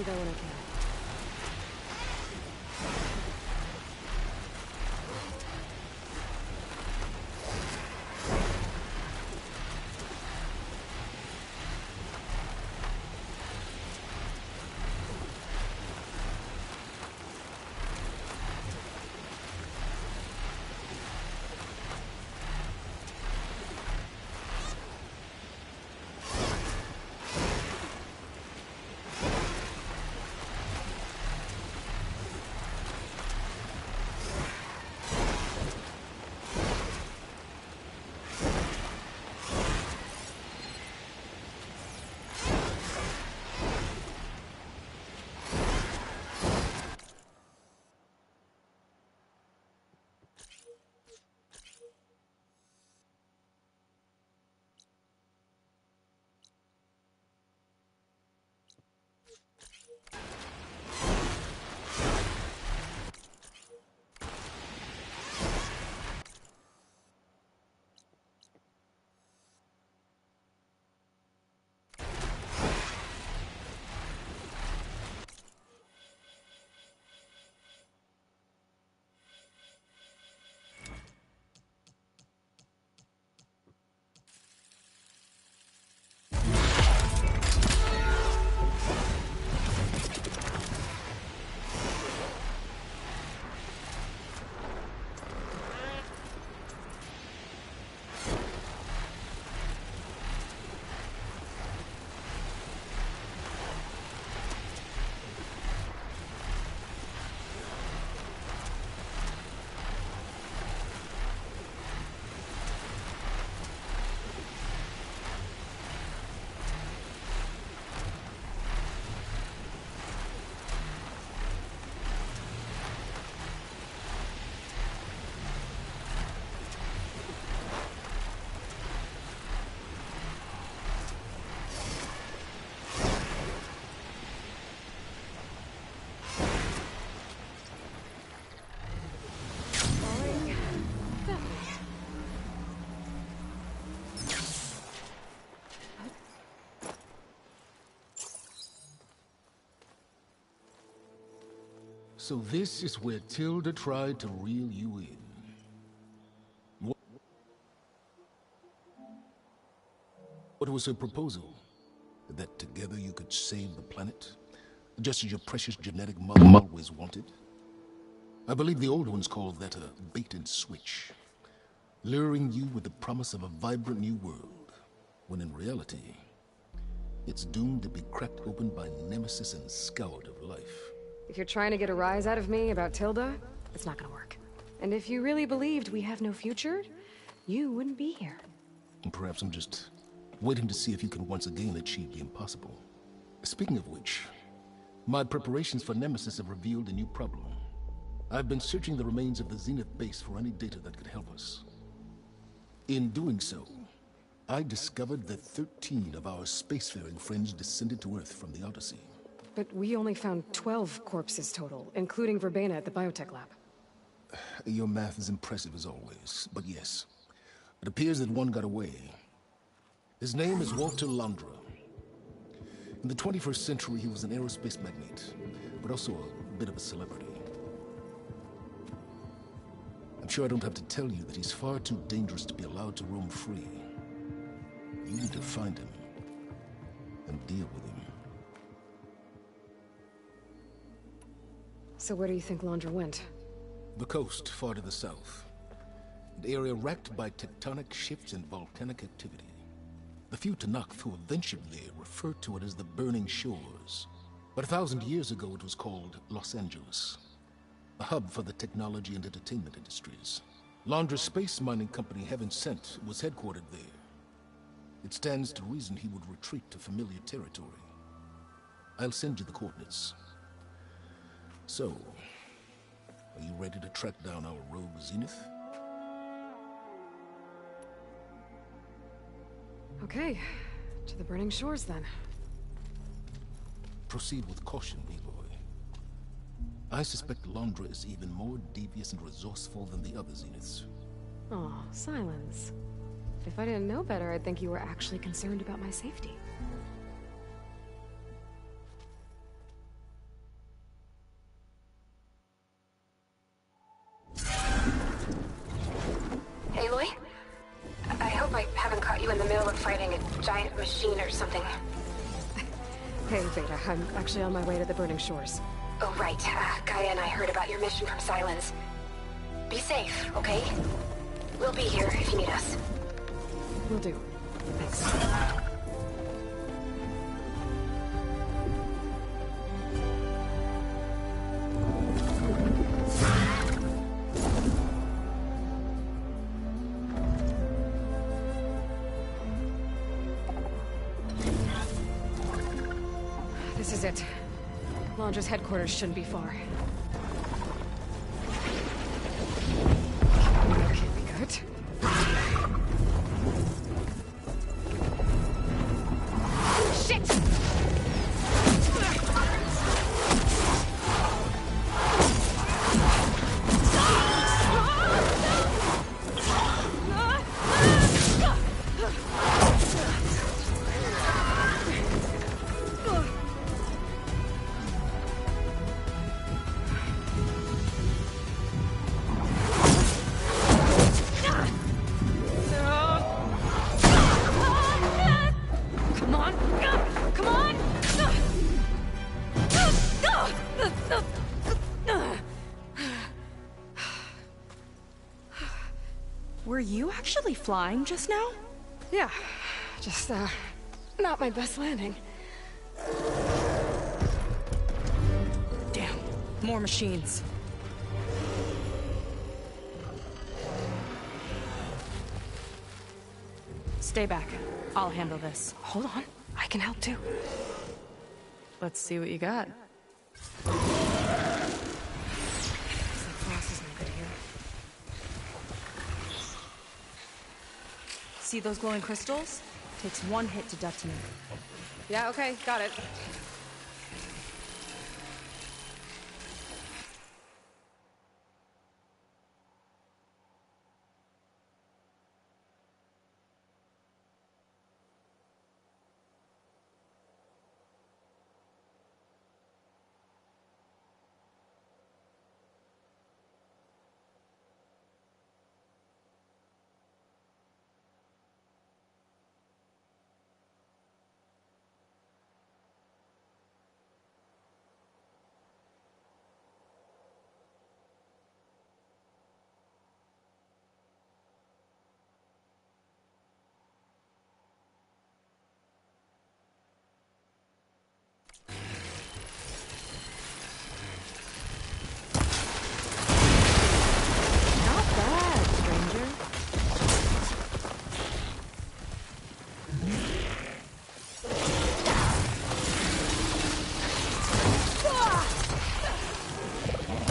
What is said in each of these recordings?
be there when I can. So this is where Tilda tried to reel you in. What was her proposal? That together you could save the planet? Just as your precious genetic mother always wanted? I believe the old ones called that a bait and switch. Luring you with the promise of a vibrant new world, when in reality, it's doomed to be cracked open by nemesis and scoured of life. If you're trying to get a rise out of me about Tilda, it's not gonna work. And if you really believed we have no future, you wouldn't be here. And perhaps I'm just waiting to see if you can once again achieve the impossible. Speaking of which, my preparations for Nemesis have revealed a new problem. I've been searching the remains of the Zenith base for any data that could help us. In doing so, I discovered that 13 of our spacefaring friends descended to Earth from the Odyssey. But we only found 12 corpses total, including Verbena at the biotech lab. Your math is impressive as always, but yes. It appears that one got away. His name is Walter Londra. In the 21st century, he was an aerospace magnate, but also a bit of a celebrity. I'm sure I don't have to tell you that he's far too dangerous to be allowed to roam free. You need to find him and deal with him. So where do you think Londra went? The coast, far to the south. An area racked by tectonic shifts and volcanic activity. The few Tenakth who have ventured there refer to it as the Burning Shores. But 1,000 years ago it was called Los Angeles, a hub for the technology and entertainment industries. Londra's space mining company, Heaven Sent, was headquartered there. It stands to reason he would retreat to familiar territory. I'll send you the coordinates. So, are you ready to track down our rogue Zenith? Okay, to the Burning Shores then. Proceed with caution, B-boy. I suspect Londra is even more devious and resourceful than the other Zeniths. Aw, Silence. If I didn't know better, I'd think you were actually concerned about my safety. folk fighting a giant machine or something. Hey, Beta, I'm actually on my way to the Burning Shores. Oh, right. Gaia and I heard about your mission from Sylens. Be safe, okay? We'll be here if you need us. Will do. Thanks. This is it. Londra's headquarters shouldn't be far. That can't be good. Shit! Were you actually flying just now? Yeah, just, not my best landing. Damn, more machines. Stay back. I'll handle this. Hold on, I can help too. Let's see what you got. Looks like Frost is no good here. See those glowing crystals? Takes one hit to detonate. Yeah, okay, got it. Not bad, stranger.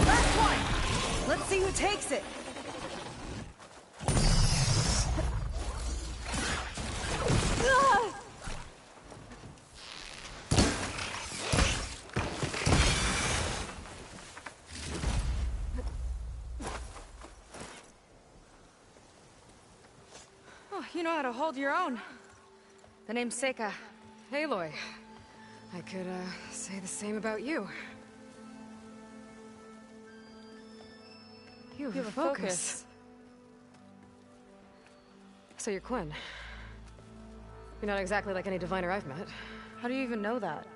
Last one! Let's see who takes it! Oh, you know how to hold your own. The name's Seika. Aloy. I could, say the same about you. You have a focus. So you're Quinn. You're not exactly like any diviner I've met. How do you even know that?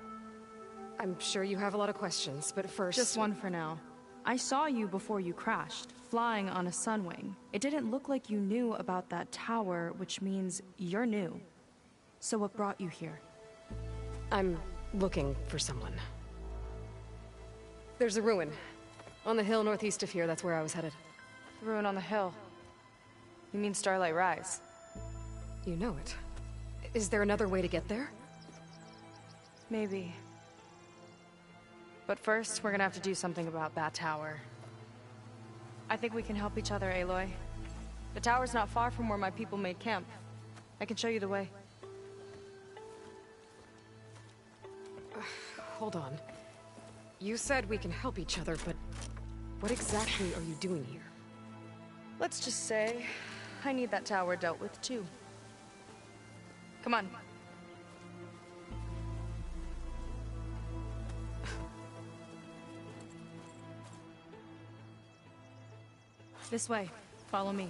I'm sure you have a lot of questions, but first... Just one for now. I saw you before you crashed, flying on a sunwing. It didn't look like you knew about that tower, which means you're new. So what brought you here? I'm looking for someone. There's a ruin. On the hill northeast of here, that's where I was headed. The ruin on the hill. You mean Starlight Rise? You know it. Is there another way to get there? Maybe. But first, we're gonna have to do something about that tower. I think we can help each other, Aloy. The tower's not far from where my people made camp. I can show you the way. Hold on. You said we can help each other, but what exactly are you doing here? Let's just say, I need that tower dealt with too. Come on. This way. Follow me.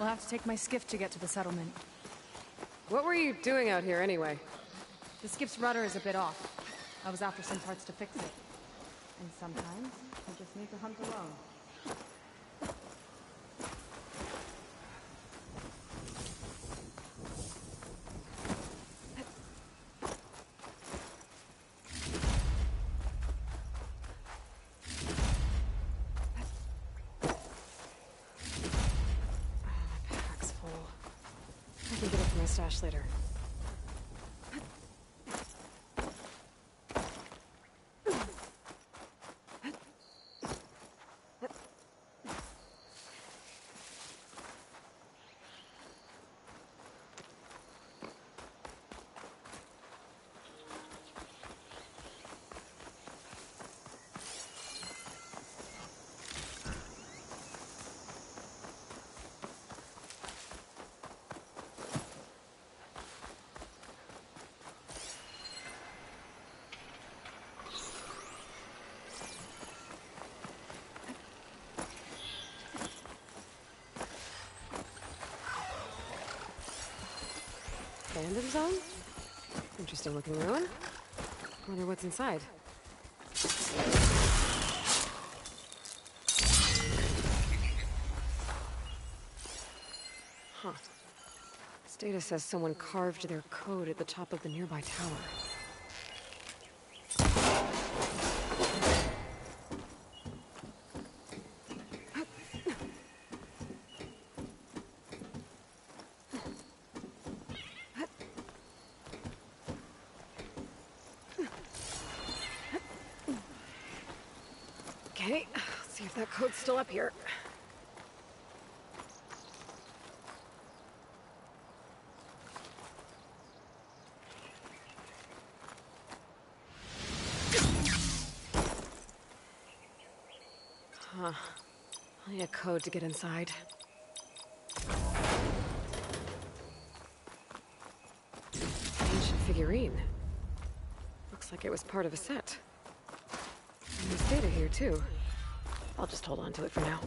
We'll have to take my skiff to get to the settlement. What were you doing out here anyway? The skiff's rudder is a bit off. I was after some parts to fix it. And sometimes, you just need to hunt alone. Pack's full. I can get it from my stash later. Abandoned zone? Interesting looking ruin. Wonder what's inside. Huh. This data says someone carved their code at the top of the nearby tower. Okay, let's see if that code's still up here. Huh. I'll need a code to get inside. Ancient figurine. Looks like it was part of a set. And there's data here, too. I'll just hold on to it for now.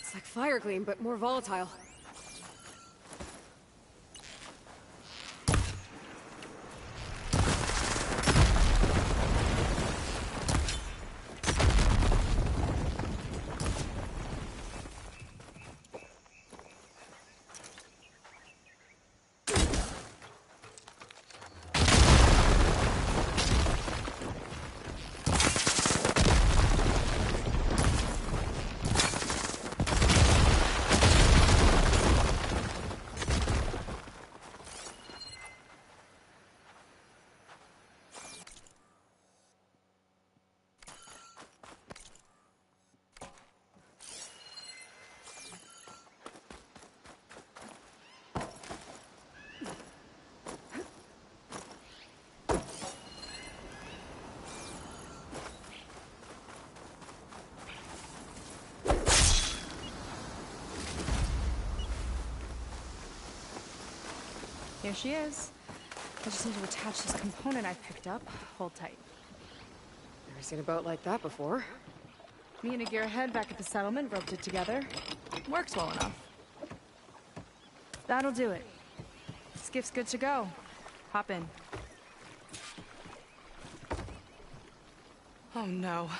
It's like fire gleam, but more volatile. Here she is. I just need to attach this component I picked up. Hold tight. Never seen a boat like that before. Me and a gearhead back at the settlement roped it together. Works well enough. That'll do it. Skiff's good to go. Hop in. Oh no.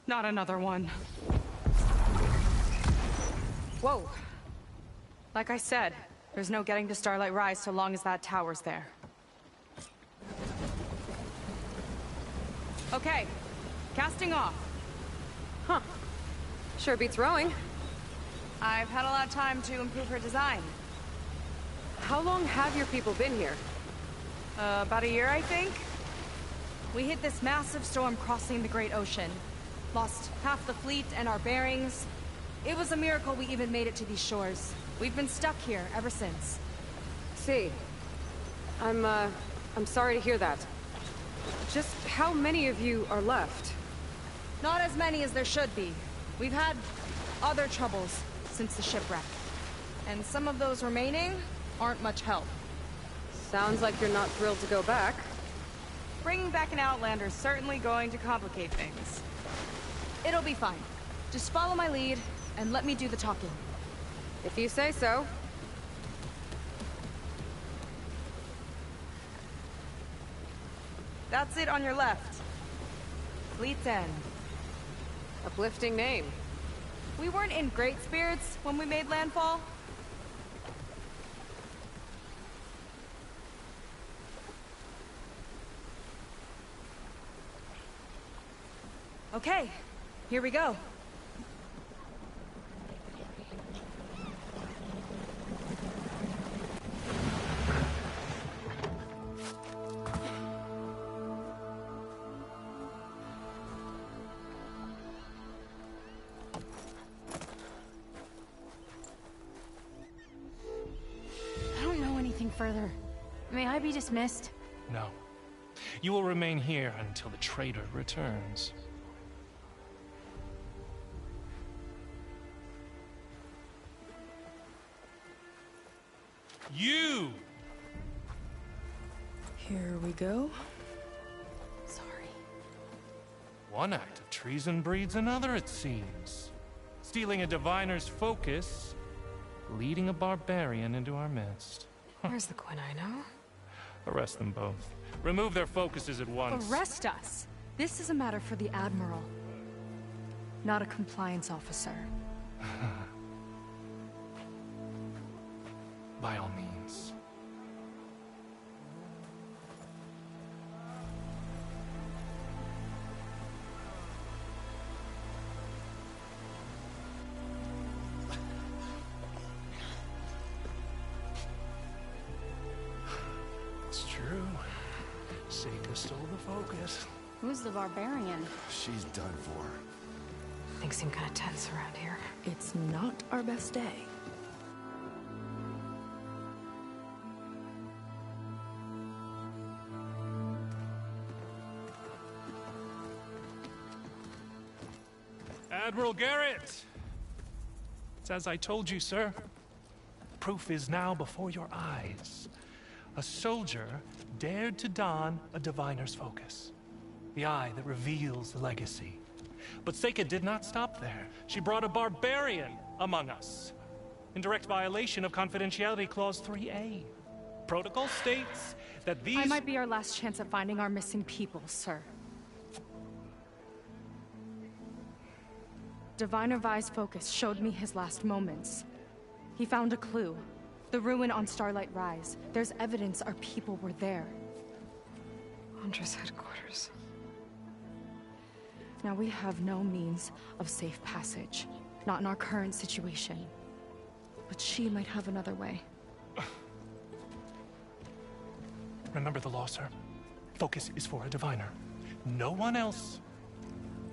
Not another one. Whoa. Like I said, there's no getting to Starlight Rise so long as that tower's there. Okay. Casting off. Huh. Sure beats rowing. I've had a lot of time to improve her design. How long have your people been here? About a year, I think. We hit this massive storm crossing the Great Ocean. Lost half the fleet and our bearings. It was a miracle we even made it to these shores. We've been stuck here ever since. See. I'm sorry to hear that. Just how many of you are left? Not as many as there should be. We've had other troubles since the shipwreck. And some of those remaining aren't much help. Sounds like you're not thrilled to go back. Bringing back an Outlander's certainly going to complicate things. It'll be fine. Just follow my lead and let me do the talking. If you say so. That's it on your left. Fleet's End. Uplifting name. We weren't in great spirits when we made landfall. Okay, here we go. I don't know anything further. May I be dismissed? No. You will remain here until the traitor returns. You! Here we go. Sorry. One act of treason breeds another, it seems. Stealing a diviner's focus, leading a barbarian into our midst. Where's the Quinn I know? Arrest them both. Remove their focuses at once. Arrest us! This is a matter for the Admiral, not a compliance officer. By all means. It's true. Seika stole the focus. Who's the barbarian? She's done for. Things seem kind of tense around here. It's not our best day. Admiral Garrett! It's as I told you, sir. Proof is now before your eyes. A soldier dared to don a diviner's focus. The eye that reveals the legacy. But Seika did not stop there. She brought a barbarian among us. In direct violation of Confidentiality Clause 3A. Protocol states that these... I might be our last chance at finding our missing people, sir. Diviner Vi's focus showed me his last moments. He found a clue. The ruin on Starlight Rise. There's evidence our people were there. Hunter's headquarters. Now we have no means of safe passage. Not in our current situation. But she might have another way. Remember the law, sir. Focus is for a diviner. No one else.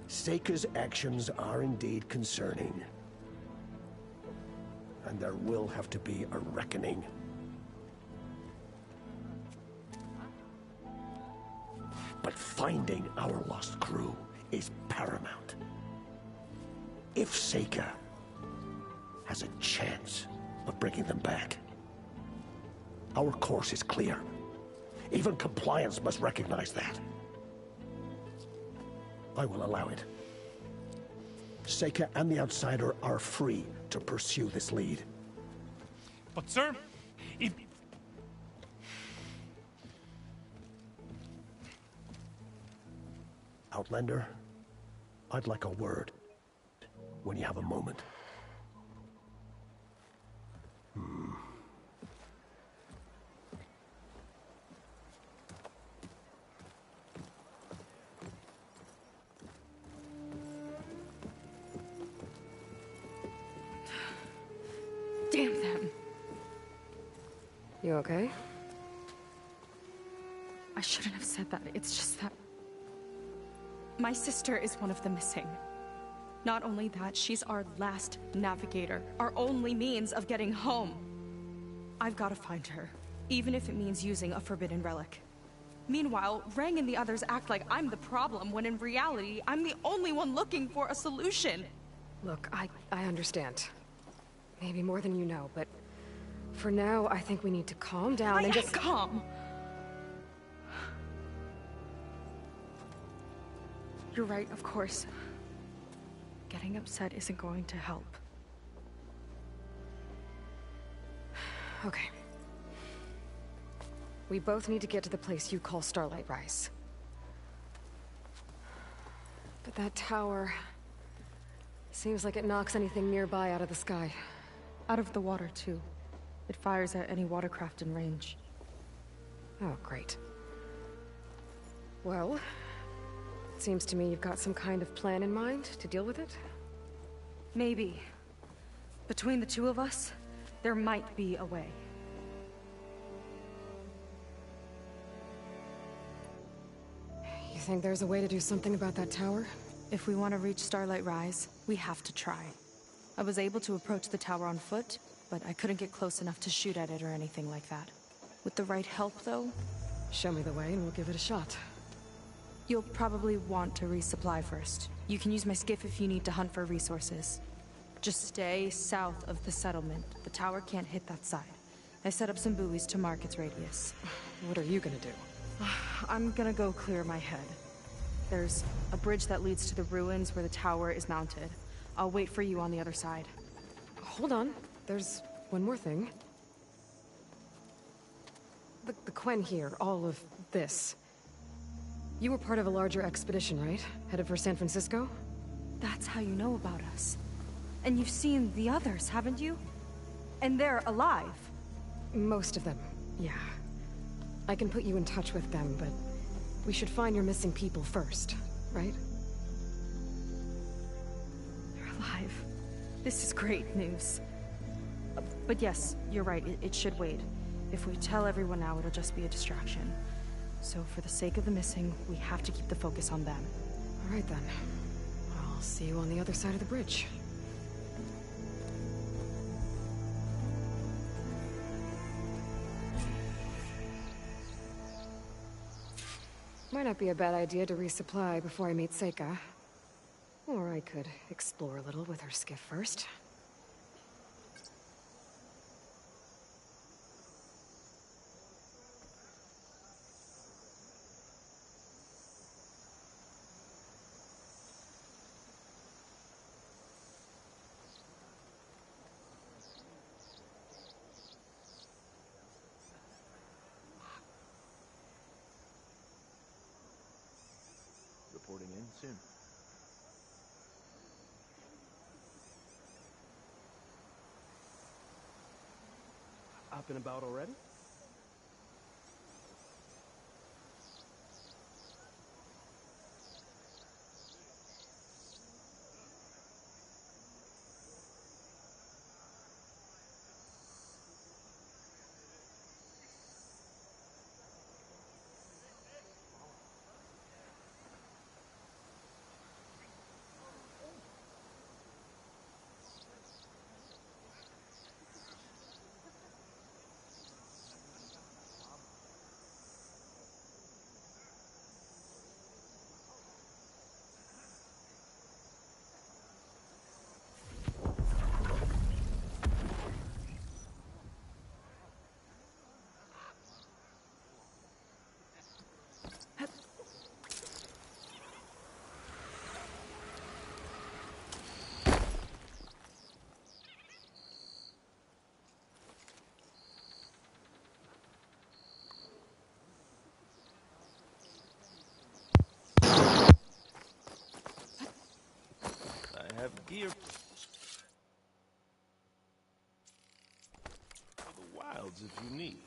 Seika's actions are indeed concerning. And there will have to be a reckoning. But finding our lost crew is paramount. If Seika has a chance of bringing them back, Our course is clear. Even compliance must recognize that. I will allow it. Seika and the Outsider are free to pursue this lead. But sir, if... Outlander, I'd like a word when you have a moment. Damn them. You okay? I shouldn't have said that. It's just that... my sister is one of the missing. Not only that, she's our last navigator, our only means of getting home. I've got to find her, even if it means using a forbidden relic. Meanwhile, Rang and the others act like I'm the problem, when in reality, I'm the only one looking for a solution. Look, I understand. Maybe more than you know, but for now, I think we need to calm down and just... calm! You're right, of course. Getting upset isn't going to help. Okay. We both need to get to the place you call Starlight Rise. But that tower... seems like it knocks anything nearby out of the sky. Out of the water, too. It fires at any watercraft in range. Oh, great. Well, it seems to me you've got some kind of plan in mind to deal with it? Maybe. Between the two of us, there might be a way. You think there's a way to do something about that tower? If we want to reach Starlight Rise, we have to try. I was able to approach the tower on foot, but I couldn't get close enough to shoot at it or anything like that. With the right help, though... Show me the way and we'll give it a shot. You'll probably want to resupply first. You can use my skiff if you need to hunt for resources. Just stay south of the settlement. The tower can't hit that side. I set up some buoys to mark its radius. What are you gonna do? I'm gonna go clear my head. There's a bridge that leads to the ruins where the tower is mounted. I'll wait for you on the other side. Hold on. There's one more thing. The Quen here, all of this. You were part of a larger expedition, right? Headed for San Francisco? That's how you know about us. And you've seen the others, haven't you? And they're alive. Most of them, yeah. I can put you in touch with them, but we should find your missing people first, right? They're alive. This is great news. But yes, you're right, it should wait. If we tell everyone now, it'll just be a distraction. So for the sake of the missing, we have to keep the focus on them. All right then. I'll see you on the other side of the bridge. Might not be a bad idea to resupply before I meet Seika. Or I could explore a little with her skiff first. Reporting in soon. Up and about already? clouds if you need.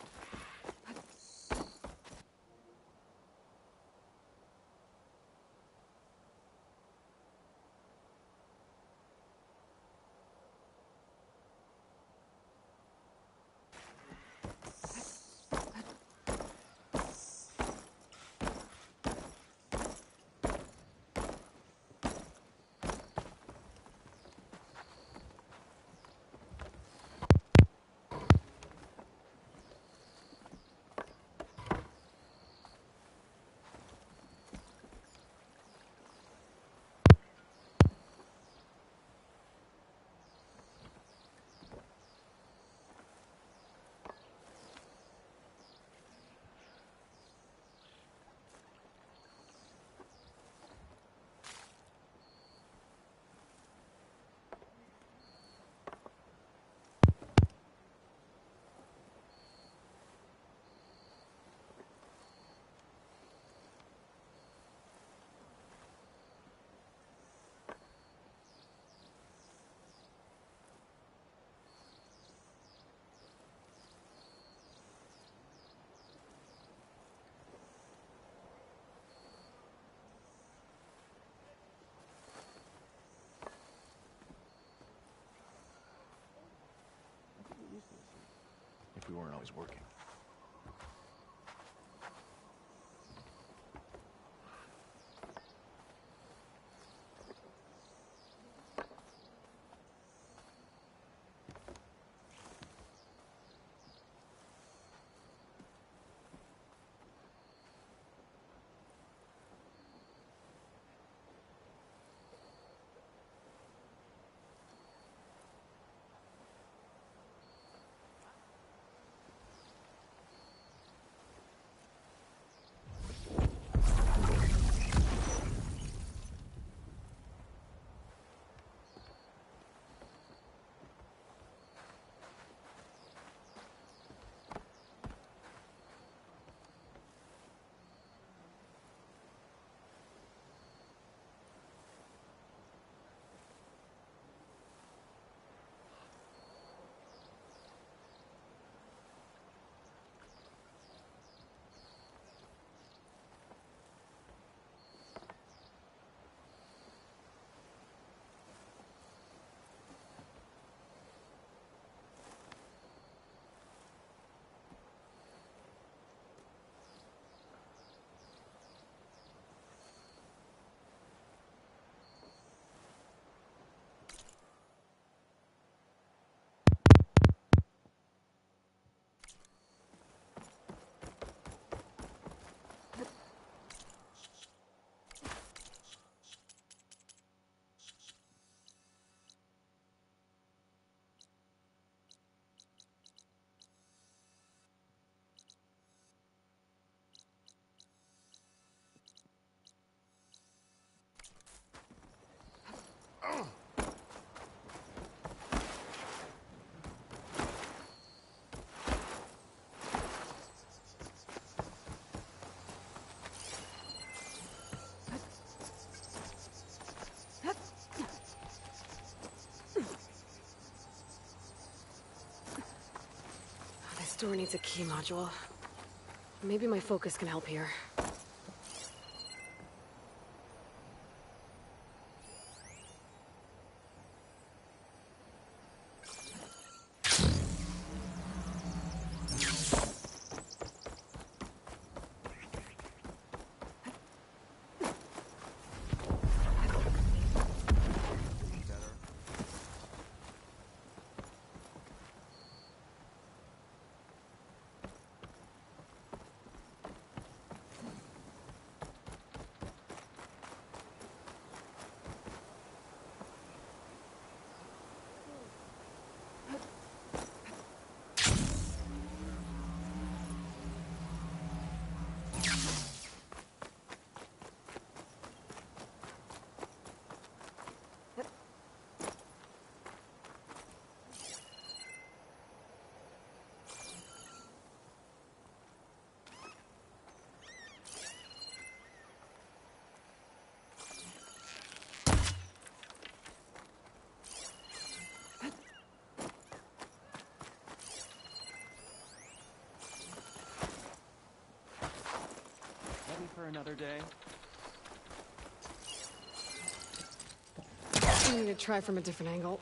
If we weren't always working. This door needs a key module. Maybe my focus can help here. another day. I need to try from a different angle.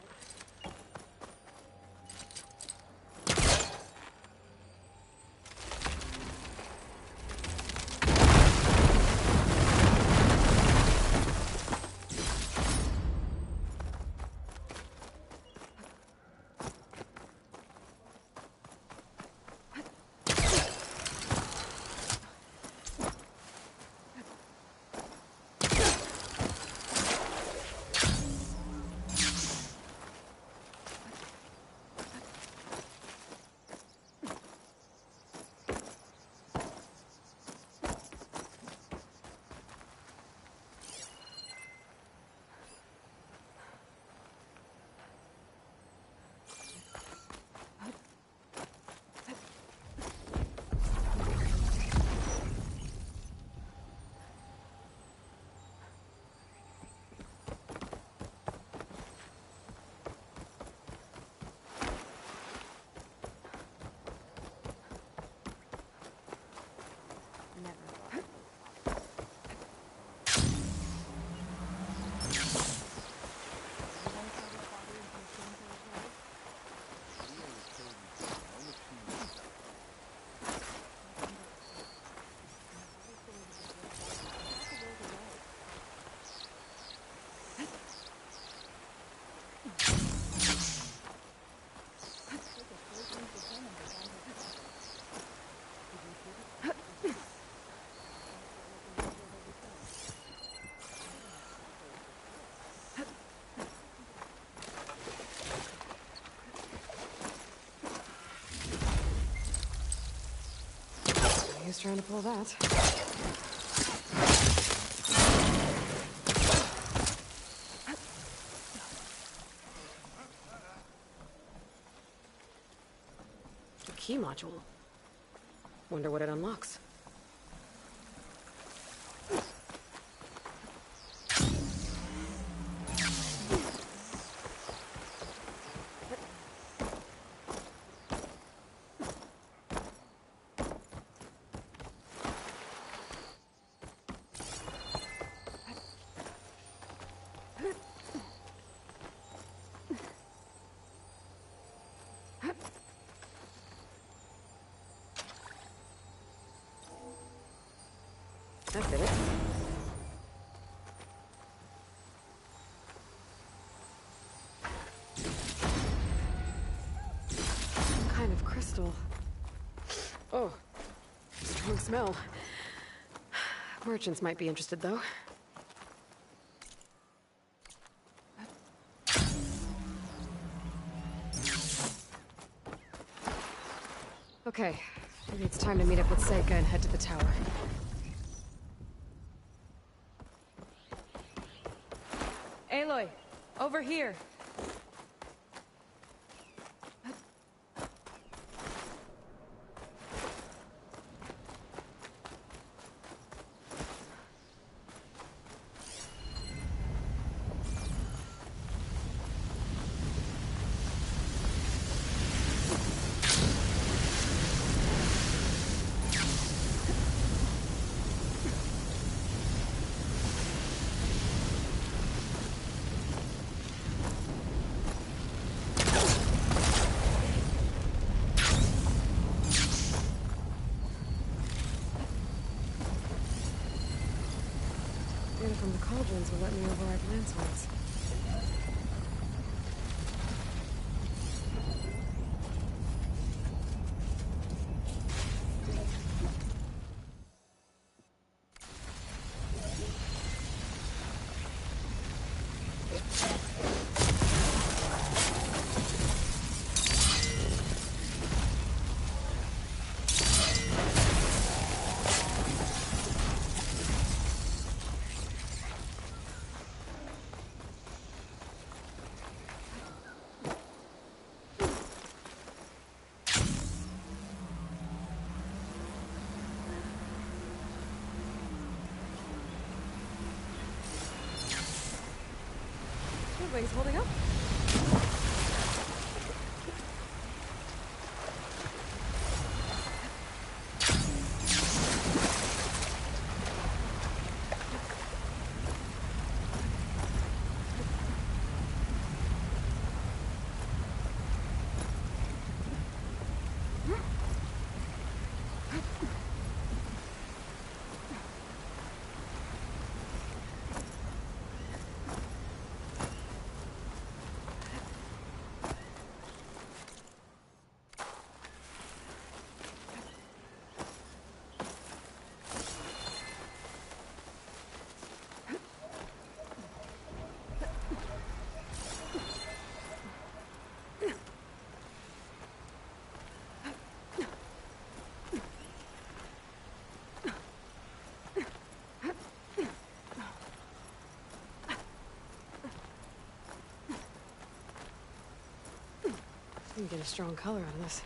He's trying to pull that. A key module. Wonder what it unlocks. That did it. Some kind of crystal. Oh, strong smell. Merchants might be interested, though. Okay, maybe it's time to meet up with Seika and head to the tower. Aloy, over here. Data from the cauldrons will let me override landslides. Couldn't get a strong color on this.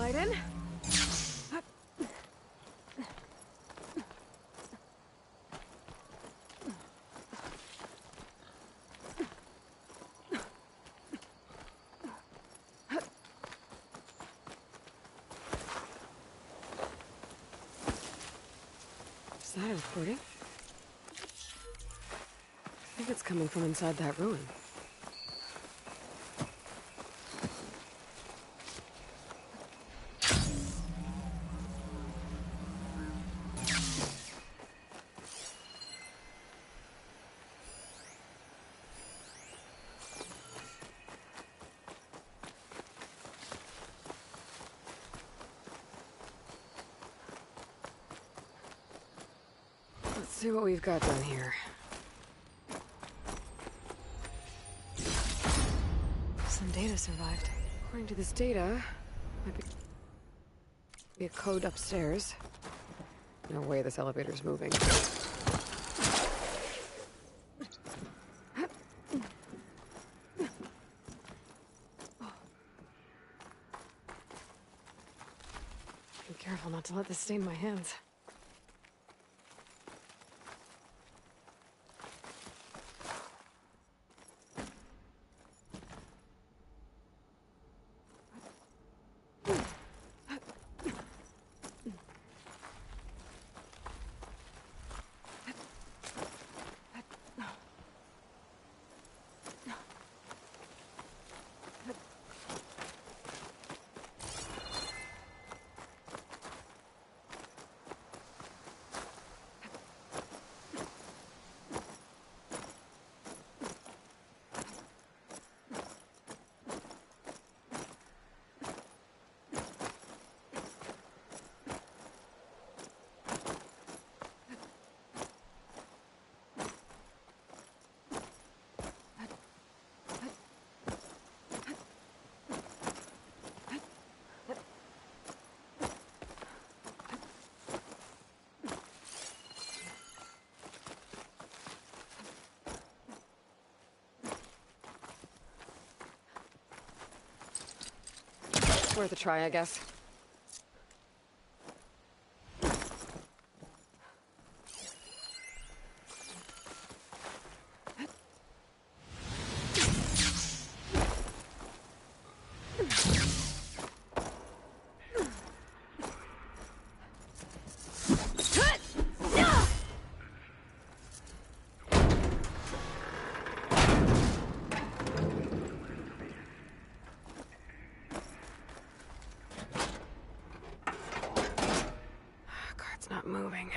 Slide in. Is that a recording? I think it's coming from inside that ruin. Let's see what we've got down here. Some data survived. According to this data, might be a code upstairs. No way this elevator's moving. Be careful not to let this stain my hands. Worth a try, I guess. Not moving.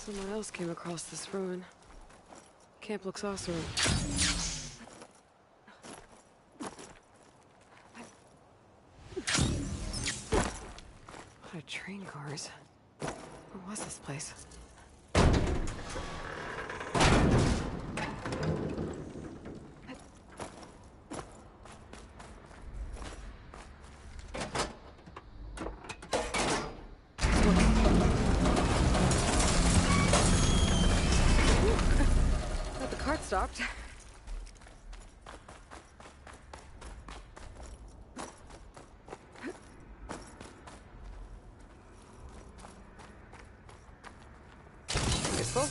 Someone else came across this ruin. Camp looks awesome. What a train cars. What was this place? Stopped. Useful.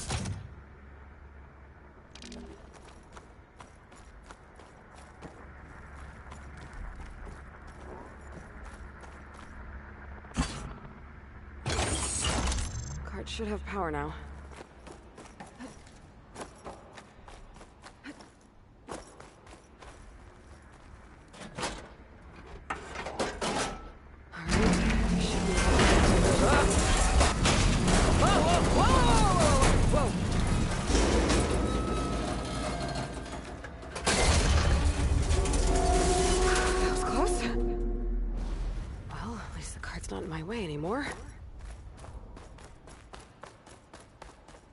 Cart should have power now. heart's not in my way anymore.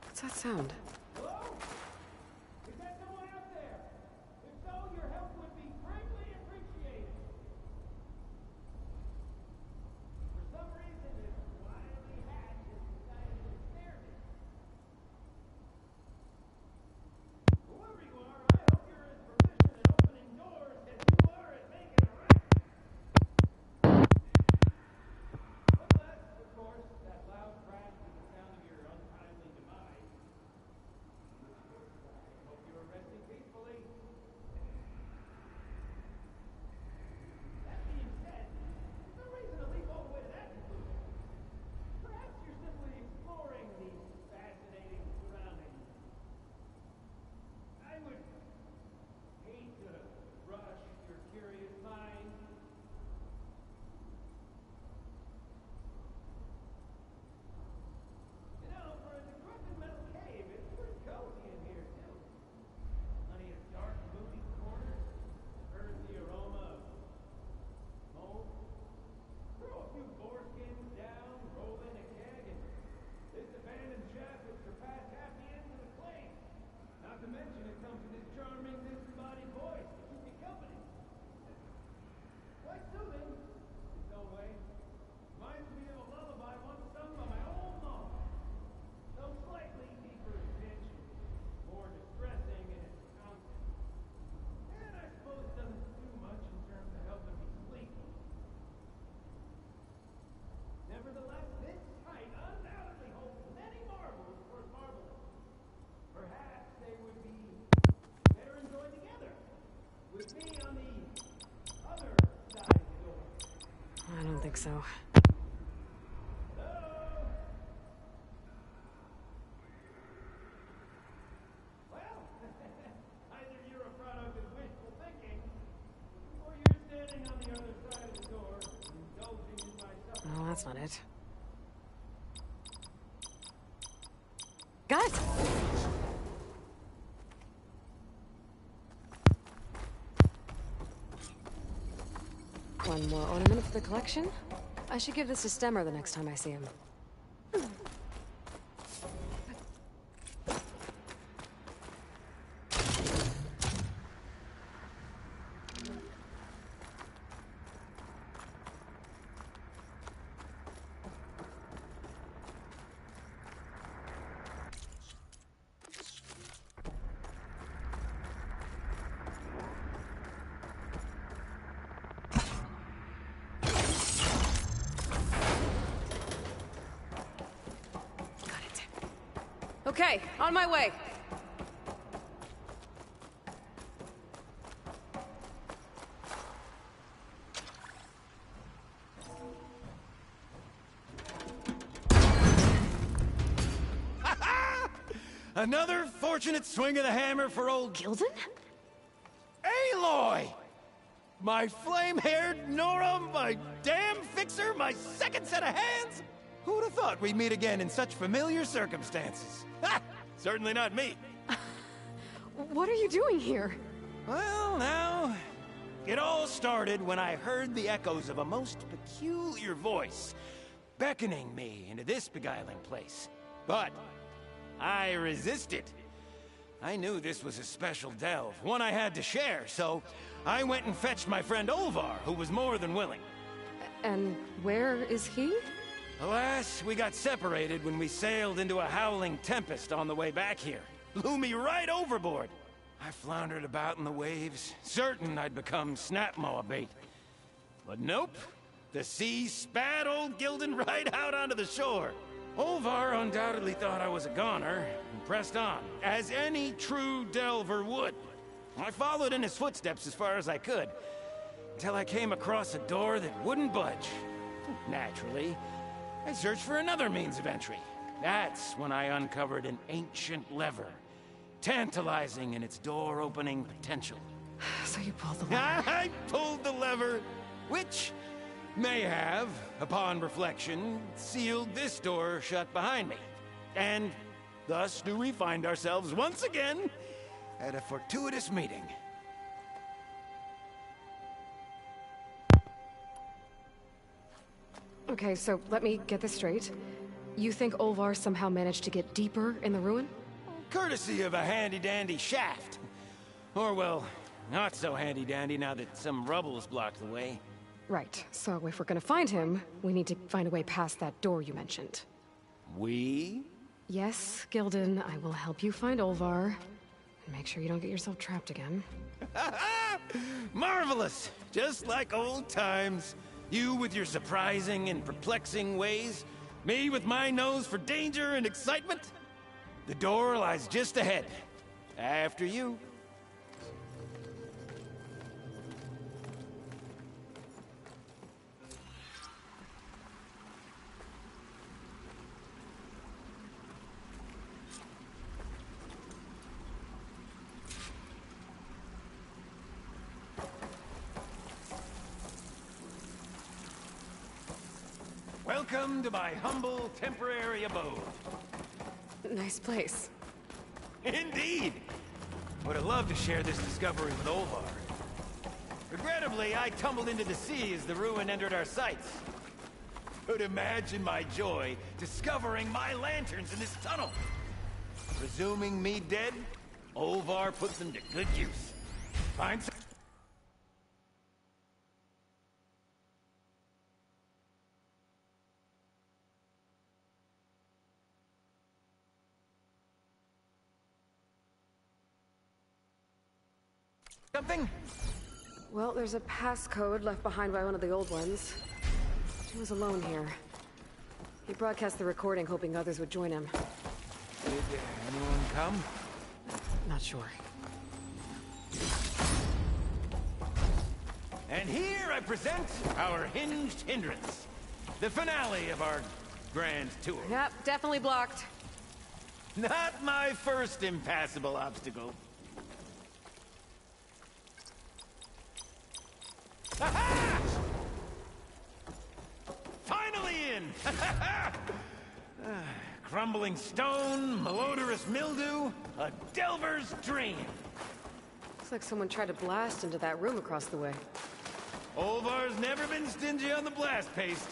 What's that sound? I don't think so. Oh, that's not it. Got it! One more ornament for the collection? I should give this to Stemmer the next time I see him. Okay, on my way. Another fortunate swing of the hammer for old Gildan? Aloy! My flame-haired Nora, my damn fixer, my second set of hands! Who would have thought we'd meet again in such familiar circumstances? Ha! Certainly not me. What are you doing here? Well, now... It all started when I heard the echoes of a most peculiar voice beckoning me into this beguiling place. But I resisted. I knew this was a special delve, one I had to share, so I went and fetched my friend Olvar, who was more than willing. And where is he? Alas, we got separated when we sailed into a howling tempest on the way back here. Blew me right overboard. I floundered about in the waves, certain I'd become snapmaw bait. But nope. The sea spat old Gildan right out onto the shore. Olvar undoubtedly thought I was a goner, and pressed on, as any true delver would. I followed in his footsteps as far as I could, until I came across a door that wouldn't budge. Naturally, I searched for another means of entry. That's when I uncovered an ancient lever, tantalizing in its door-opening potential. So you pulled the lever. I pulled the lever, which may have, upon reflection, sealed this door shut behind me. And thus do we find ourselves once again at a fortuitous meeting. Okay, so let me get this straight. You think Olvar somehow managed to get deeper in the ruin? Courtesy of a handy-dandy shaft. Or, well, not so handy-dandy now that some rubble's blocked the way. Right, so if we're gonna find him, we need to find a way past that door you mentioned. We? Yes, Gildan, I will help you find Olvar. And make sure you don't get yourself trapped again. Marvelous! Just like old times. You with your surprising and perplexing ways. Me with my nose for danger and excitement. The door lies just ahead. After you. Welcome to my humble, temporary abode. Nice place. Indeed! Would have loved to share this discovery with Olvar. Regrettably, I tumbled into the sea as the ruin entered our sights. Could imagine my joy discovering my lanterns in this tunnel. Presuming me dead, Olvar puts them to good use. Find some... something? Well, there's a passcode left behind by one of the old ones. He was alone here. He broadcast the recording hoping others would join him. Did anyone come? Not sure. And here I present our Hinged Hindrance. The finale of our grand tour. Yep, definitely blocked. Not my first impassable obstacle. Aha! Finally in! Crumbling stone, malodorous mildew, a delver's dream. Looks like someone tried to blast into that room across the way. Olvar's never been stingy on the blast paste.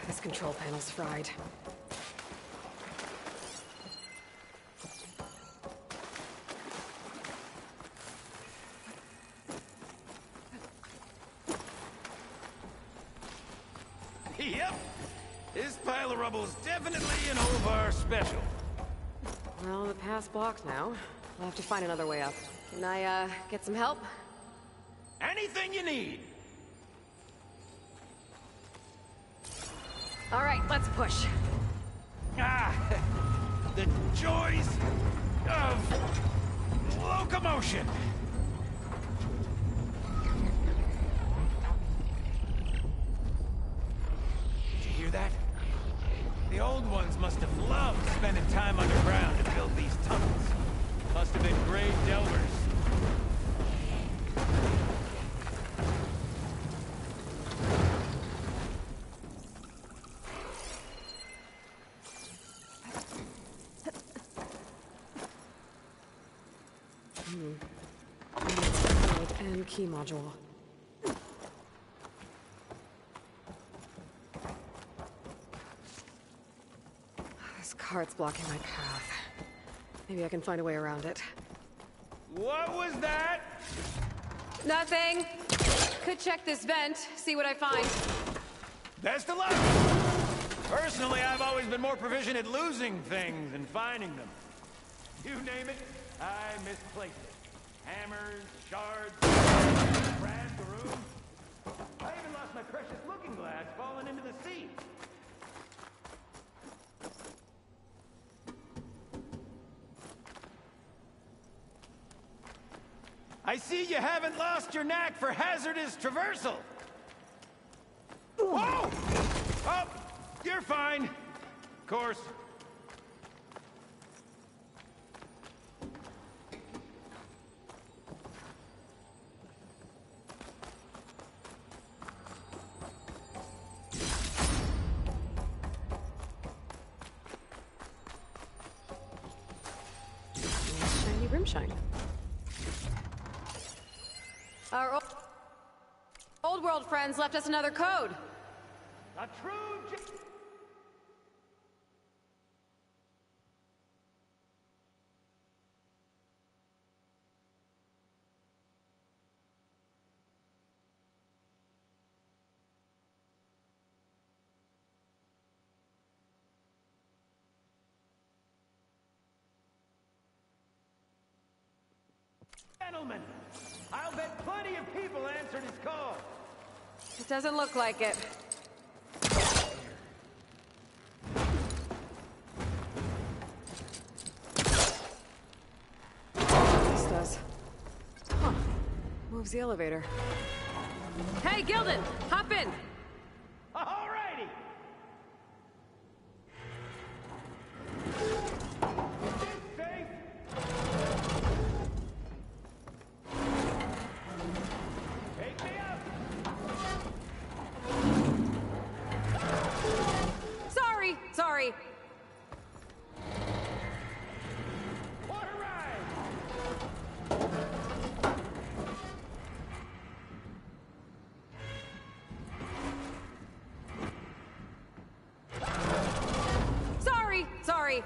This control panel's fried. Yep. This pile of rubble's definitely an Olvar special. Well, the path's blocked now. We'll have to find another way up. Can I, get some help? Anything you need. All right, let's push. Ah, the joys of locomotion. Did you hear that? The old ones must have loved spending time underground to build these tunnels. Must have been great delvers. And key module. This cart's blocking my path. Maybe I can find a way around it. What was that? Nothing. Could check this vent, see what I find. Best of luck! Personally, I've always been more proficient at losing things than finding them. You name it, I misplaced it. Hammers, shards, brass, room. I even lost my precious looking glass falling into the sea. I see you haven't lost your knack for hazardous traversal. Whoa! Oh, you're fine. Of course. Shiny rimshine. Our old world friends left us another code. A true gentleman. I'll bet plenty of people answered his call. It doesn't look like it. This does. Huh. Moves the elevator. Hey, Gilden! Hop in! Alrighty! Safe! Take me up! Sorry. What a ride! Sorry.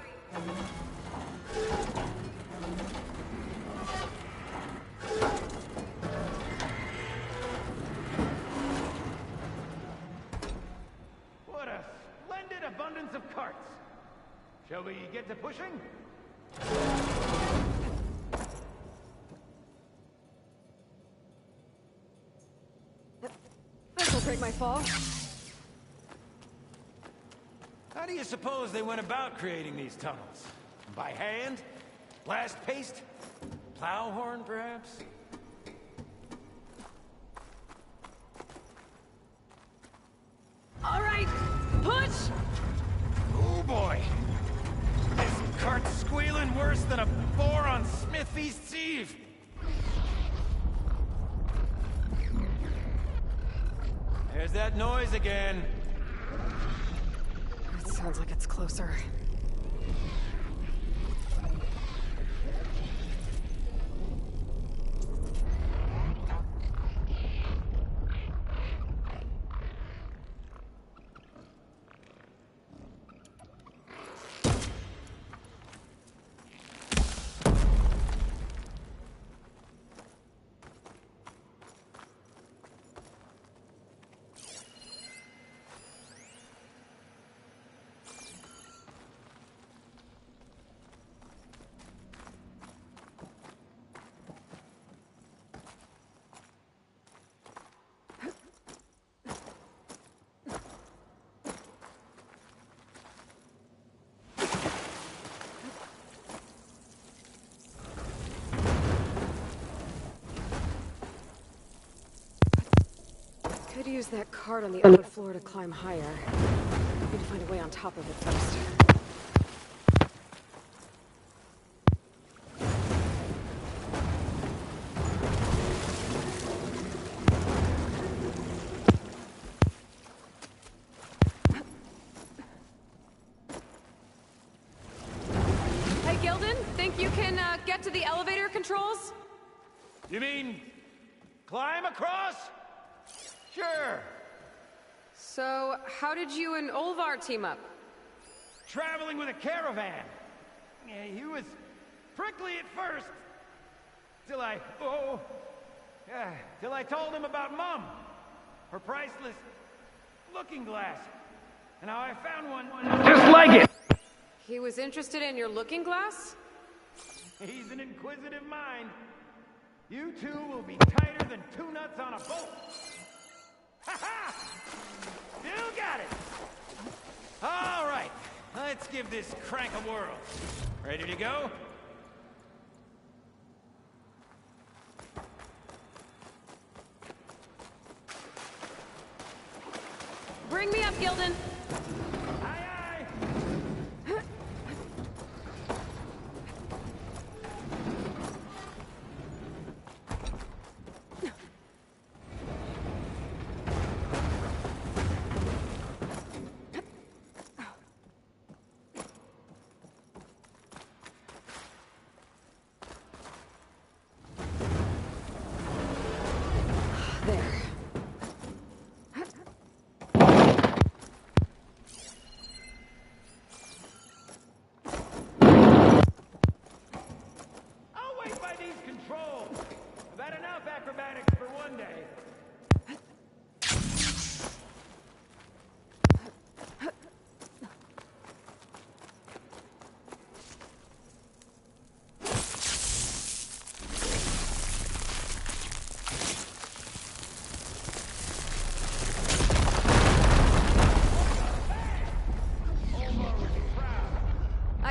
What a splendid abundance of carts! Shall we get to pushing? This'll break my fall. How do you suppose they went about creating these tunnels? By hand? Blast paste? Plow horn, perhaps? All right, push! Oh boy! This cart's squealing worse than a boar on Smith East's Eve! There's that noise again. It sounds like it's closer. Could use that cart on the upper floor to climb higher. Need to find a way on top of it first. Hey, Gilden, think you can get to the elevator controls? You mean climb across? Sure. So, how did you and Olvar team up? Traveling with a caravan. Yeah, he was prickly at first. Till I told him about Mom. Her priceless looking glass. And how I found one just like it. He was interested in your looking glass? He's an inquisitive mind. You two will be tighter than two nuts on a bolt. Ha-ha! Still got it! All right, let's give this crank a whirl. Ready to go? Bring me up, Gilden. Aye, aye! There.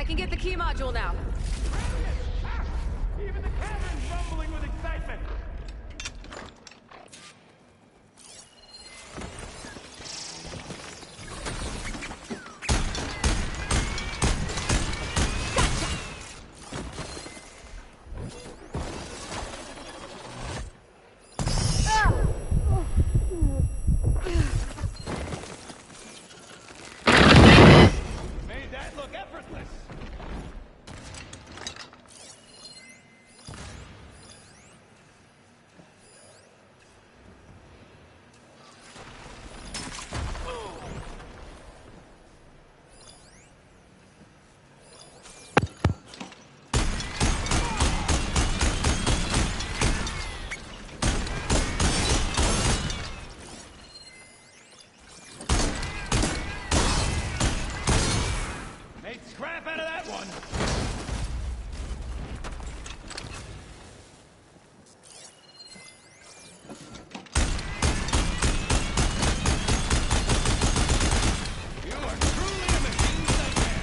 can get the key module now. Even the cavern's rumbling with excitement! Made that look effortless! Made scrap out of that one! You are truly a machine's nightmare!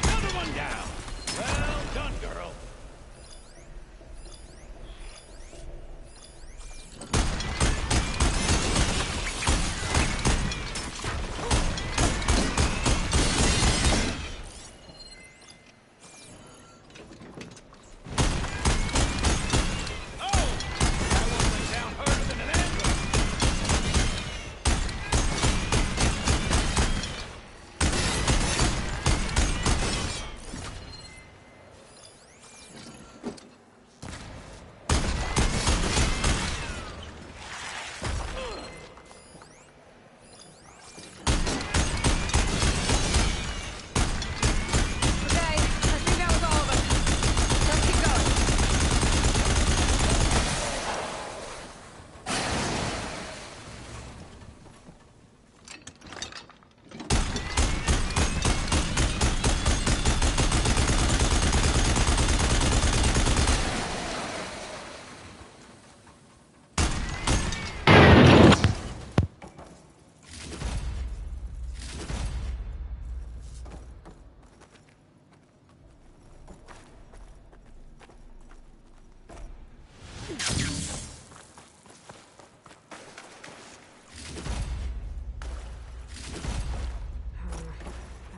Another one down! Well done, girl! Okay, I think that was all of us. Let's keep going.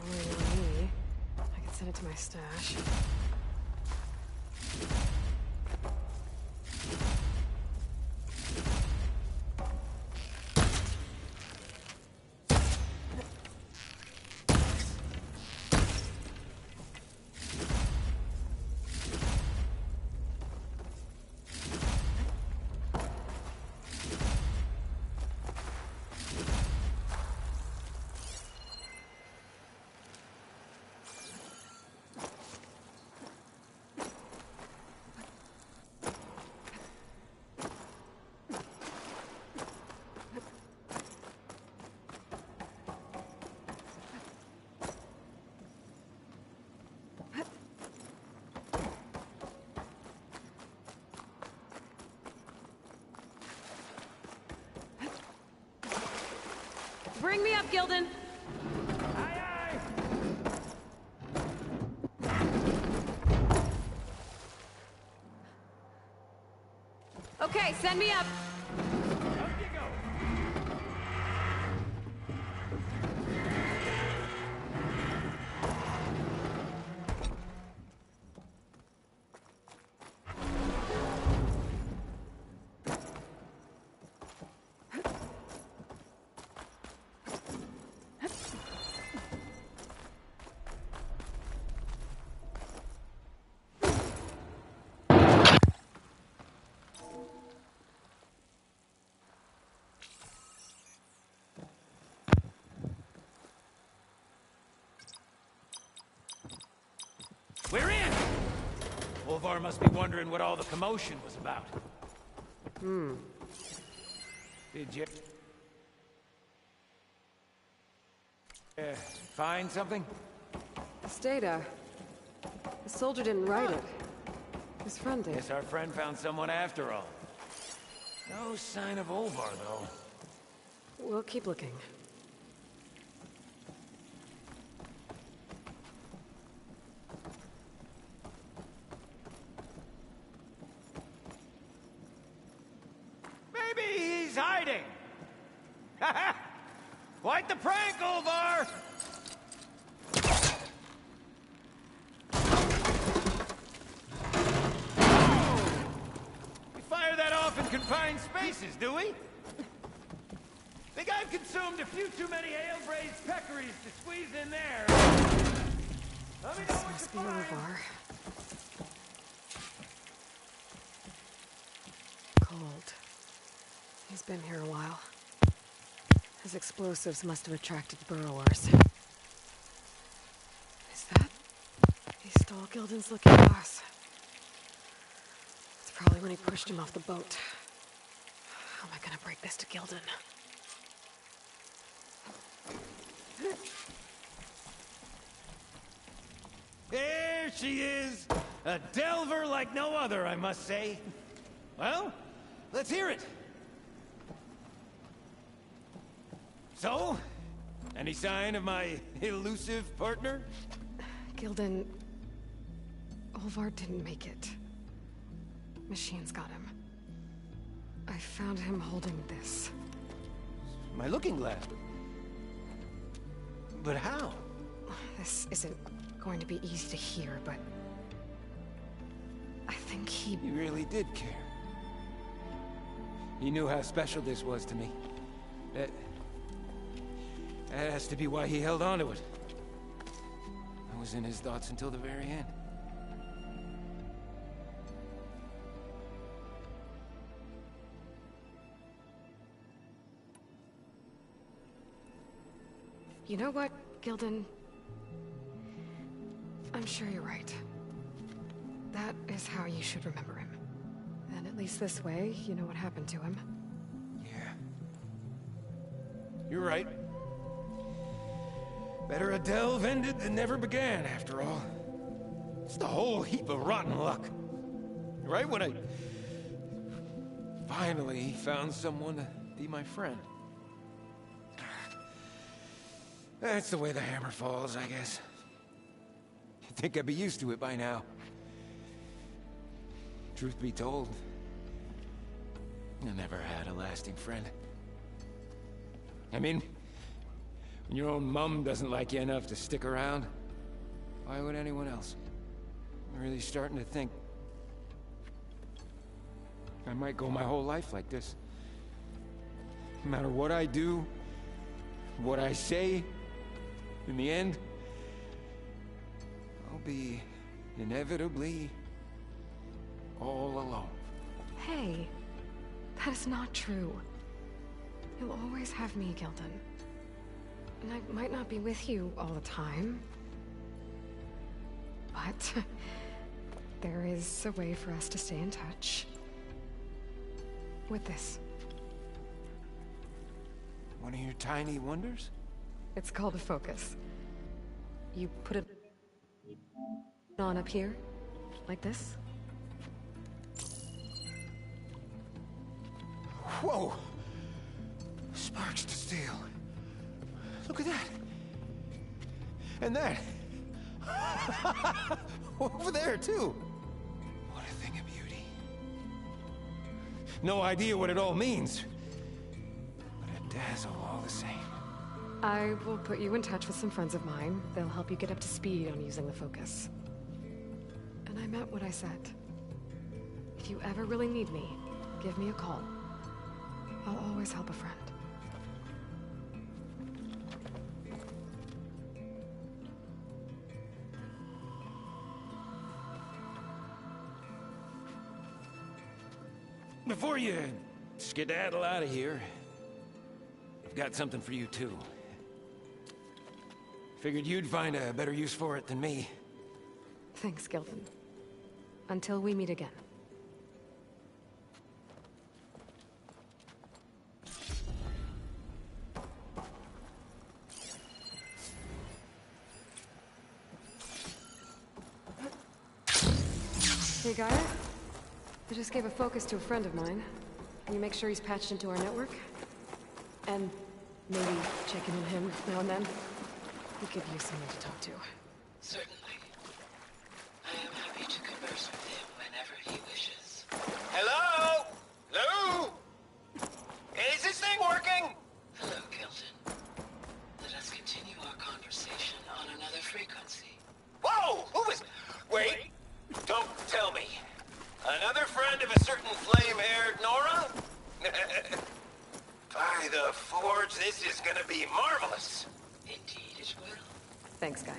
Only on me. I can send it to my stash. Bring me up, Gildan! Aye, aye! Okay, send me up! Up you go! We're in! Olvar must be wondering what all the commotion was about. Did you... find something? This data. The soldier didn't write it. His friend did. Guess our friend found someone after all. No sign of Olvar, though. We'll keep looking. Maybe he's hiding! Quite the prank, Olvar! We fire that off in confined spaces, do we? Think I've consumed a few too many ale-braised peccaries to squeeze in there. Let me know what Must you be find. Olvar. Cold. He's been here a while. His explosives must have attracted burrowers. Is that? He stole Gildan's looking glass. It's probably when he pushed him off the boat. How am I gonna break this to Gildan? There she is! A delver like no other, I must say. Well, let's hear it. So, any sign of my elusive partner? Gildan... Olvar didn't make it. Machines got him. I found him holding this. My looking glass. But how? This isn't going to be easy to hear, but... I think he... He really did care. He knew how special this was to me. That has to be why he held on to it. I was in his thoughts until the very end. You know what, Gildan? I'm sure you're right. That is how you should remember him. And at least this way, you know what happened to him. Yeah. You're right. Better a delve ended than never began, after all. Just a whole heap of rotten luck. Right when I finally found someone to be my friend. That's the way the hammer falls, I guess. You'd think I'd be used to it by now. Truth be told, I never had a lasting friend. I mean, when your own mum doesn't like you enough to stick around, why would anyone else? I'm really starting to think I might go my whole life like this. No matter what I do, what I say, in the end, I'll be inevitably all alone. Hey, that is not true. You'll always have me, Gildan. And I might not be with you all the time. But there is a way for us to stay in touch. With this. One of your tiny wonders? It's called a focus. You put it on up here, like this. Whoa! Sparks to steel. Look at that. And that. Over there, too. What a thing of beauty. No idea what it all means. But a dazzle all the same. I will put you in touch with some friends of mine. They'll help you get up to speed on using the focus. And I meant what I said. If you ever really need me, give me a call. I'll always help a friend. Before you skedaddle out of here, I've got something for you, too. Figured you'd find a better use for it than me. Thanks, Gildan. Until we meet again. Hey, Gaia? I just gave a focus to a friend of mine. Can you make sure he's patched into our network? And maybe check in on him now and then. He could use someone to talk to. Certainly. I am happy to converse with him whenever he wishes. Hello? Lou? Is this thing working? Hello, Kelton. Let us continue our conversation on another frequency. Whoa! Who is... Wait! Don't tell me. Another friend of a certain flame-haired Nora? By the Forge, this is gonna be marvelous. Indeed it will. Thanks, Gaia.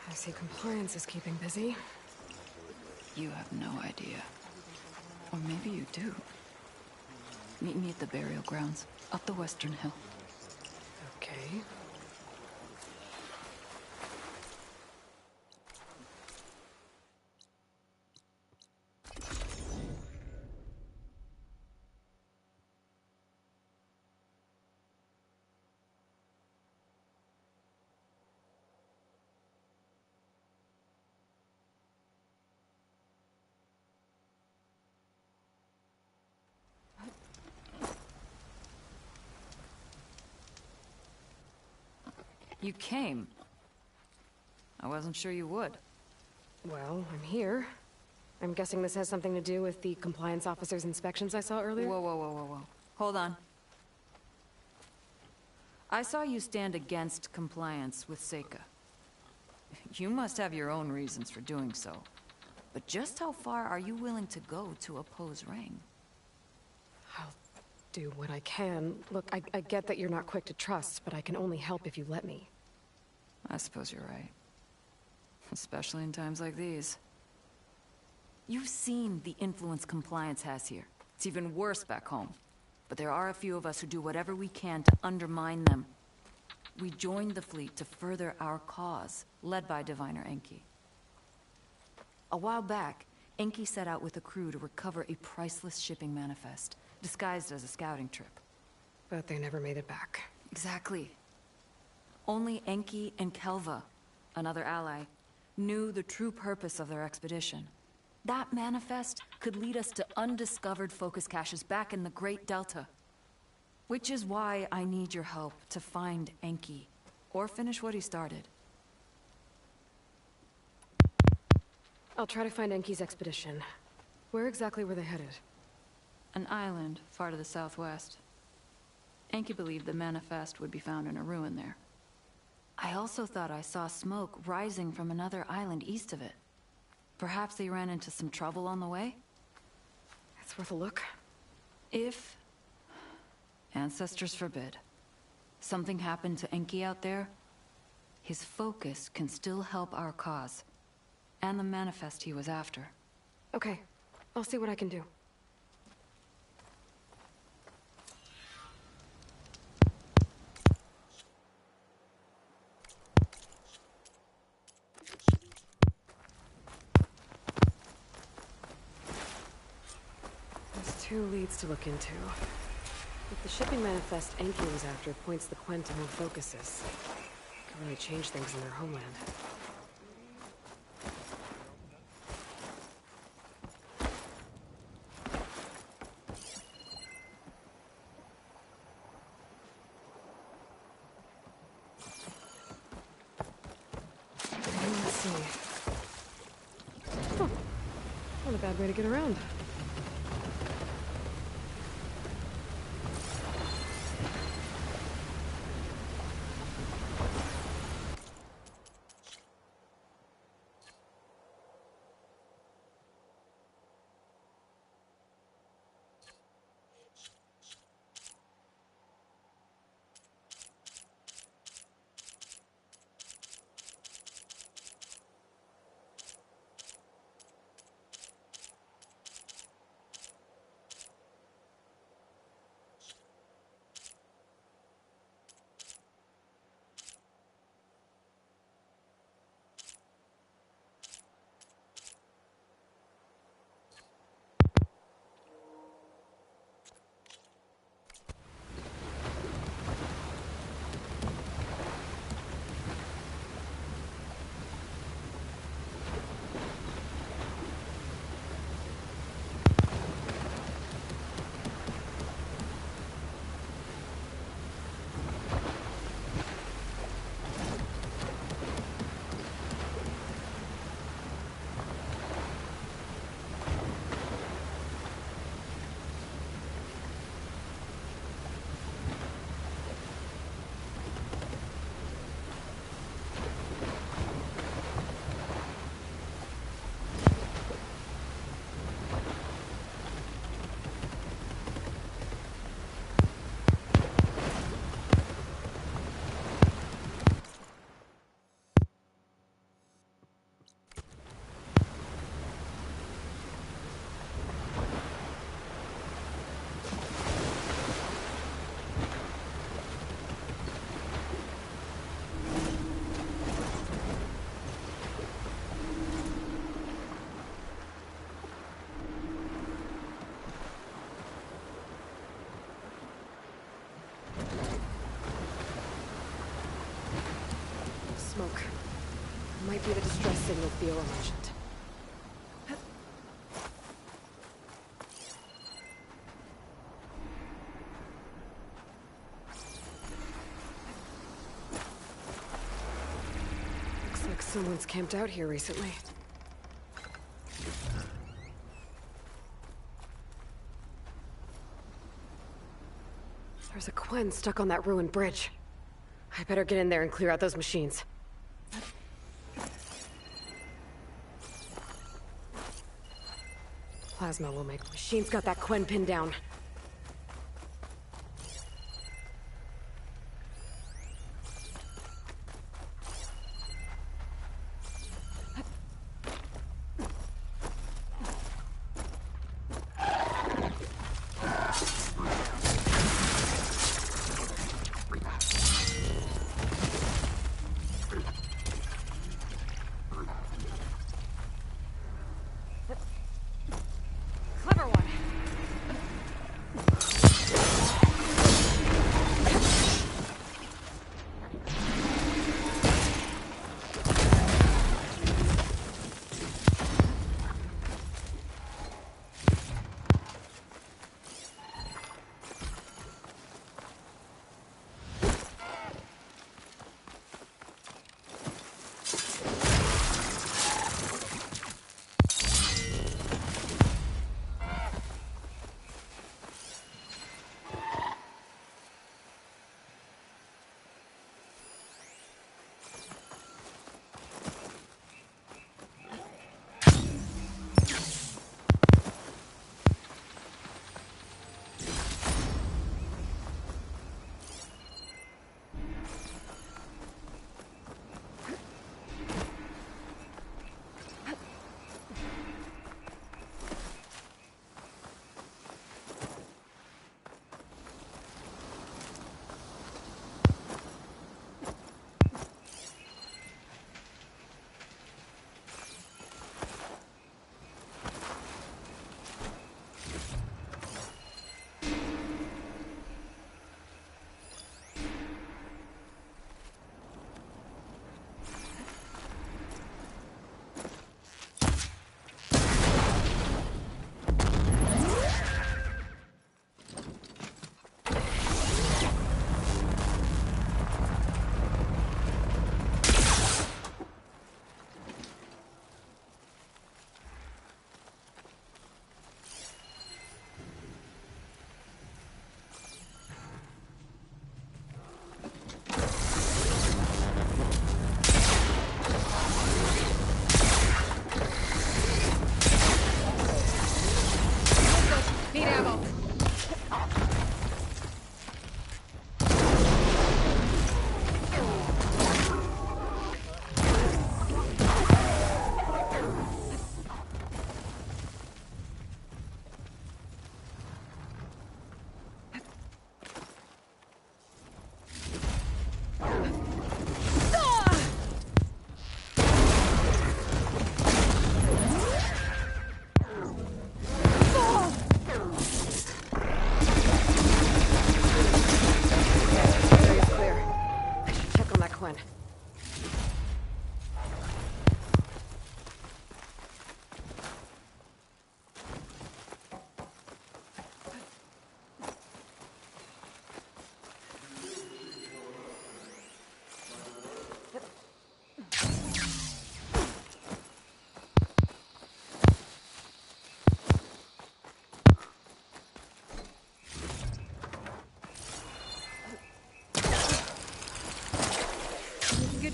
I see compliance is keeping busy. You have no idea. Or maybe you do. Meet me at the burial grounds, up the Western Hill. Okay. You came. I wasn't sure you would. Well, I'm here. I'm guessing this has something to do with the compliance officer's inspections I saw earlier? Whoa. Hold on. I saw you stand against compliance with Seika. You must have your own reasons for doing so. But just how far are you willing to go to oppose Rang? I'll do what I can. Look, I get that you're not quick to trust, but I can only help if you let me. I suppose you're right. Especially in times like these. You've seen the influence compliance has here. It's even worse back home. But there are a few of us who do whatever we can to undermine them. We joined the fleet to further our cause, led by Diviner Enki. A while back, Enki set out with a crew to recover a priceless shipping manifest, disguised as a scouting trip. But they never made it back. Exactly. Only Enki and Kelva, another ally, knew the true purpose of their expedition. That manifest could lead us to undiscovered focus caches back in the Great Delta. Which is why I need your help to find Enki, or finish what he started. I'll try to find Enki's expedition. Where exactly were they headed? An island far to the southwest. Enki believed the manifest would be found in a ruin there. I also thought I saw smoke rising from another island east of it. Perhaps they ran into some trouble on the way? It's worth a look. If... ancestors forbid. Something happened to Enki out there, his focus can still help our cause. And the manifest he was after. Okay. I'll see what I can do. There's 2 leads to look into. If the shipping manifest Enki was after points the Quen to more focuses, Could really change things in their homeland. Let's see. Oh, not a bad way to get around. Smoke. Might be the distress signal Theo mentioned. Looks like someone's camped out here recently. There's a Quen stuck on that ruined bridge. I better get in there and clear out those machines. Plasma will make. Machine's got that Quen pinned down.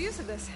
use of this.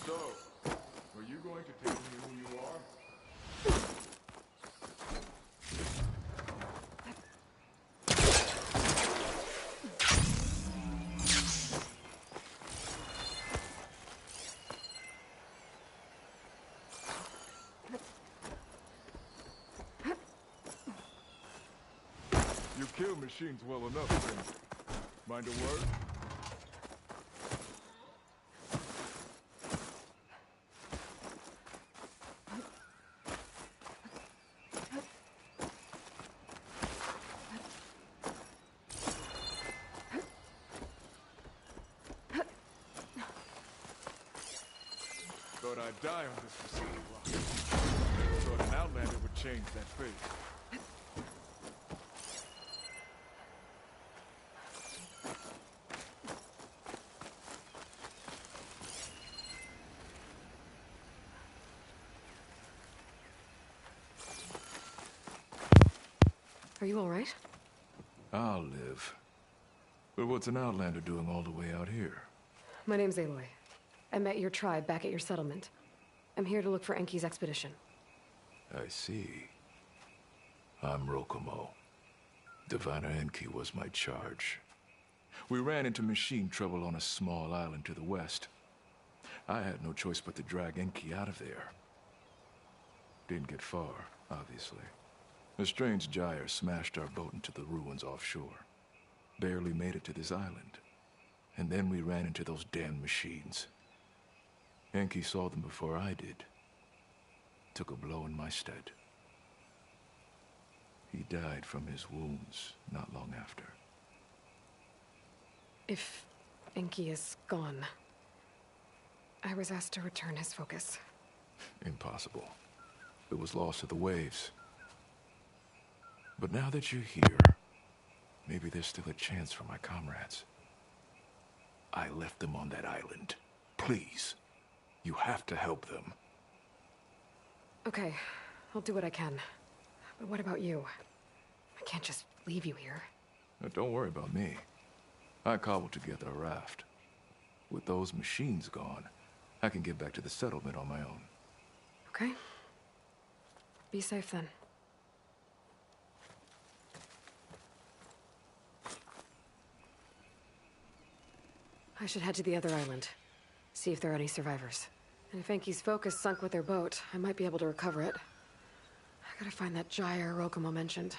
So, are you going to tell me who you are? You kill machines well enough, friend. Mind a word? Thought I'd die on this facility block. Thought an Outlander would change that fate. Are you all right? I'll live. But what's an Outlander doing all the way out here? My name's Aloy. I met your tribe back at your settlement. I'm here to look for Enki's expedition. I see. I'm Rokomo. Diviner Enki was my charge. We ran into machine trouble on a small island to the west. I had no choice but to drag Enki out of there. Didn't get far, obviously. A strange gyre smashed our boat into the ruins offshore. Barely made it to this island. And then we ran into those damn machines. Enki saw them before I did. Took a blow in my stead. He died from his wounds not long after. If Enki is gone, I was asked to return his focus. Impossible. It was lost to the waves. But now that you're here, maybe there's still a chance for my comrades. I left them on that island. Please, you have to help them. Okay, I'll do what I can. But what about you? I can't just leave you here. Now, don't worry about me. I cobbled together a raft. With those machines gone, I can get back to the settlement on my own. Okay. Be safe then. I should head to the other island. See if there are any survivors. And if Enki's focus sunk with their boat, I might be able to recover it. I gotta find that gyre Rokomo mentioned.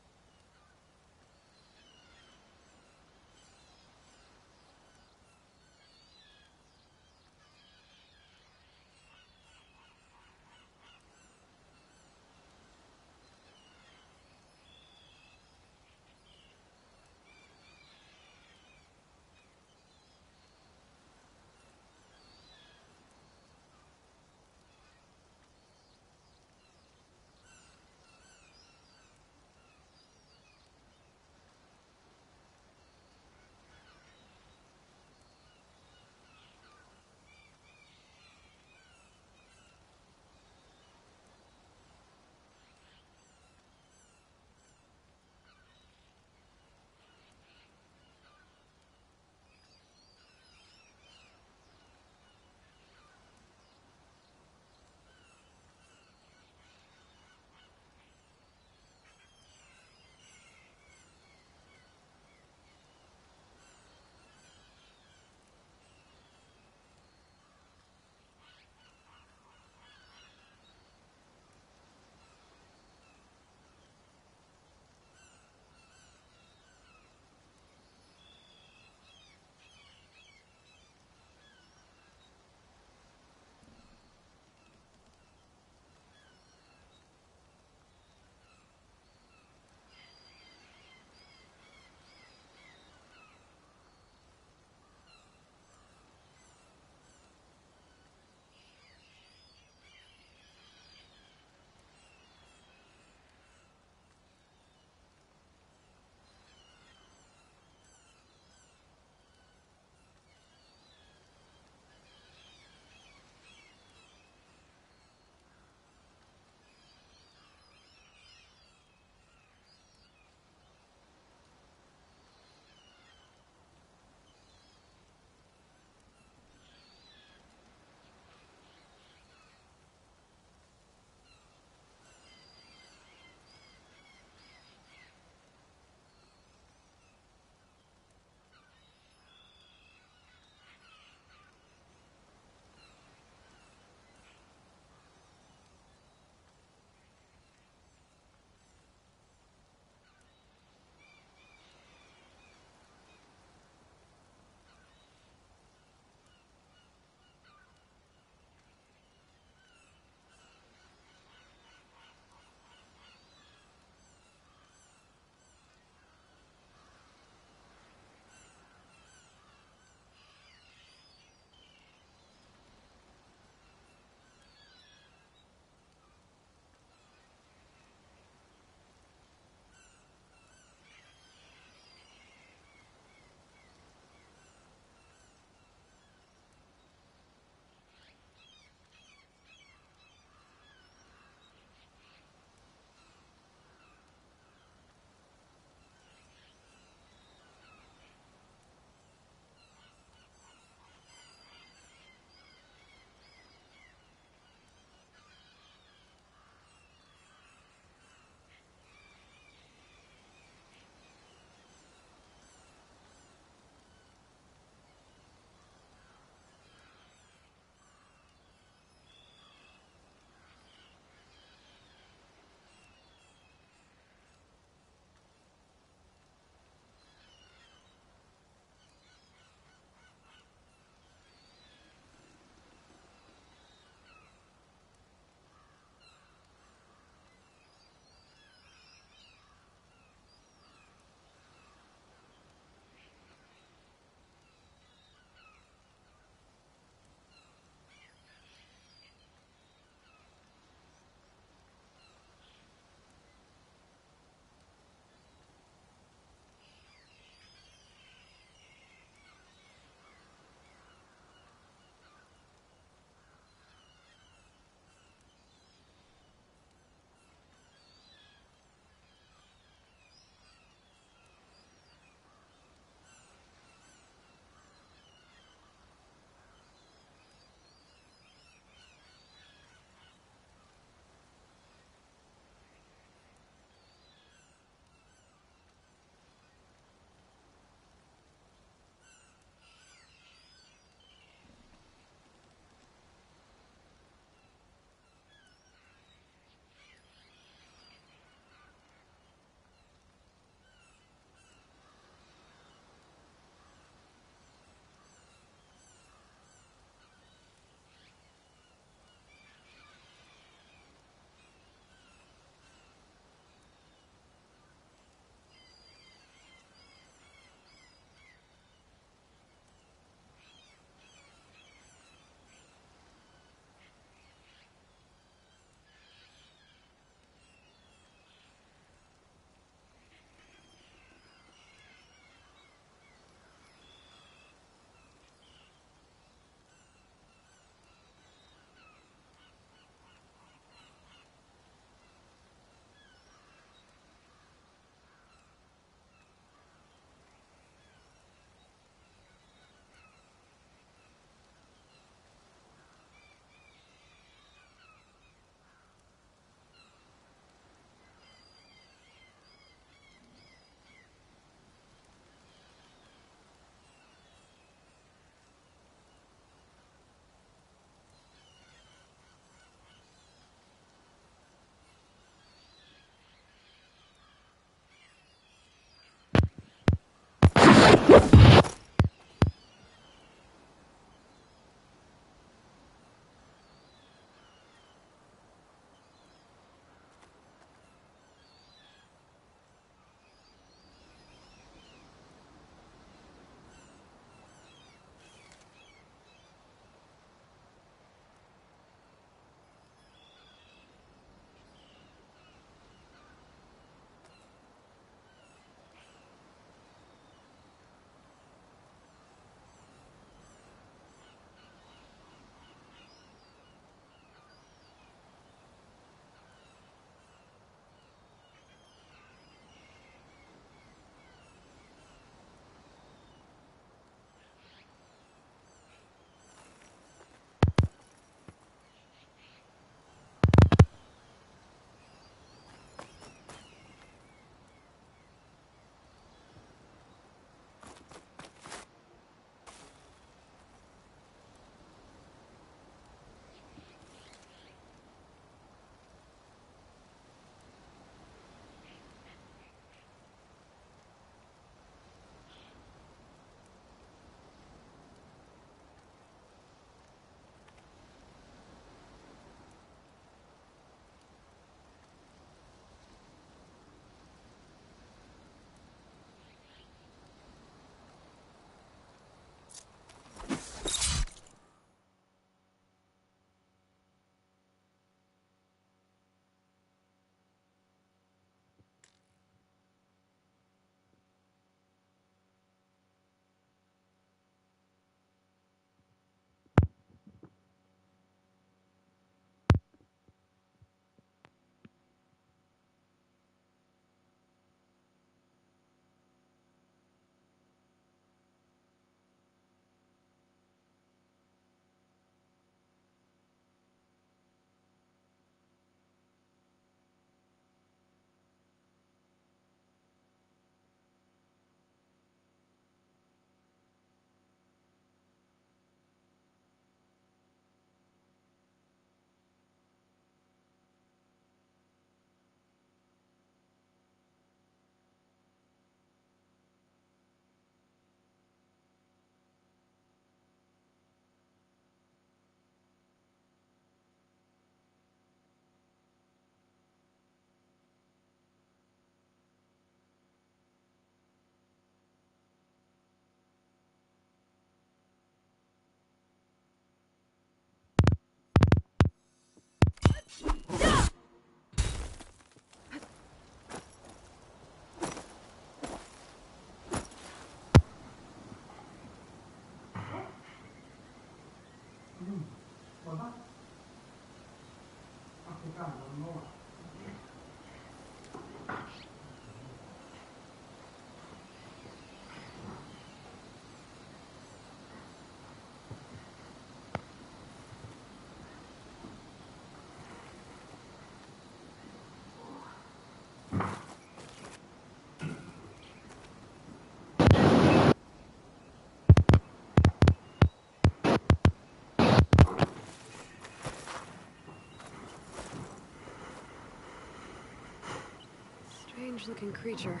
Strange-looking creature.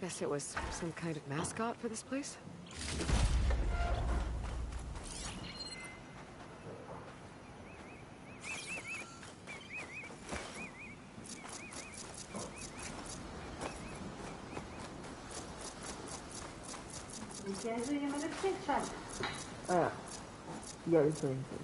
Guess it was some kind of mascot for this place? Yeah, it's going to.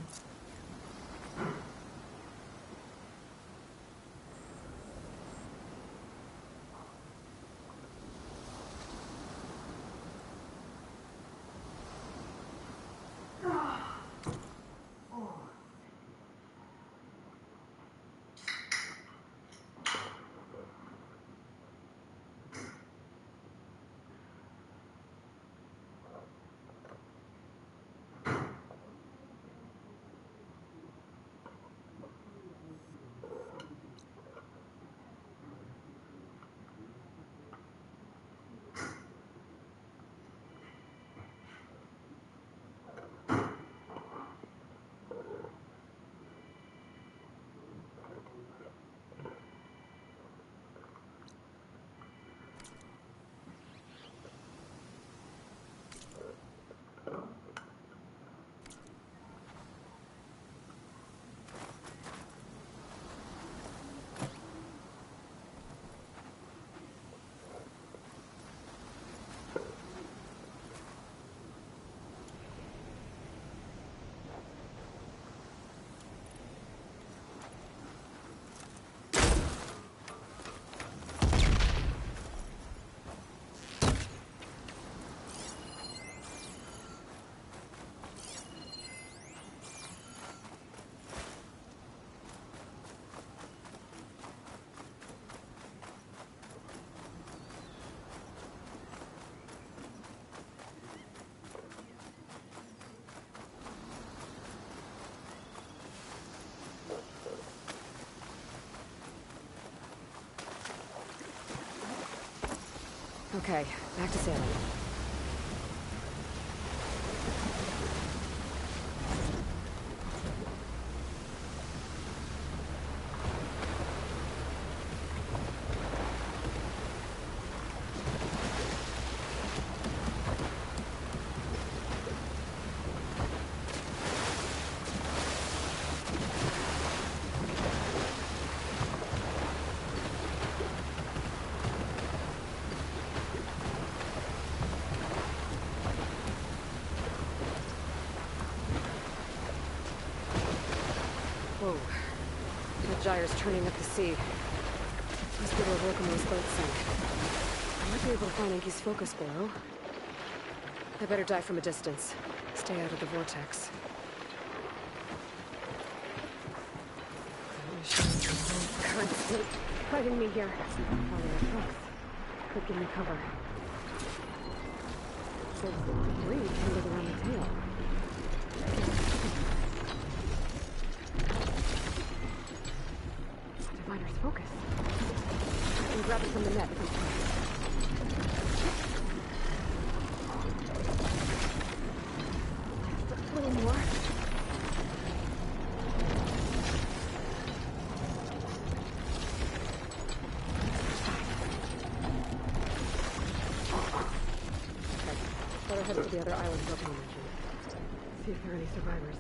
Okay, back to sailing. Whoa. That gyre's turning up the sea. Must be where Rokumo's boat sank. I might be able to find Enki's focus below. I better dive from a distance. Stay out of the vortex. Current's fighting me here. Following the trucks. Could give me cover. There's debris tangled around the tail. Diviner's focus. I can grab it from the net if I'm trying. A little more. Better head to the other island Rokumo mentioned. See if there are any survivors.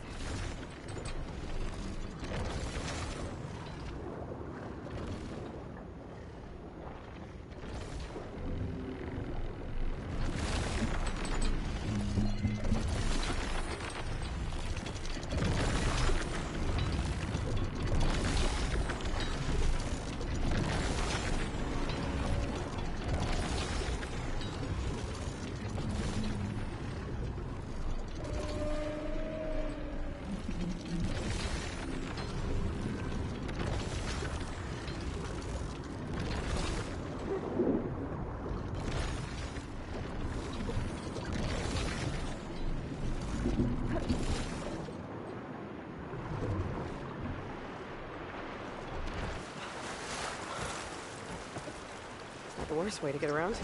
the worst way to get around.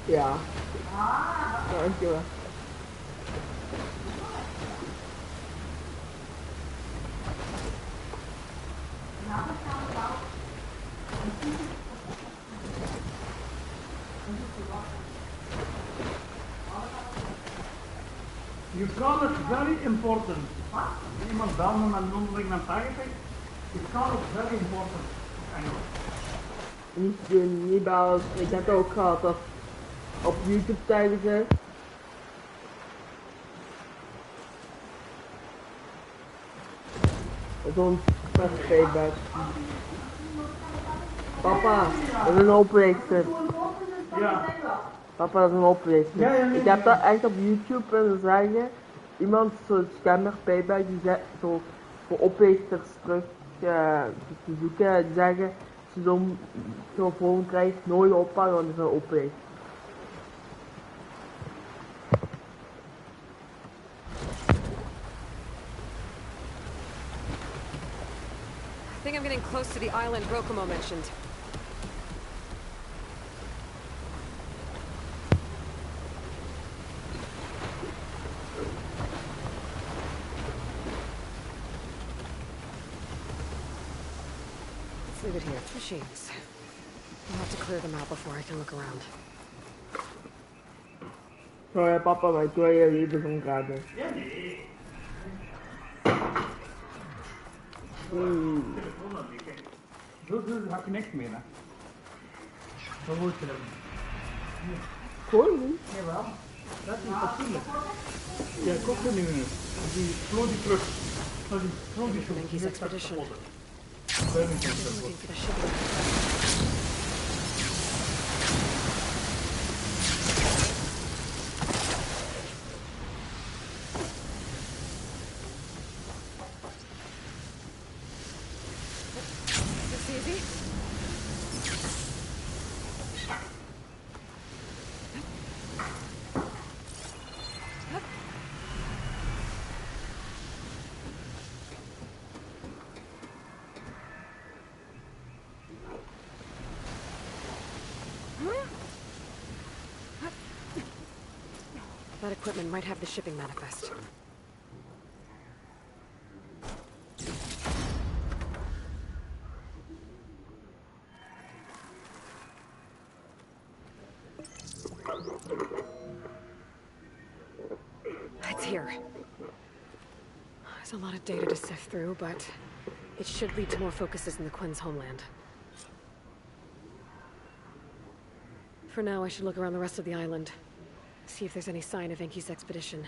Ja. Dankjewel. You call it very important. Iemand bel me met 089. You call it very important. Engels. Niet doen, niet bellen. Ik heb het ook gehad dat op YouTube tijden zijn. Zo'n feedback. Papa, dat is een oplichter. Ja. Papa, dat is een oplichter. Ja, ja, nee, ik heb dat echt op YouTube en zeggen. Iemand, zo'n scammer payback, die zegt zo voor oplichters terug te zoeken. Die zeggen, als je zo'n telefoon krijgt, nooit oppakken, want dat is een oplichter. I think I'm getting close to the island Rokomo mentioned. Let's leave it here. It's machines. I'll have to clear them out before I can look around. Sorry, papa, maar ik wil je liever zo'n kaarten. Zo heb je niks meer, hè? Zo moet je hem. Gewoon niet? Jawel. Dat is niet fatsoenlijk. Ja, kocht er nu in. Die vloog die terug. Nou, die vloog die terug. He's expedition. Looking for the shipping. That equipment might have the shipping manifest. It's here. There's a lot of data to sift through, but it should lead to more focuses in the Quinn's homeland. For now, I should look around the rest of the island. See if there's any sign of Enki's expedition.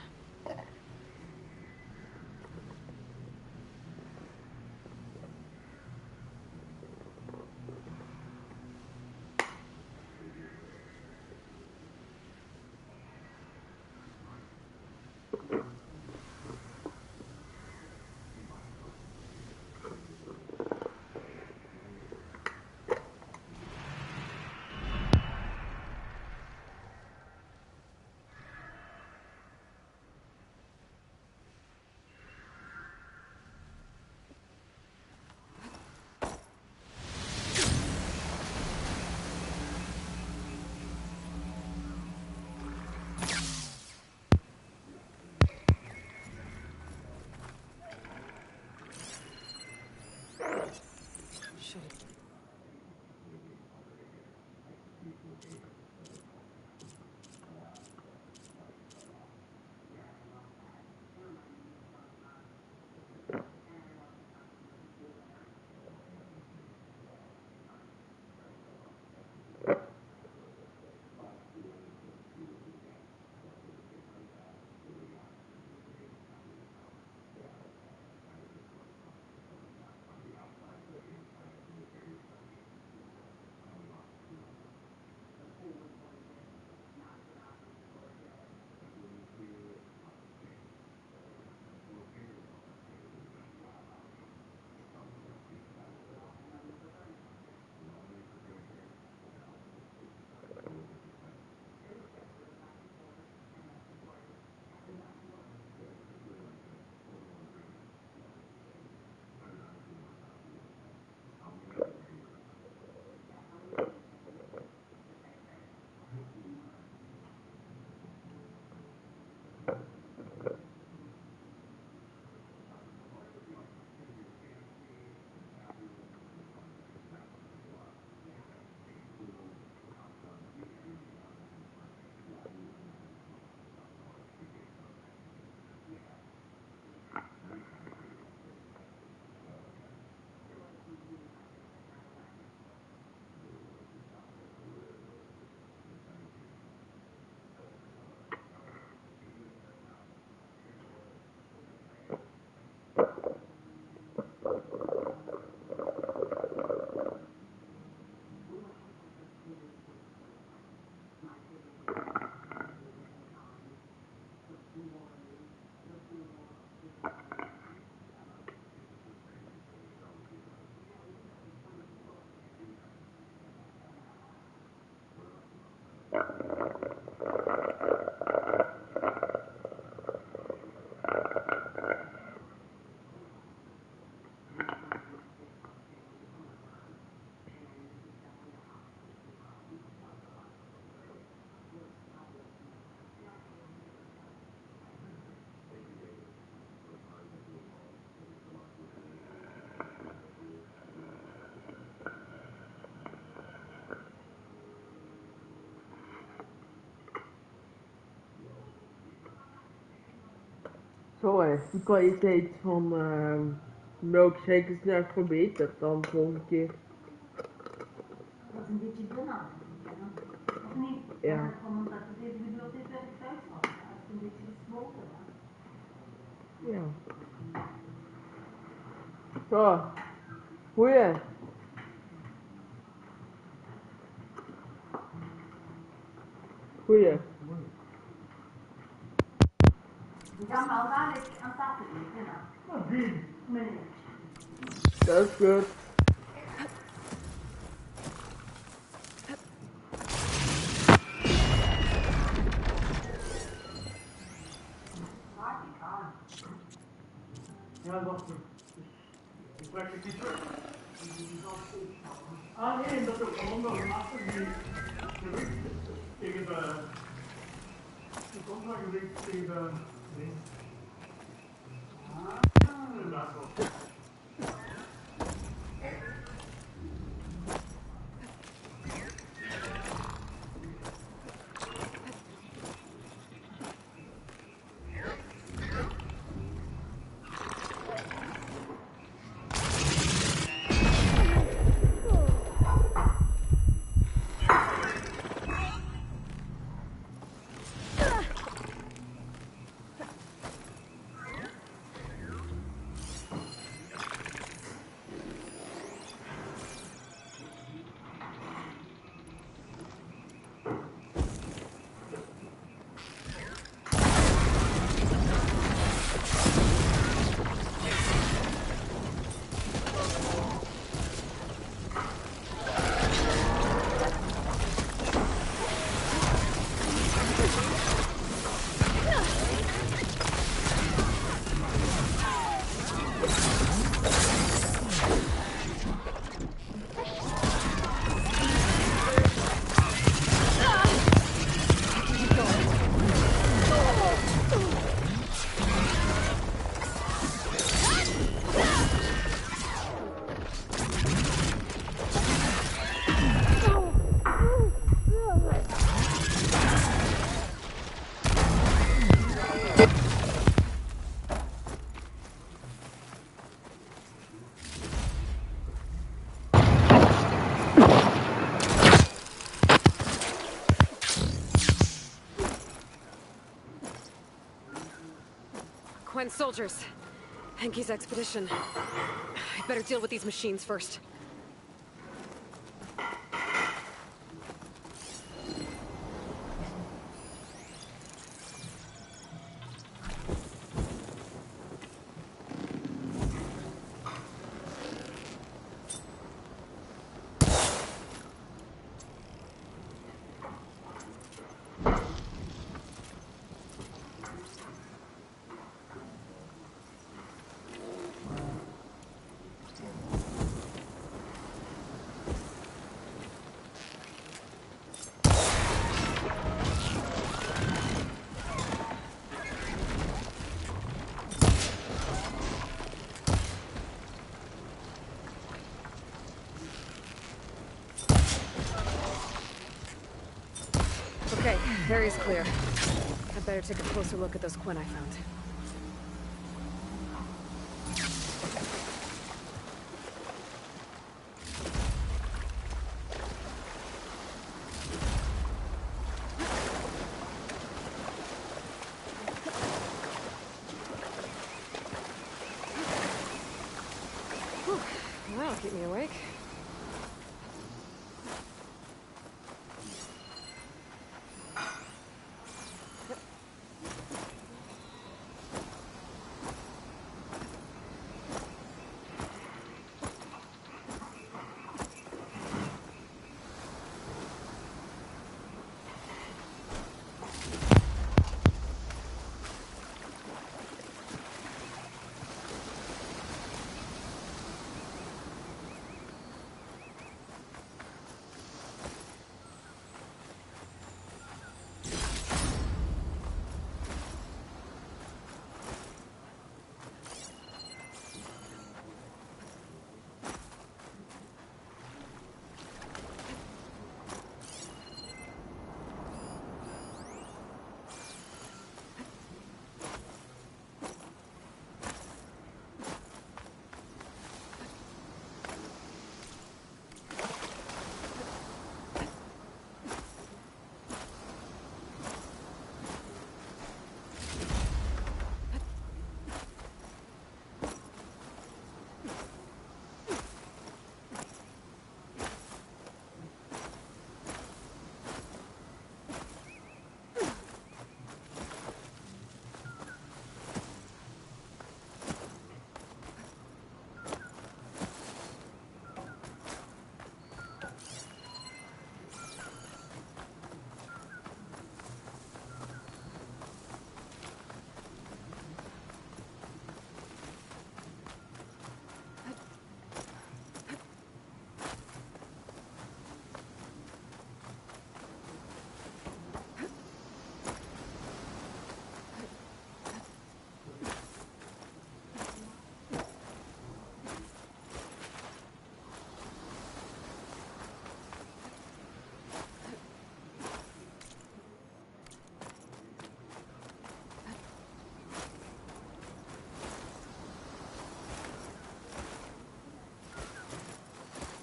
Zo is de kwaliteit van milkshake is net verbeterd dan de volgende keer. Dat is een beetje dunner. Of niet? Ja. Omdat het deze bibliotheek thuis was. Dat is een beetje gesmolten. Ja. Zo. Goeie. Goeie. We gaan wel dadelijk aan tafel eten. Wat doen? Nee. Dat is goed. Ja, wacht. Ik trek het niet terug. Ah nee, dat is ook gewoon wel een achter die tegen de contragewicht tegen de ding. Ah, inderdaad wel. Quen's soldiers. Henke's expedition. I better deal with these machines first. Okay, area's clear. I'd better take a closer look at those Quen I found. Whew, that'll keep me awake.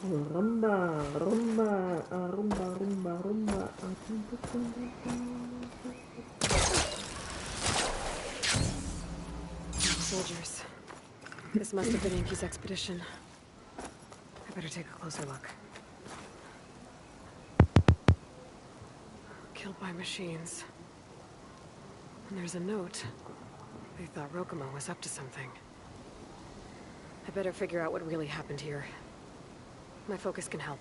Rumba, rumba, rumba, rumba, rumba. Soldiers. This must have been Enki's expedition. I better take a closer look. Killed by machines. And there's a note. They thought Rokumo was up to something. I better figure out what really happened here. My focus can help.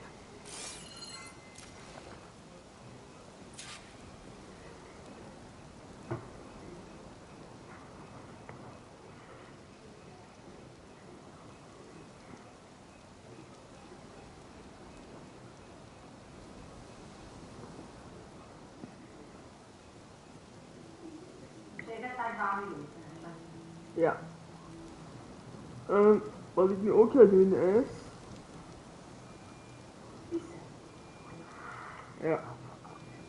Ja. Wat ik nu ook ga doen is... Ja.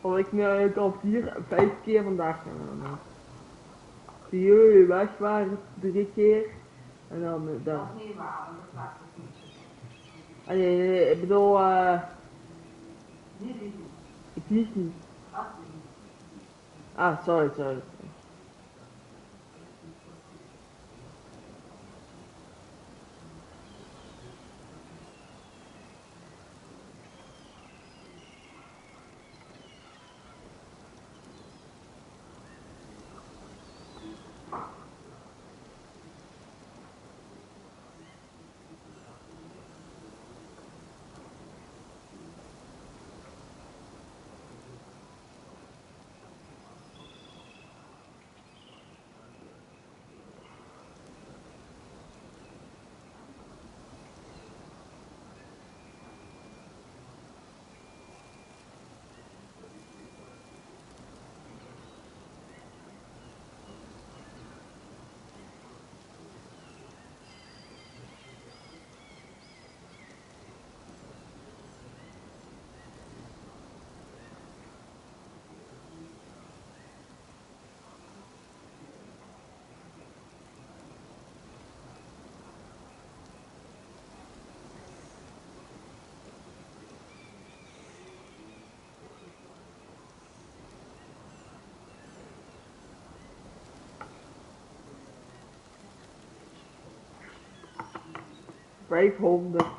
Wat ik nu eigenlijk al 5 keer vandaag gedaan heb. Die jullie weg waren 3 keer. En dan dat. Dat is niet waar, want dat was het niet. Nee, ik bedoel ik lieg niet. Ah, sorry. $500.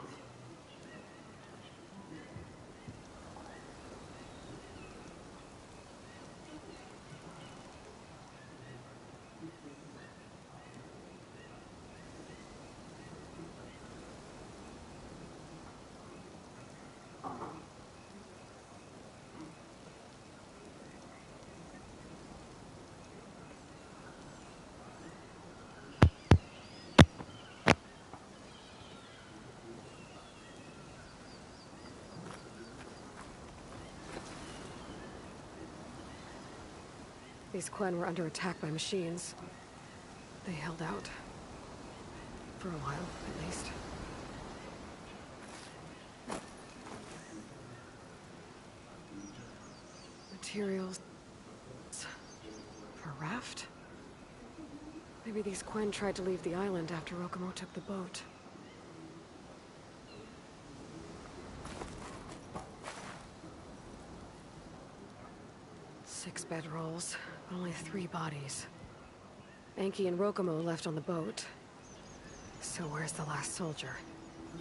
These Quen were under attack by machines. They held out. For a while, at least. Materials... for a raft? Maybe these Quen tried to leave the island after Rokumo took the boat. Six bedrolls, but only 3 bodies. Enki and Rokumo left on the boat. So where's the last soldier?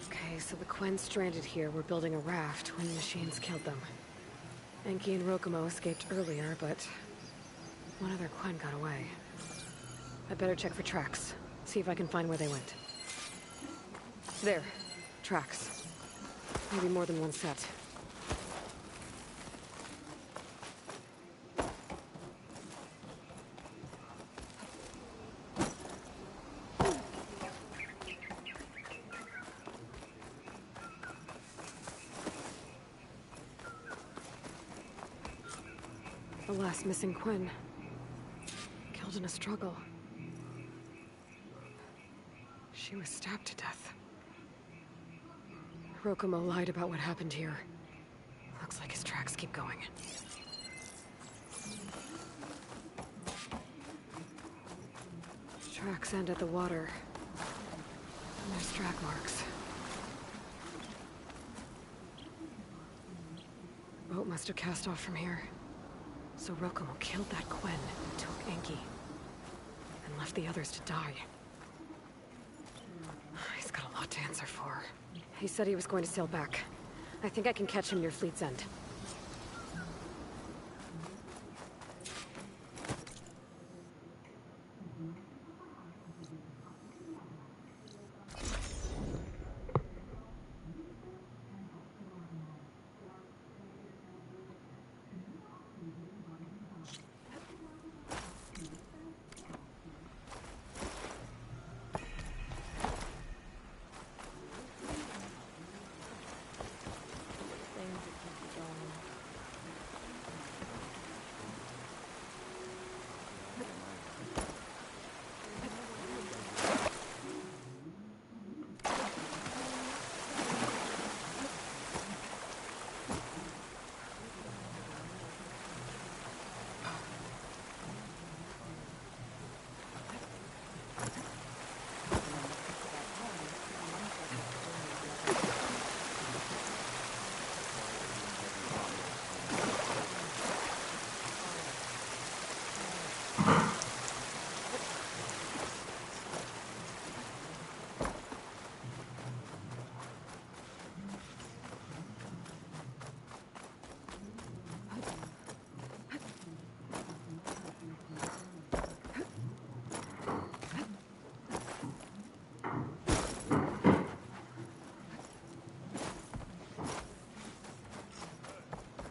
Okay, so the Quen stranded here were building a raft when the machines killed them. Enki and Rokumo escaped earlier, but one other Quen got away. I better check for tracks, see if I can find where they went. There. Tracks. Maybe more than one set. The last missing Quen. Killed in a struggle. She was stabbed to death. Rokumo lied about what happened here. Looks like his tracks keep going. Tracks end at the water. And there's drag marks. must have cast off from here. So Rokomo killed that Quen, took Enki, and left the others to die. He's got a lot to answer for. He said he was going to sail back. I think I can catch him near Fleet's End.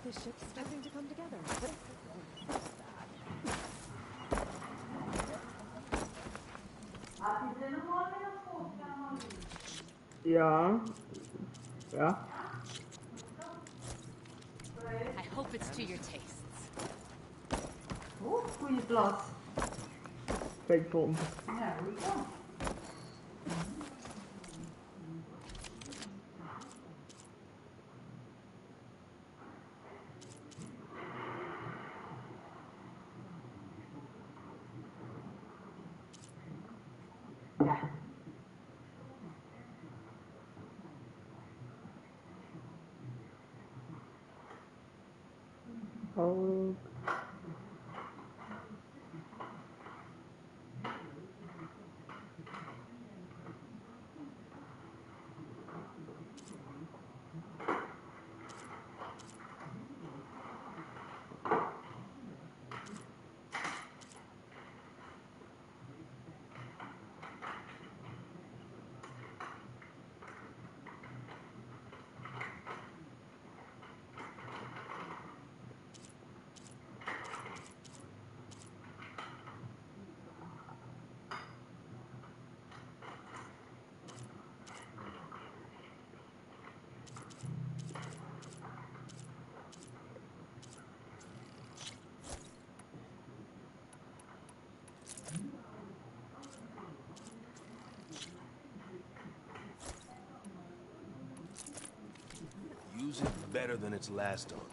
The ship's starting to come together. Ja. Ja. I hope it's to your tastes. Oeh, goede plas. Kijk, Tom. Ja, goed zo. Oh. Use it better than its last owner.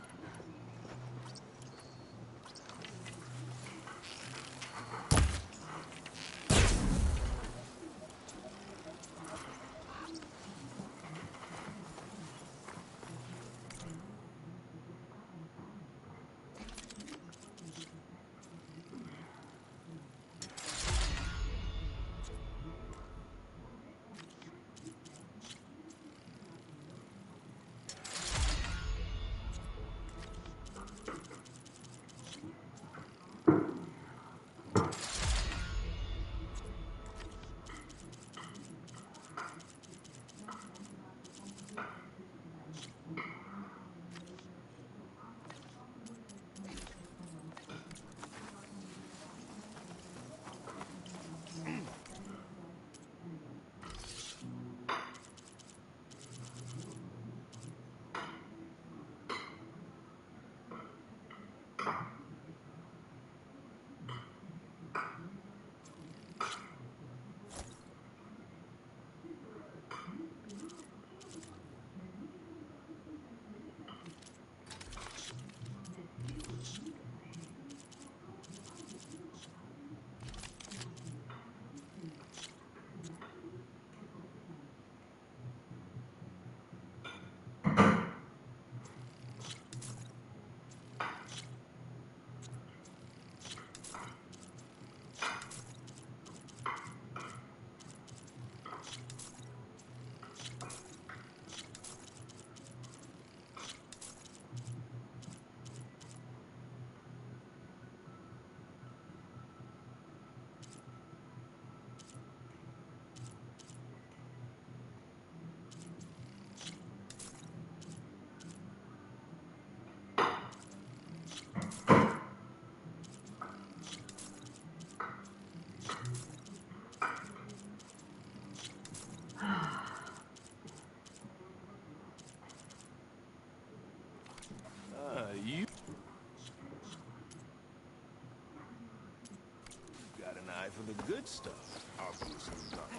eye for the good stuff, obviously not.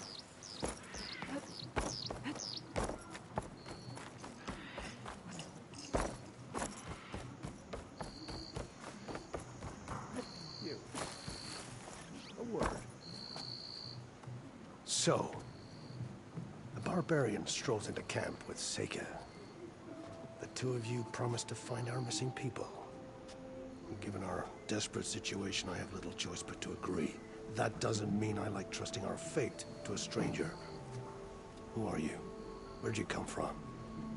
You. A word. So, the barbarian strolls into camp with Seika. The two of you promised to find our missing people. Given our desperate situation, I have little choice but to agree. That doesn't mean I like trusting our fate to a stranger. Who are you? Where'd you come from?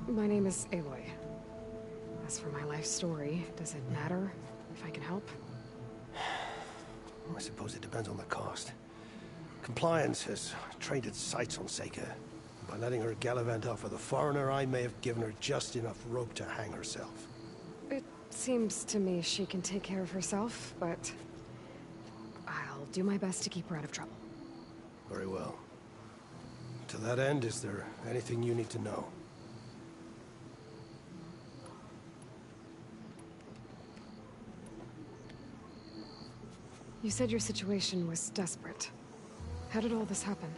My name is Aloy. As for my life story, does it matter if I can help? I suppose it depends on the cost. Compliance has trained its sights on Seika. By letting her gallivant off with a foreigner, I may have given her just enough rope to hang herself. It seems to me she can take care of herself, but I'll do my best to keep her out of trouble. Very well. To that end, is there anything you need to know? You said your situation was desperate. How did all this happen?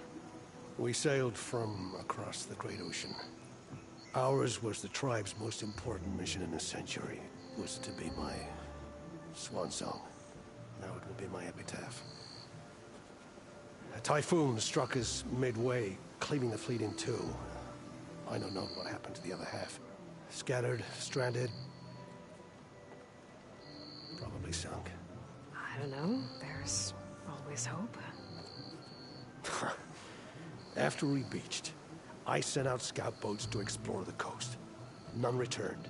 We sailed from across the Great Ocean. Ours was the tribe's most important mission in a century. It was to be my swan song. Now it will be my epitaph. A typhoon struck us midway, cleaving the fleet in two. I don't know what happened to the other half. Scattered, stranded, probably sunk. I don't know. There's always hope. After we beached, I sent out scout boats to explore the coast. None returned.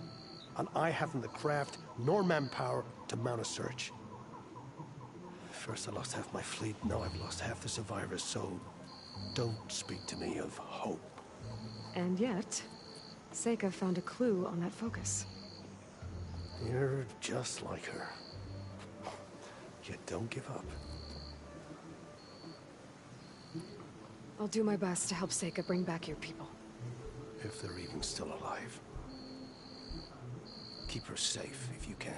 And I haven't the craft nor manpower to mount a search. First I lost half my fleet, now I've lost half the survivors, so don't speak to me of hope. And yet, Seika found a clue on that focus. You're just like her. You don't give up. I'll do my best to help Seika bring back your people. If they're even still alive. Keep her safe if you can.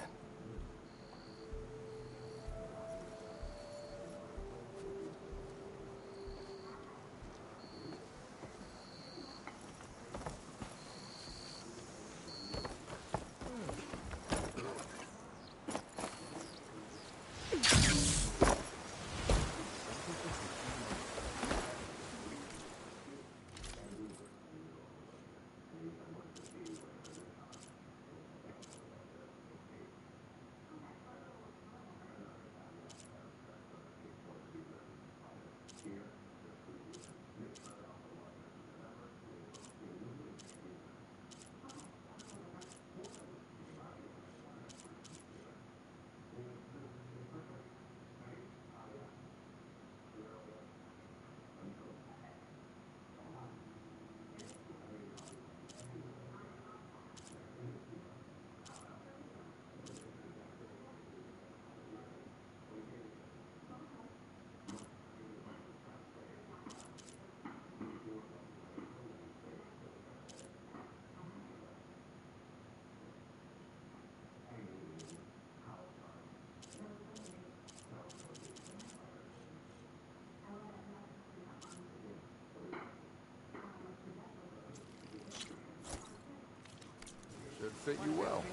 Should fit you well.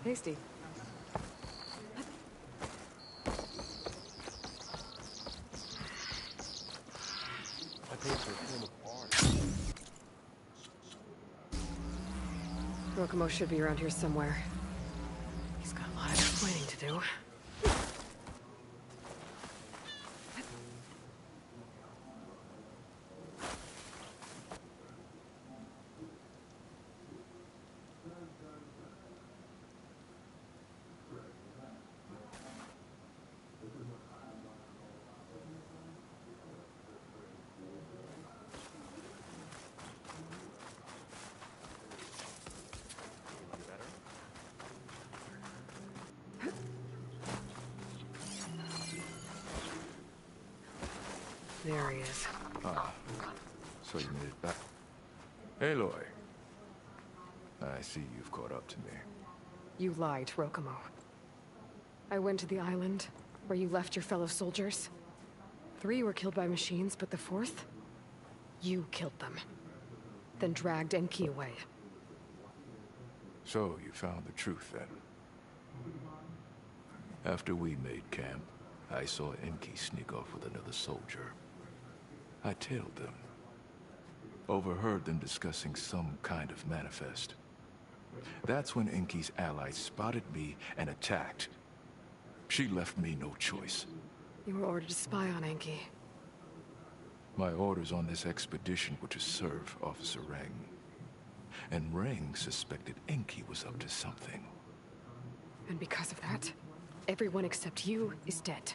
Tasty. Rokomo should be around here somewhere. He's got a lot of explaining to do. There he is. Ah, so you made it back. Aloy. I see you've caught up to me. You lied, Rokomo. I went to the island, where you left your fellow soldiers. 3 were killed by machines, but the 4th? You killed them. Then dragged Enki away. So you found the truth, then? After we made camp, I saw Enki sneak off with another soldier. I tailed them. Overheard them discussing some kind of manifest. That's when Enki's allies spotted me and attacked. She left me no choice. You were ordered to spy on Enki. My orders on this expedition were to serve Officer Reng. And Reng suspected Enki was up to something. And because of that, everyone except you is dead.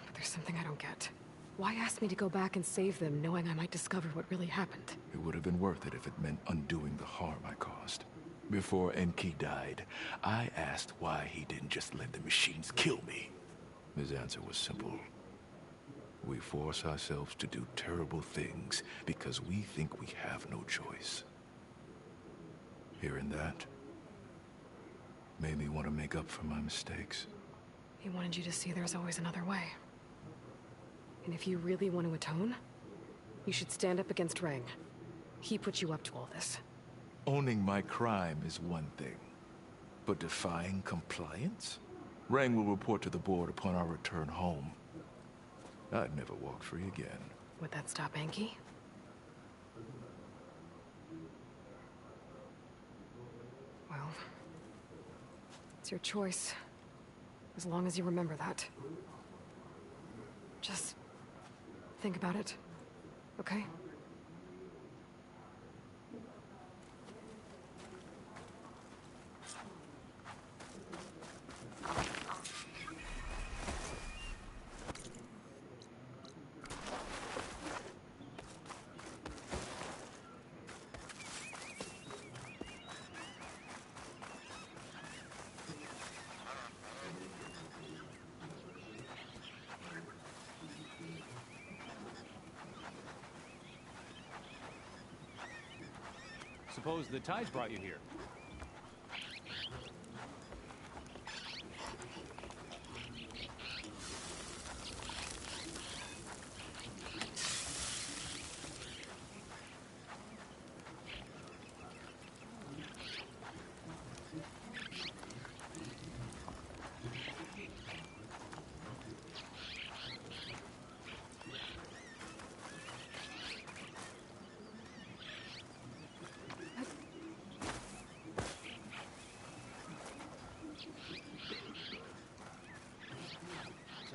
But there's something I don't get. Why ask me to go back and save them, knowing I might discover what really happened? It would have been worth it if it meant undoing the harm I caused. Before Enki died, I asked why he didn't just let the machines kill me. His answer was simple. We force ourselves to do terrible things because we think we have no choice. Hearing that made me want to make up for my mistakes. He wanted you to see there's always another way. And if you really want to atone, you should stand up against Reng. He put you up to all this. Owning my crime is one thing, but defying compliance? Reng will report to the board upon our return home. I'd never walk free again. Would that stop Enki? Well, it's your choice. As long as you remember that. Just think about it, okay? Suppose the tides brought you here.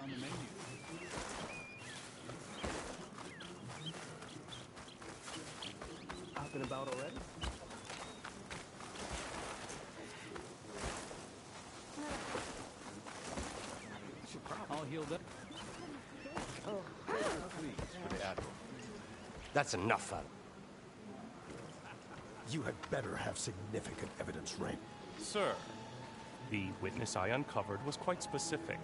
On the menu. Up and about already? All healed up. Oh, please, for the Admiral. That's enough, Adam. You had better have significant evidence, Reng. Sir, the witness I uncovered was quite specific.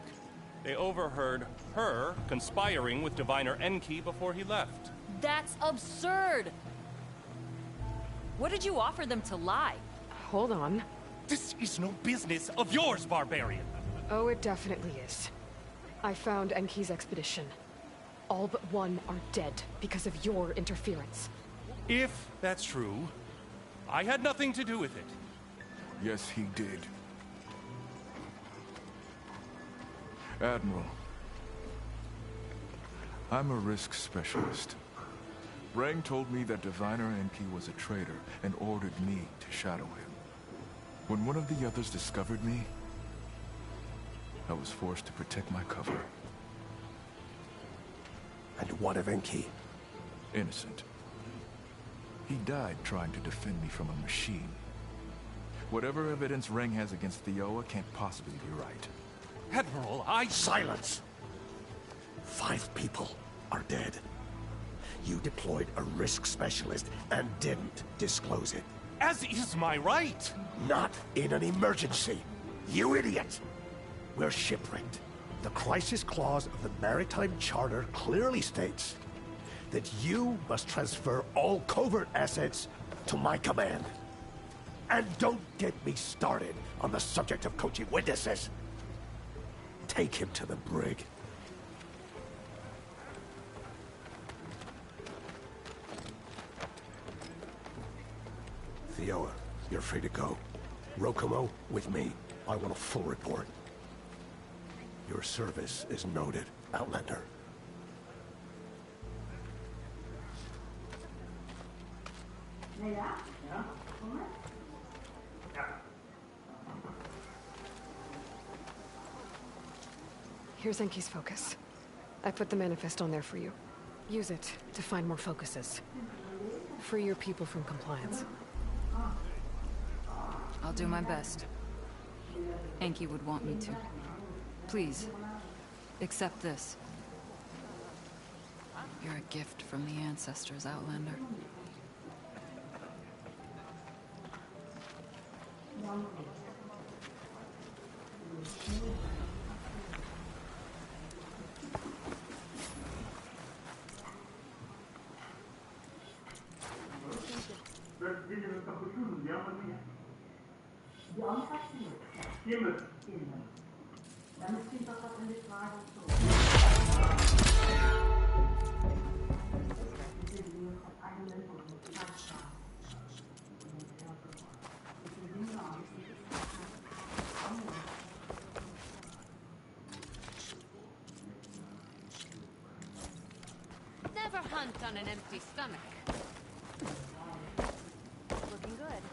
They overheard her conspiring with Diviner Enki before he left. That's absurd! What did you offer them to lie? Hold on. This is no business of yours, barbarian! Oh, it definitely is. I found Enki's expedition. All but 1 are dead because of your interference. If that's true, I had nothing to do with it. Yes, he did. Admiral, I'm a risk specialist. Reng told me that Diviner Enki was a traitor and ordered me to shadow him. When one of the others discovered me, I was forced to protect my cover. And what of Enki? Innocent. He died trying to defend me from a machine. Whatever evidence Reng has against Thioa can't possibly be right. Admiral, Silence! 5 people are dead. You deployed a risk specialist and didn't disclose it. As is my right! Not in an emergency! You idiot! We're shipwrecked. The crisis clause of the Maritime Charter clearly states that you must transfer all covert assets to my command. And don't get me started on the subject of coaching witnesses. Take him to the brig. Thioa, you're free to go. Rokomo, with me. I want a full report. Your service is noted, Outlander. Ja? Ja? Kom maar. Ja. Here's Enki's focus. I put the manifest on there for you. Use it to find more focuses. Free your people from compliance. I'll do my best. Enki would want me to. Please, accept this. You're a gift from the ancestors, Outlander. Die andere gaat Kimmer. Kimmer. Dan misschien dat dat in dit waar of zo. Never hunt on an empty stomach. Looking good.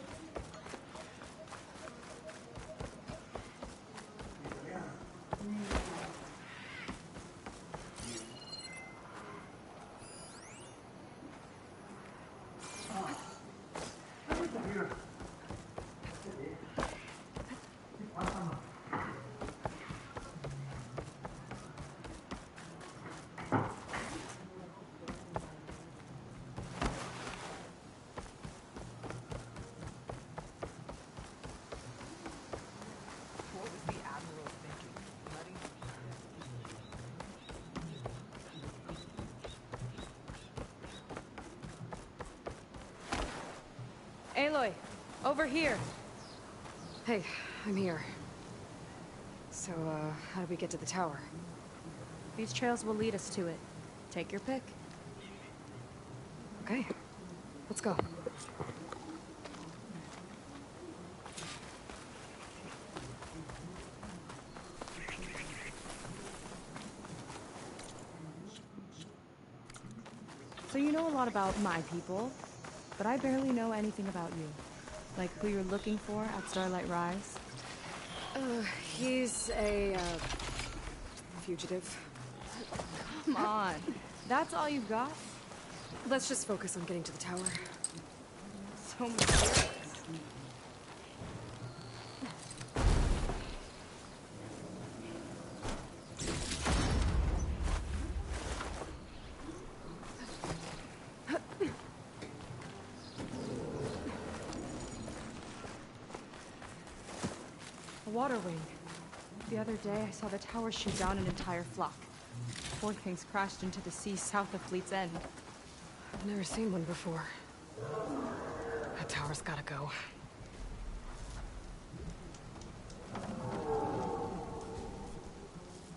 Aloy, over here. Hey, I'm here. So, how do we get to the tower? These trails will lead us to it. Take your pick. Okay, let's go. So you know a lot about my people, but I barely know anything about you. Like who you're looking for at Starlight Rise. He's a, fugitive. Come on. That's all you've got? Let's just focus on getting to the tower. So mysterious. A water wing. The other day, I saw the tower shoot down an entire flock. 4 things crashed into the sea south of Fleet's End. I've never seen one before. That tower's gotta go.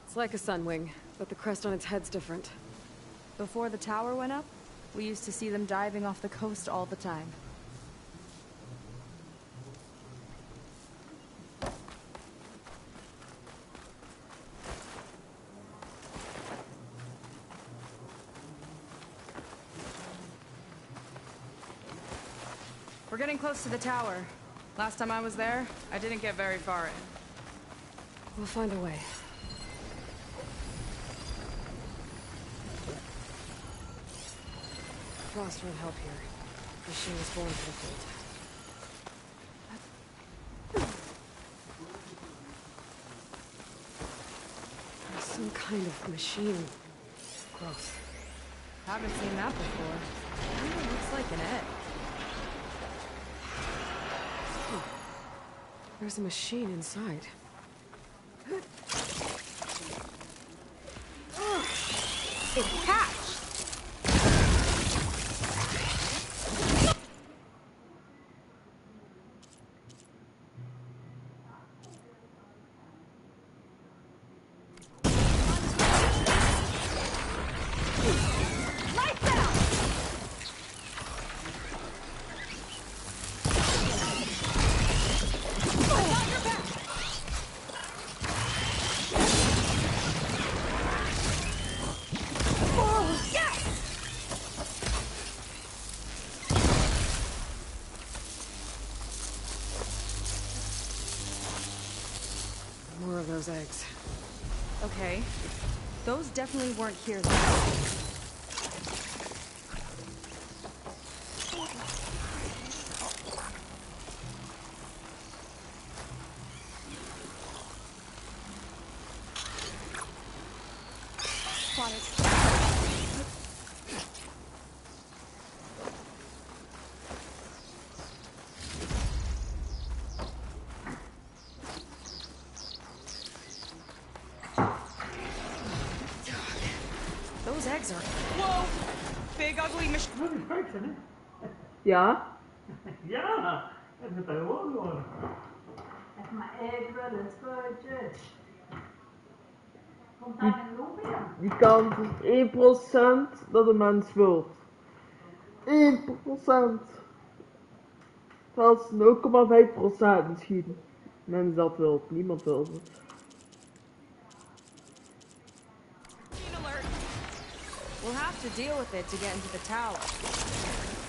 It's like a sunwing, but the crest on its head's different. Before the tower went up, we used to see them diving off the coast all the time. We're getting close to the tower. Last time I was there, I didn't get very far in. We'll find a way. Frost won't help here. The machine was born for the cold. There's some kind of machine growth. Haven't seen that before. Kinda looks like an egg. There's a machine inside. It hatched! More of those eggs. Okay. Those definitely weren't here though. Those eggs are... Whoa! Big ugly machine. Dat is gek, hè? Ja? Ja, het moet gewoon worden. Maar ik wil een spuitje. Komt daar een loop in? Die kans is 1% dat een mens vult. 1%. Zelfs 0,5% misschien. Mensen dat wil, niemand wil het. We'll have to deal with it to get into the tower.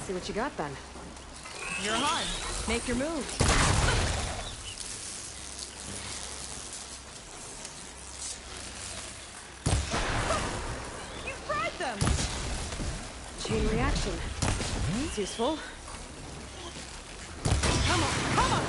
See what you got then. You're on. Make your move. You fried them! Chain reaction. It's useful. Come on, come on!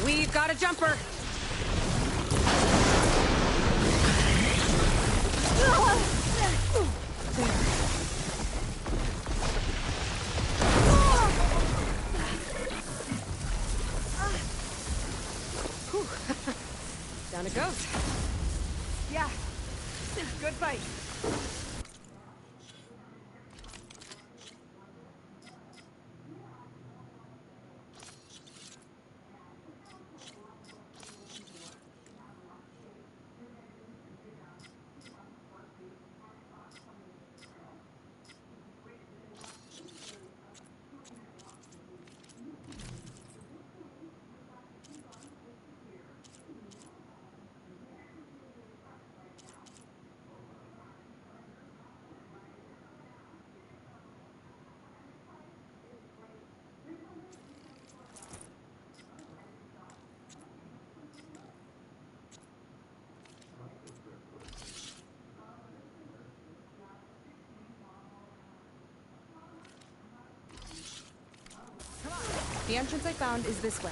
We've got a jumper. Down it goes. Yeah. Good fight. The entrance I found is this way.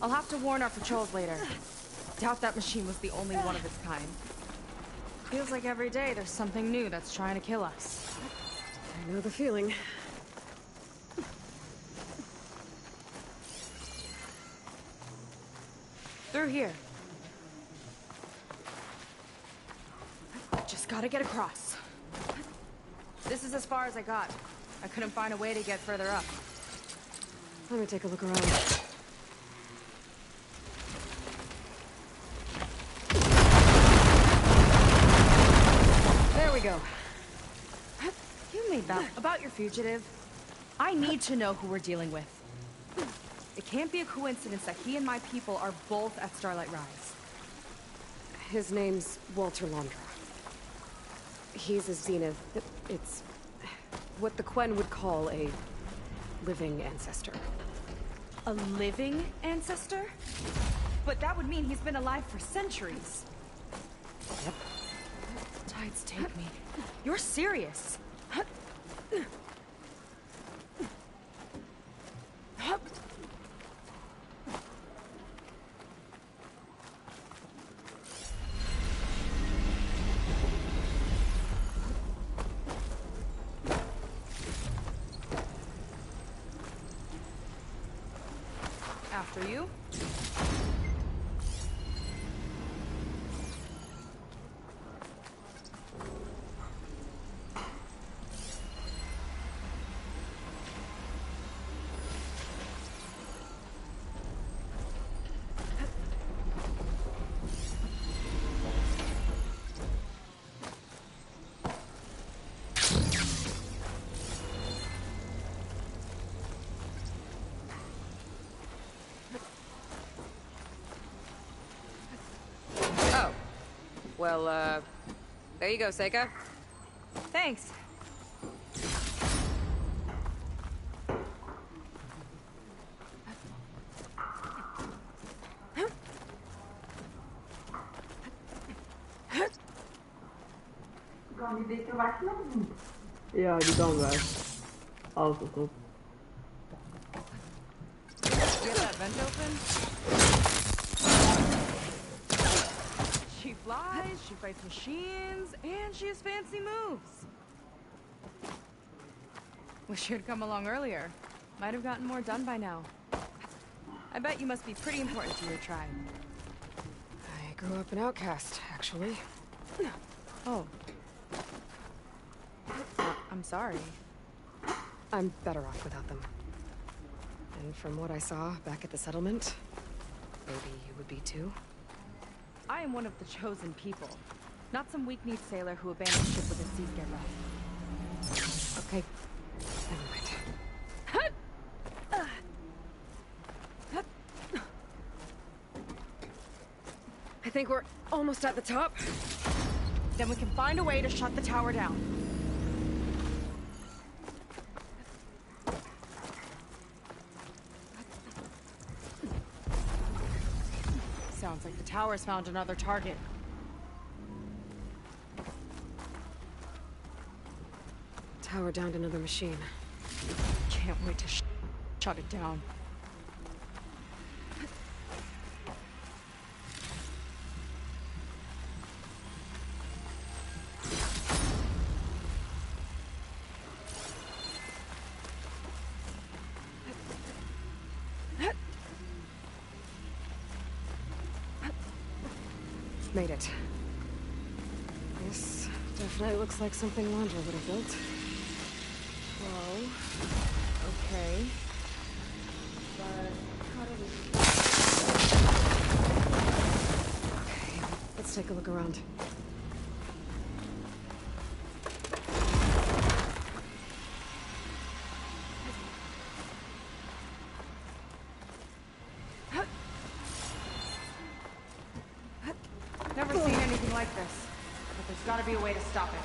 I'll have to warn our patrols later. Doubt that machine was the only one of its kind. Feels like every day there's something new that's trying to kill us. I know the feeling. Through here. Just gotta get across. This is as far as I got. I couldn't find a way to get further up. Let me take a look around. There we go. You made that about your fugitive. I need to know who we're dealing with. It can't be a coincidence that he and my people are both at Starlight Rise. His name's Walter Londra. He's a Zenith. It's what the Quen would call a living ancestor. A living ancestor? But that would mean he's been alive for centuries. Yep. Tides take me. You're serious. After you. Well, there you go, Seika. Thanks. Kan die dikke wachten of niet? Ja, die kan wel. Alles is op. Get that vent open? She flies, she fights machines, and she has fancy moves. Wish you'd come along earlier. Might have gotten more done by now. I bet you must be pretty important to your tribe. I grew up an outcast, actually. Oh. I'm sorry. I'm better off without them. And from what I saw back at the settlement, maybe you would be too? I am one of the chosen people. Not some weak-kneed sailor who abandoned ship when the seas get rough. Okay. Never mind. I think we're almost at the top. Then we can find a way to shut the tower down. Sounds like the tower's found another target. Tower downed another machine. Can't wait to shut it down. Made it. This definitely looks like something Londra would have built. Whoa. Okay. But how do we... Okay, let's take a look around. Never seen anything like this. But there's gotta be a way to stop it.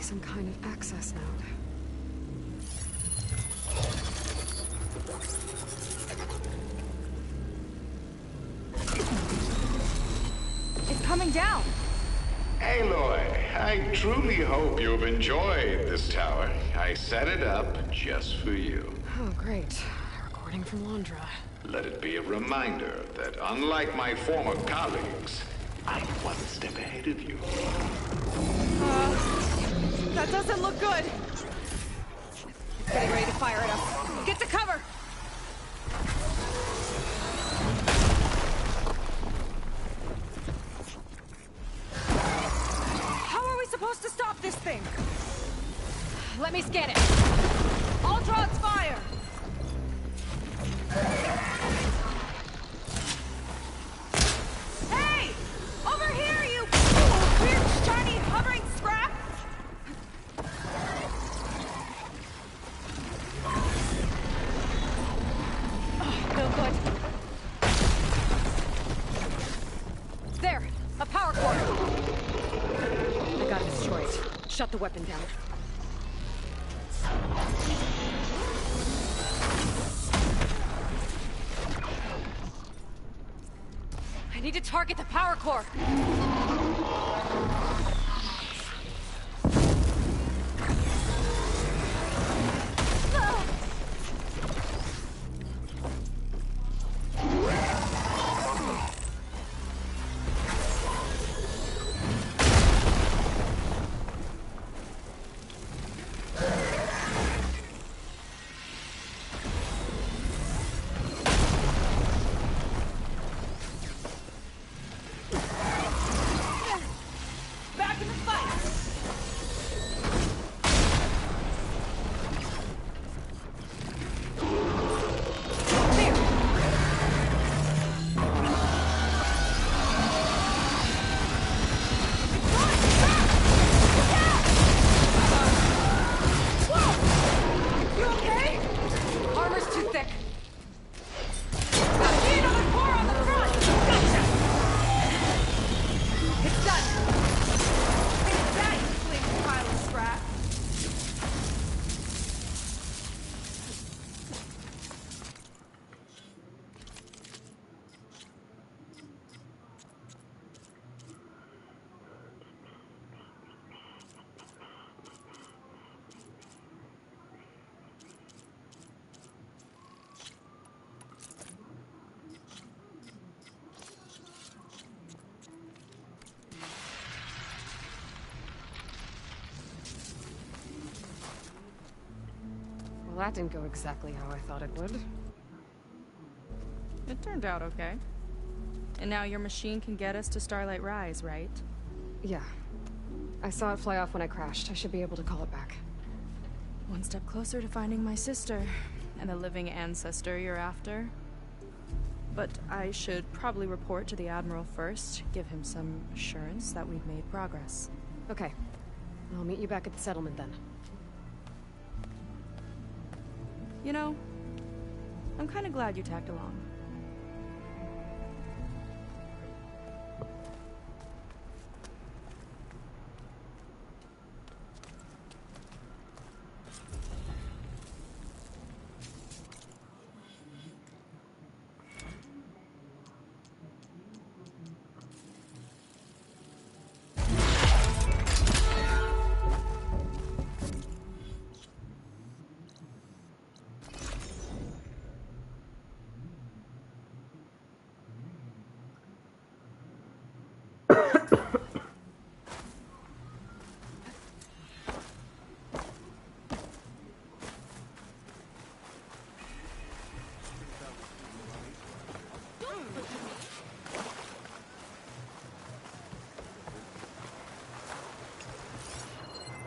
Some kind of access node. It's coming down! Aloy, I truly hope you've enjoyed this tower. I set it up just for you. Oh, great. A recording from Londra. Let it be a reminder that unlike my former colleagues, I'm one step ahead of you. That doesn't look good. It's getting ready to fire at us. Get to cover! How are we supposed to stop this thing? Let me scan it. All drones fire! Hey! Over here, you weird, shiny, hovering scrap! Oh, no good. There! A power cord! I gotta destroy it. Shut the weapon down. I need to target the power core! Back in the fight! You okay? Armor's too thick. See another core on the front! Gotcha! It's done! Take that, you flaming pile of scrap! Well, that didn't go exactly how I thought it would. It turned out okay. And now your machine can get us to Starlight Rise, right? Yeah. I saw it fly off when I crashed. I should be able to call it back. One step closer to finding my sister, and the living ancestor you're after. But I should probably report to the Admiral first, give him some assurance that we've made progress. Okay. I'll meet you back at the settlement then. You know, I'm kind of glad you tagged along.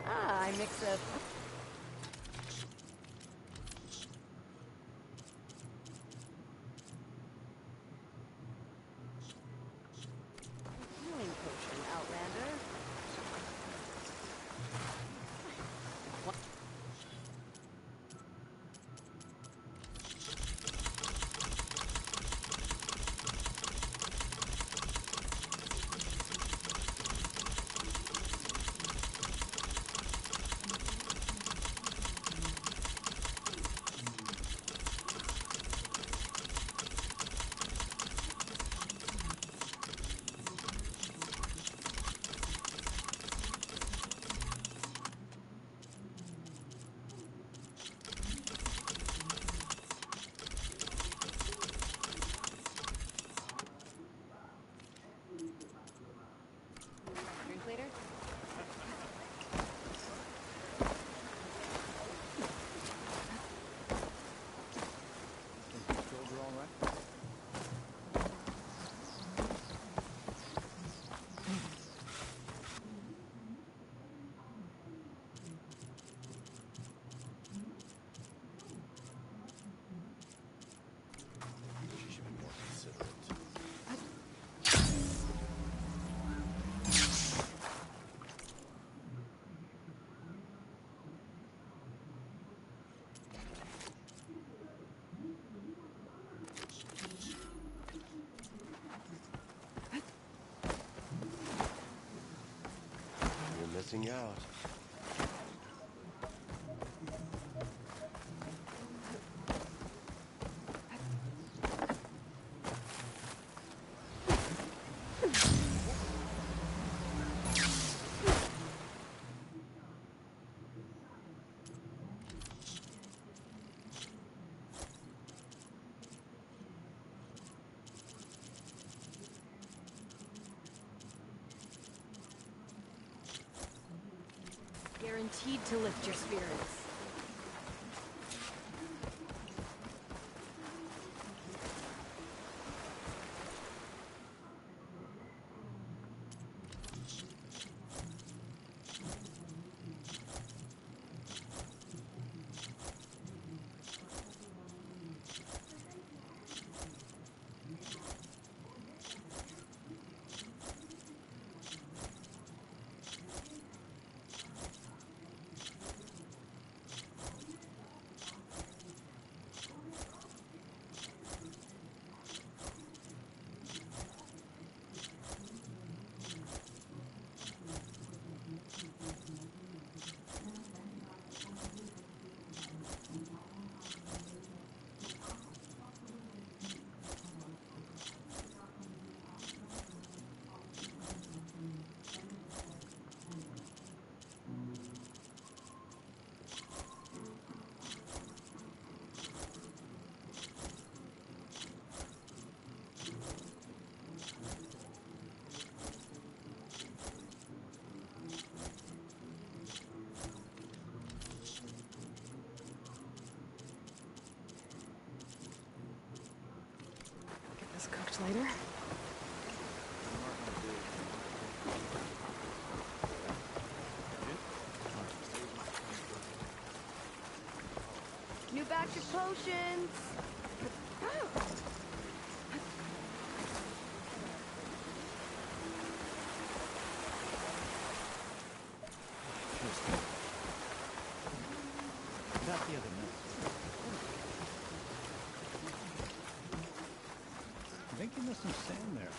I mix a... healing potion, Outlander. What? stressing you out. Guaranteed to lift your spirits. Cooked later. New batch of potions. Not the other mess. I think you missed some sand there.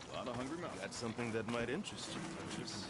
A lot of hungry mouths. That's something that might interest you, Precious.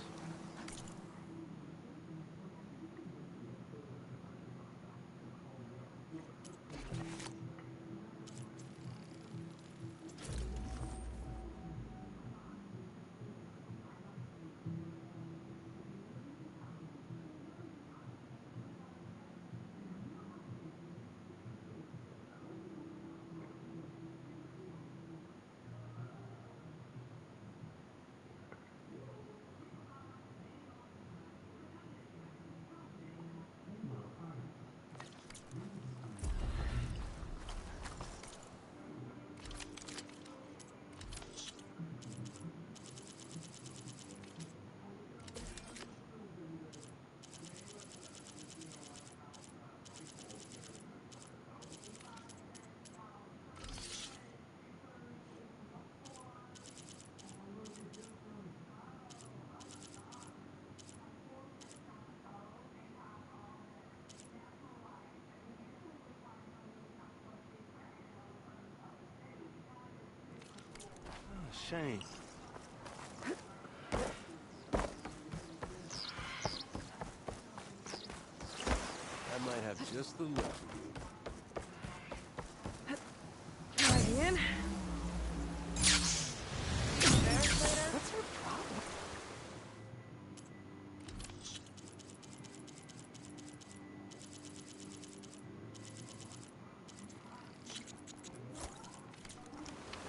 Shame. I might have just the look. Right in. What's her problem?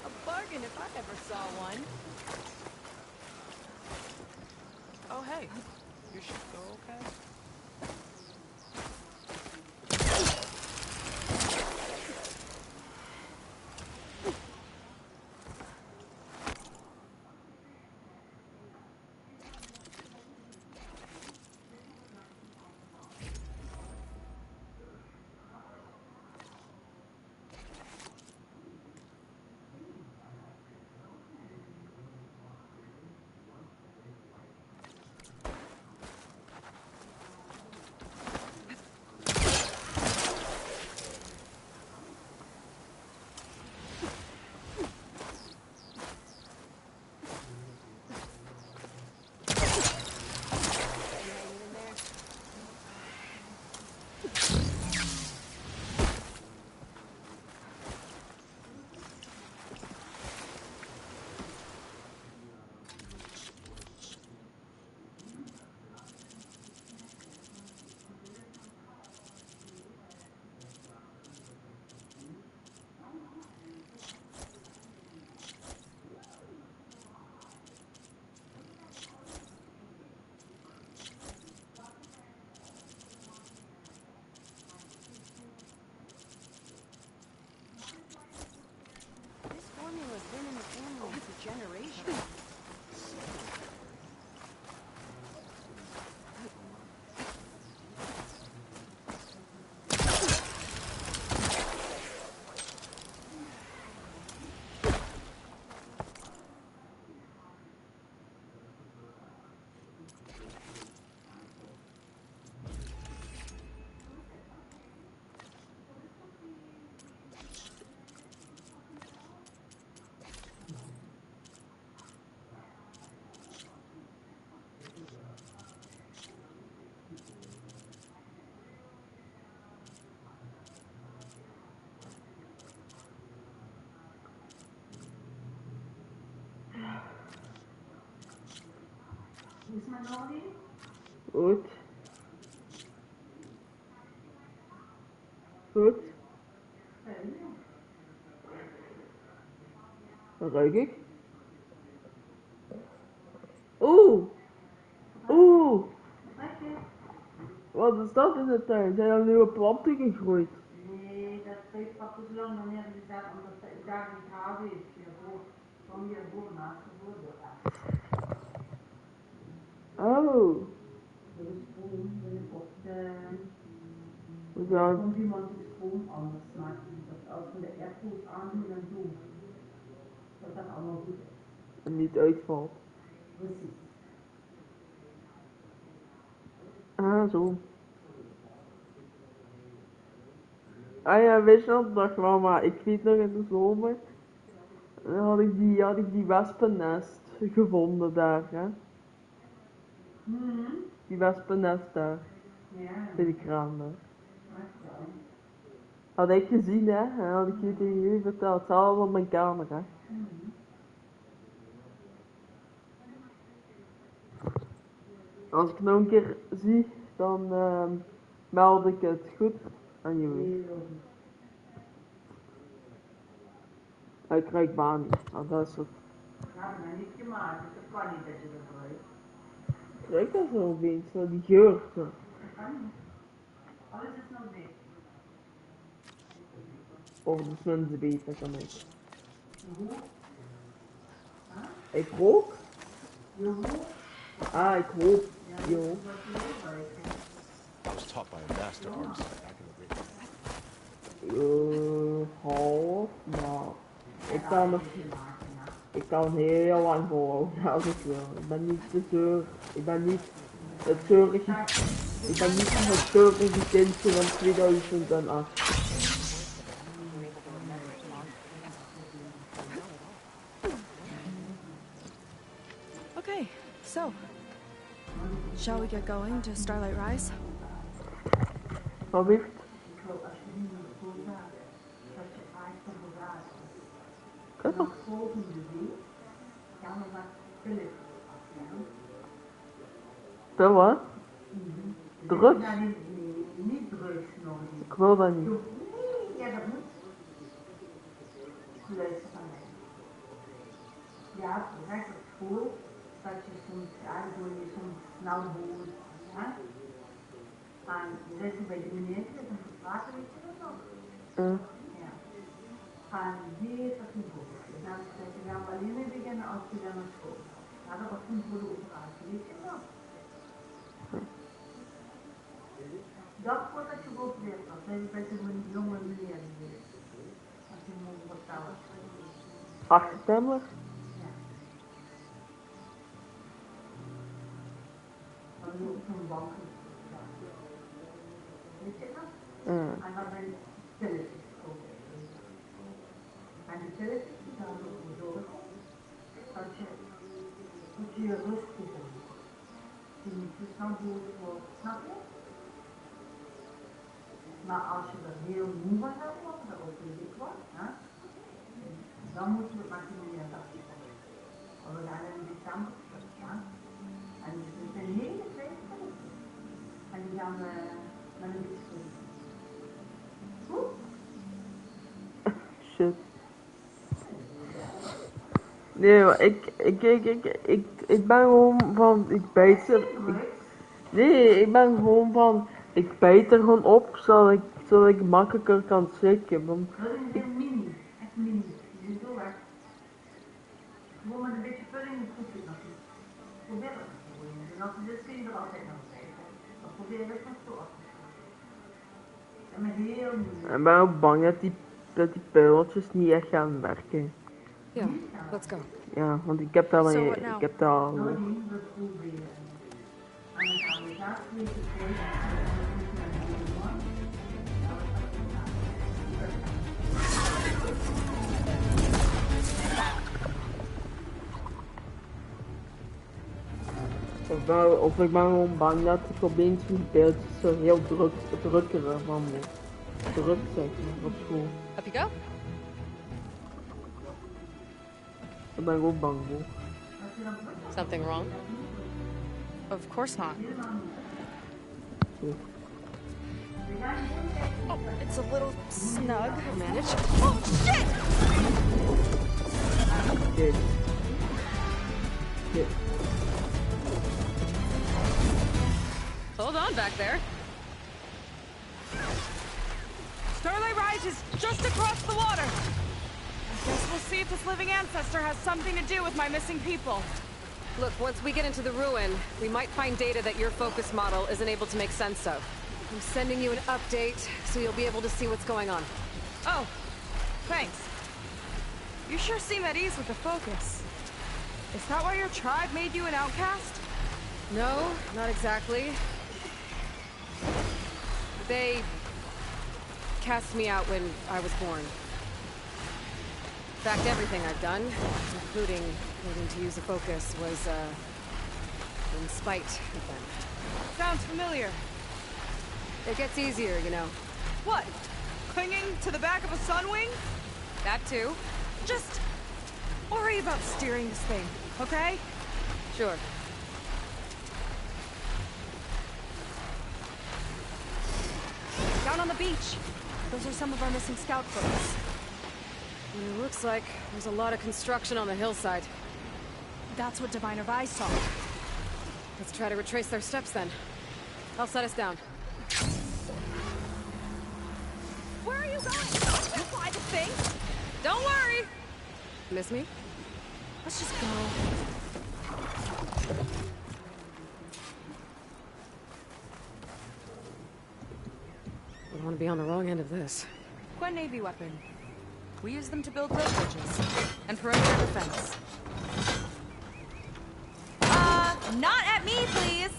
A bargain if I ever saw one. Oh, hey. You should go, okay? once a generation. Is mijn Nordi? Goed. Goed. Wat ruik ik? Oeh! Oeh! Wat is dat in de tuin? Zijn er nieuwe planten gegroeid? Nee, dat heeft pas zo lang nog niet gezet, omdat ik daar niet haal heeft. Van hiervoor naast de voordeur. Oh. Er is stroom op de... Hoezo? Er komt iemand die stroom anders maakt. Dat als we de airpoort aan doen en doen, dat dat allemaal goed is. En niet uitvalt. Precies. Ah, zo. Ah ja, weet je nog, mama, ik weet nog in de zomer, dan had ik die wespennest gevonden daar, hè. Die wespennest daar. Ja. Bij de kraan daar. Had ik gezien, hè, en had ik je tegen jullie verteld, zelfs op mijn kamer, hè. Als ik nou een keer zie, dan meld ik het goed aan jullie. Ik ruik baan niet, want dat is het. Dat hebben we niet gemaakt, dus dat kan niet dat je dat ruikt. Ik ruik dat zo opeens, zo die geur. Zo. Dat kan niet. Alles is nog dicht. Of de mensen beter kan ik. Hoe? Ik rook? Je hoort? Ah, ik hoop. Jo. I was taught by a master artisan back in the day. Half, maar ik kan heel lang volhouden als ik wil. Ik ben niet te zeur, ik ben niet het zeurige kindje van 2008. Okay, so, shall we get going to Starlight Rise? Wat heeft? Dan volgende week gaan we wat pillen afnemen. Dat wat? Drugs? Nee, niet drugs nog niet. Ik wil dat niet. Nee, ja dat moet. Luister van mij. Ja, direct op school, dat je soms, ja, doe je soms snel hoort, ja. En je zit bij de meneer en vragen, weet je dat nog? Ja. En die heeft dat niet goed. Dan zeg je, gaan we alleen mee beginnen als je dan naar school gaat. Ja, dat was toen voor de operatie, weet je wel. Dat voordat je geopereerd was, heb je bij zo'n jonge meneer geweest. Als je hem moet vertellen. Achtertemmer? Ja. Dan ben je op zo'n bank. Weet je dat? En dan ben je pilletjes gekomen. En die pilletjes die gaan ervoor zorgen dat je rustig bent. Je niet te snel boos wordt, snap je? Maar als je er heel moe van gaat worden, dat ook heel dik wordt, hè? Dan moet je het maar niet meer dat worden. Want we gaan in december terug, ja? En het zijn hele kleine pilletjes. En die gaan met een beetje doen. Goed? Shit. Nee, maar ik ben gewoon van, ik bijt er. Nee, ik ben gewoon van, ik bijt er gewoon op, zodat ik makkelijker kan slikken. Want Dat is een mini, echt mini. Die is zo weg. met een beetje pudding goed het natuurlijk. Probeer het te doen. En als dit kun je er altijd nog zeggen. Dan probeer ik het zo af te schrijven. En met heel moeilijk. Ik ben ook bang dat die pijltjes niet echt gaan werken. Yeah, let's go. Ja, want ik heb dat al. So what now? Ik heb dat al. Nou, die we proberen. En dan gaan we daar twee te kijken. Of ik ben gewoon bang dat ik opeens die beeldjes zo heel drukker van me. Druk zeg maar op school. Up you go. Ik ben gewoon bang voor. Something wrong? Of course not. Oh, it's a little snug. I'll manage. Oh, shit! Shit. Shit. Hold on back there. Starlight Rise is just across the water. I guess we'll see if this living ancestor has something to do with my missing people. Look, once we get into the ruin, we might find data that your focus model isn't able to make sense of. I'm sending you an update, so you'll be able to see what's going on. Oh, thanks. You sure seem at ease with the focus. Is that why your tribe made you an outcast? No, not exactly. They cast me out when I was born. In fact, everything I've done, including learning to use a focus, was, in spite of them. Sounds familiar. It gets easier, you know. What? Clinging to the back of a sunwing? That too. Just worry about steering this thing, okay? Sure. Down on the beach. Those are some of our missing scout folks. It looks like there's a lot of construction on the hillside. That's what Diviner Vi saw. Let's try to retrace their steps then. I'll set us down. Where are you going? You fly the thing? Don't worry! Miss me? Let's just go. I don't want to be on the wrong end of this. Quen Navy weapon. We use them to build road bridges and perimeter defense. Not at me, please!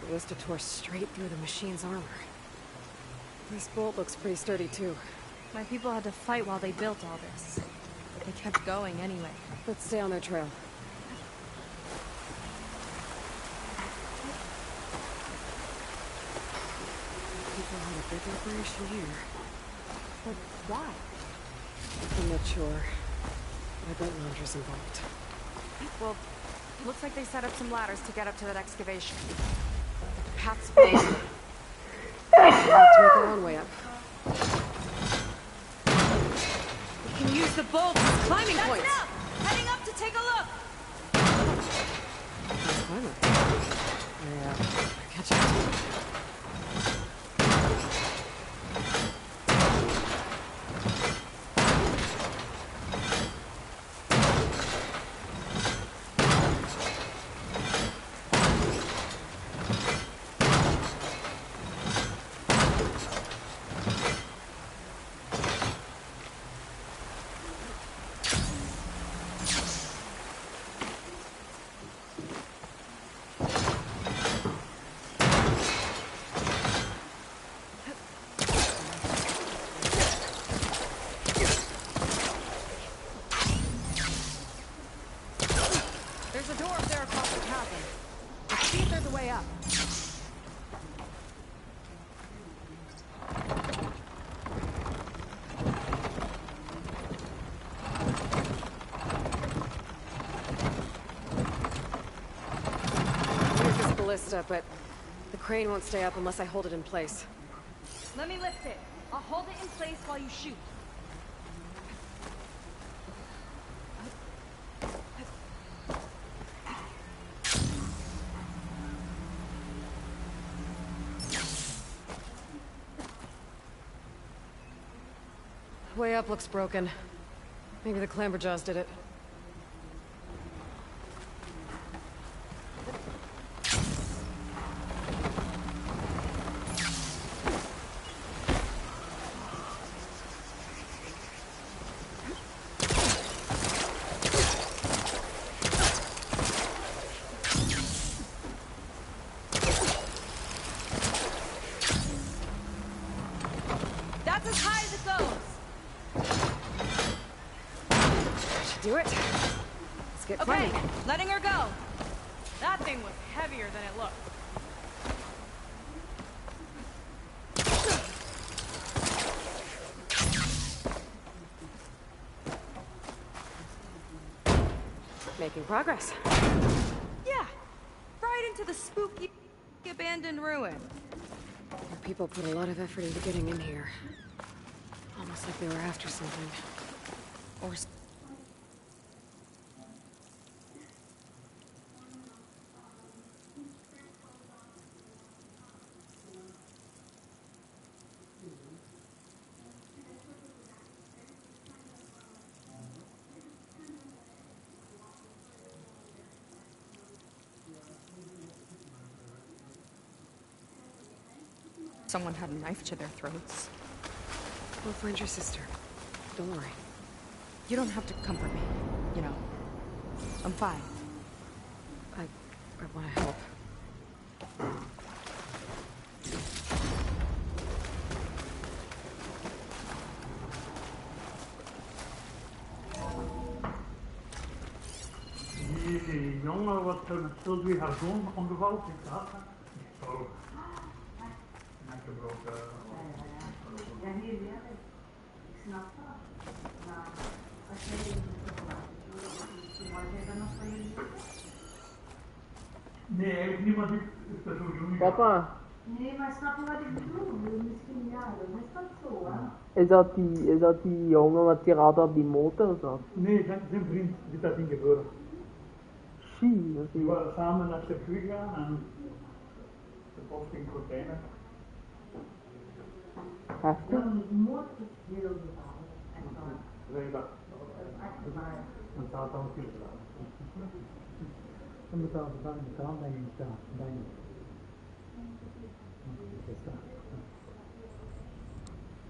The Ballista tore straight through the machine's armor. This bolt looks pretty sturdy, too. My people had to fight while they built all this. But they kept going anyway. Let's stay on their trail. People had a big operation here. But why? I'm not sure. I bet Londra's involved. Well, looks like they set up some ladders to get up to that excavation. The path's blocked. We'll have to make our own way up. We can use the bolts as climbing points. That's enough! Heading up to take a look! Nice climber. Yeah, catch up. across the chasm. Let's see if there's a way up. Here's this ballista, but the crane won't stay up unless I hold it in place. Let me lift it. I'll hold it in place while you shoot. Way up looks broken. Maybe the Clamberjaws did it. That's as high as it goes. Should do it. Let's get Okay, climbing. letting her go. That thing was heavier than it looked. Making progress. Yeah, right into the spooky, abandoned ruin. Your people put a lot of effort into getting in here. Almost like they were after something. Or... Someone had a knife to their throats. We'll find your sister. Don't worry. You don't have to comfort me, you know. I'm fine. I want to help. Die jongen wat met Sylvie haar zoon omgevallen heeft gehad. Zo. Nekgebroken. Ja, hier weer. Ik snap dat. Maar als jij dan nog van jullie? Nee, eigenlijk niemand is er zo jong. Papa, Nee, maar snap je wat ik bedoel? Misschien ja, dan is dat zo, hè? is dat die jongen wat hier altijd op die motor zat? Nee, zijn vriend is dat ding gebeuren. Zie, dat is Die waren samen naar de vuur gegaan en de post ging gordijnen. heftig. Dan moet het heel bepalen. Zeg dat. Dan staat dan veel gedaan. Dan moet dat dan in de kraan denk ik staan. Denk ik.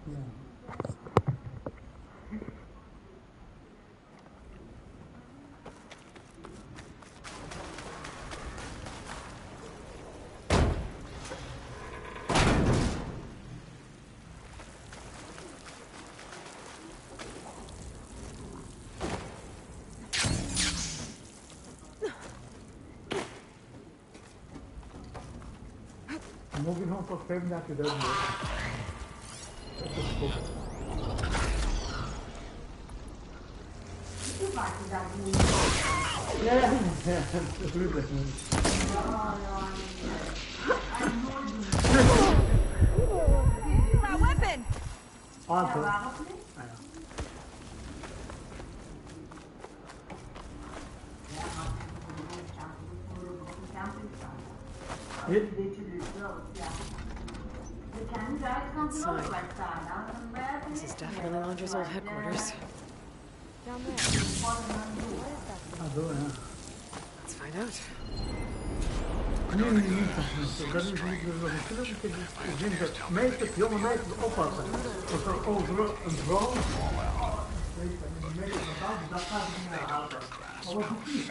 Ja. Mogen nog tot 35.000 euro. Dat is goed. Hoe maak je dat niet? Ja, natuurlijk niet. That weapon! Ah, zo. Waarom niet? This is definitely Londra's old headquarters. Down there. What is that? Ah, zo, ja. Let's find out. Nee, dat is niet zo. Dat is niet zo. Ik denk dat meisjes, jonge meisjes oppassen. Dat er overal een vrouw... Dat gaat niet meer helpen. Maar wat doet die?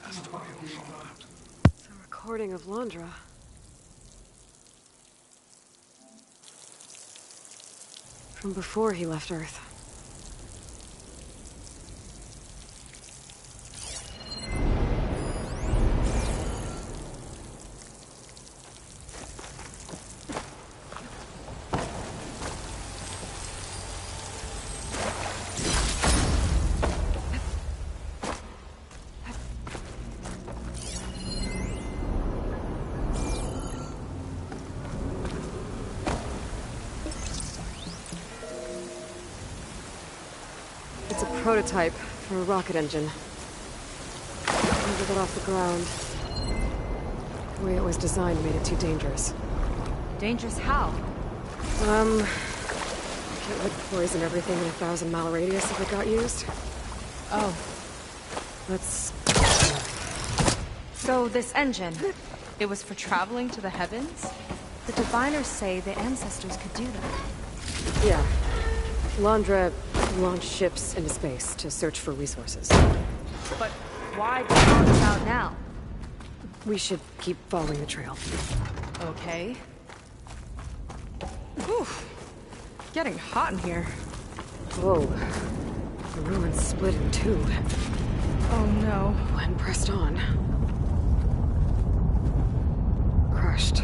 It's a recording of Londra. From before he left Earth. prototype for a rocket engine. Never got off the ground. The way it was designed made it too dangerous. Dangerous how? It would poison everything in a 1,000-mile radius if it got used. Oh. Let's... So this engine, it was for traveling to the heavens? The diviners say the ancestors could do that. Yeah. Londra launched ships into space to search for resources. But why draw this out now? We should keep following the trail. Okay. Whew. Getting hot in here. Whoa. The ruins split in two. Oh no. And pressed on. Crushed.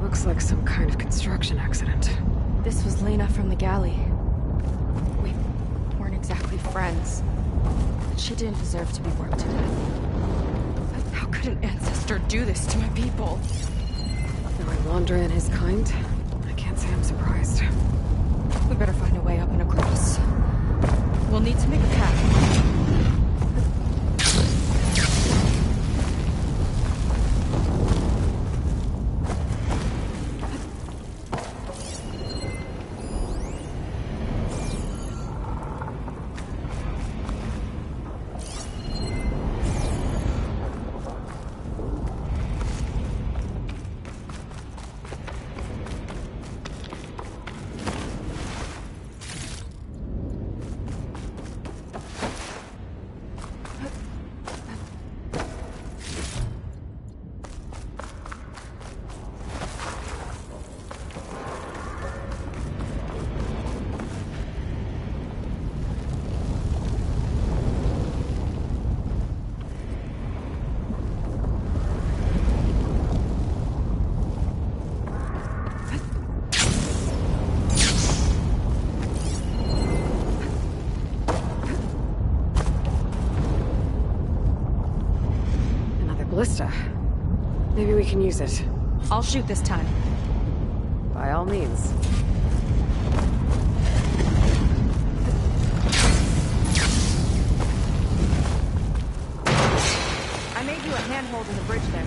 Looks like some kind of construction accident. This was Lena from the galley. We weren't exactly friends. But she didn't deserve to be worked to death. How could an ancestor do this to my people? There were Londra and his kind. I can't say I'm surprised. We better find a way up and across. We'll need to make a path. Ballista. Maybe we can use it. I'll shoot this time. By all means. I made you a handhold in the bridge there.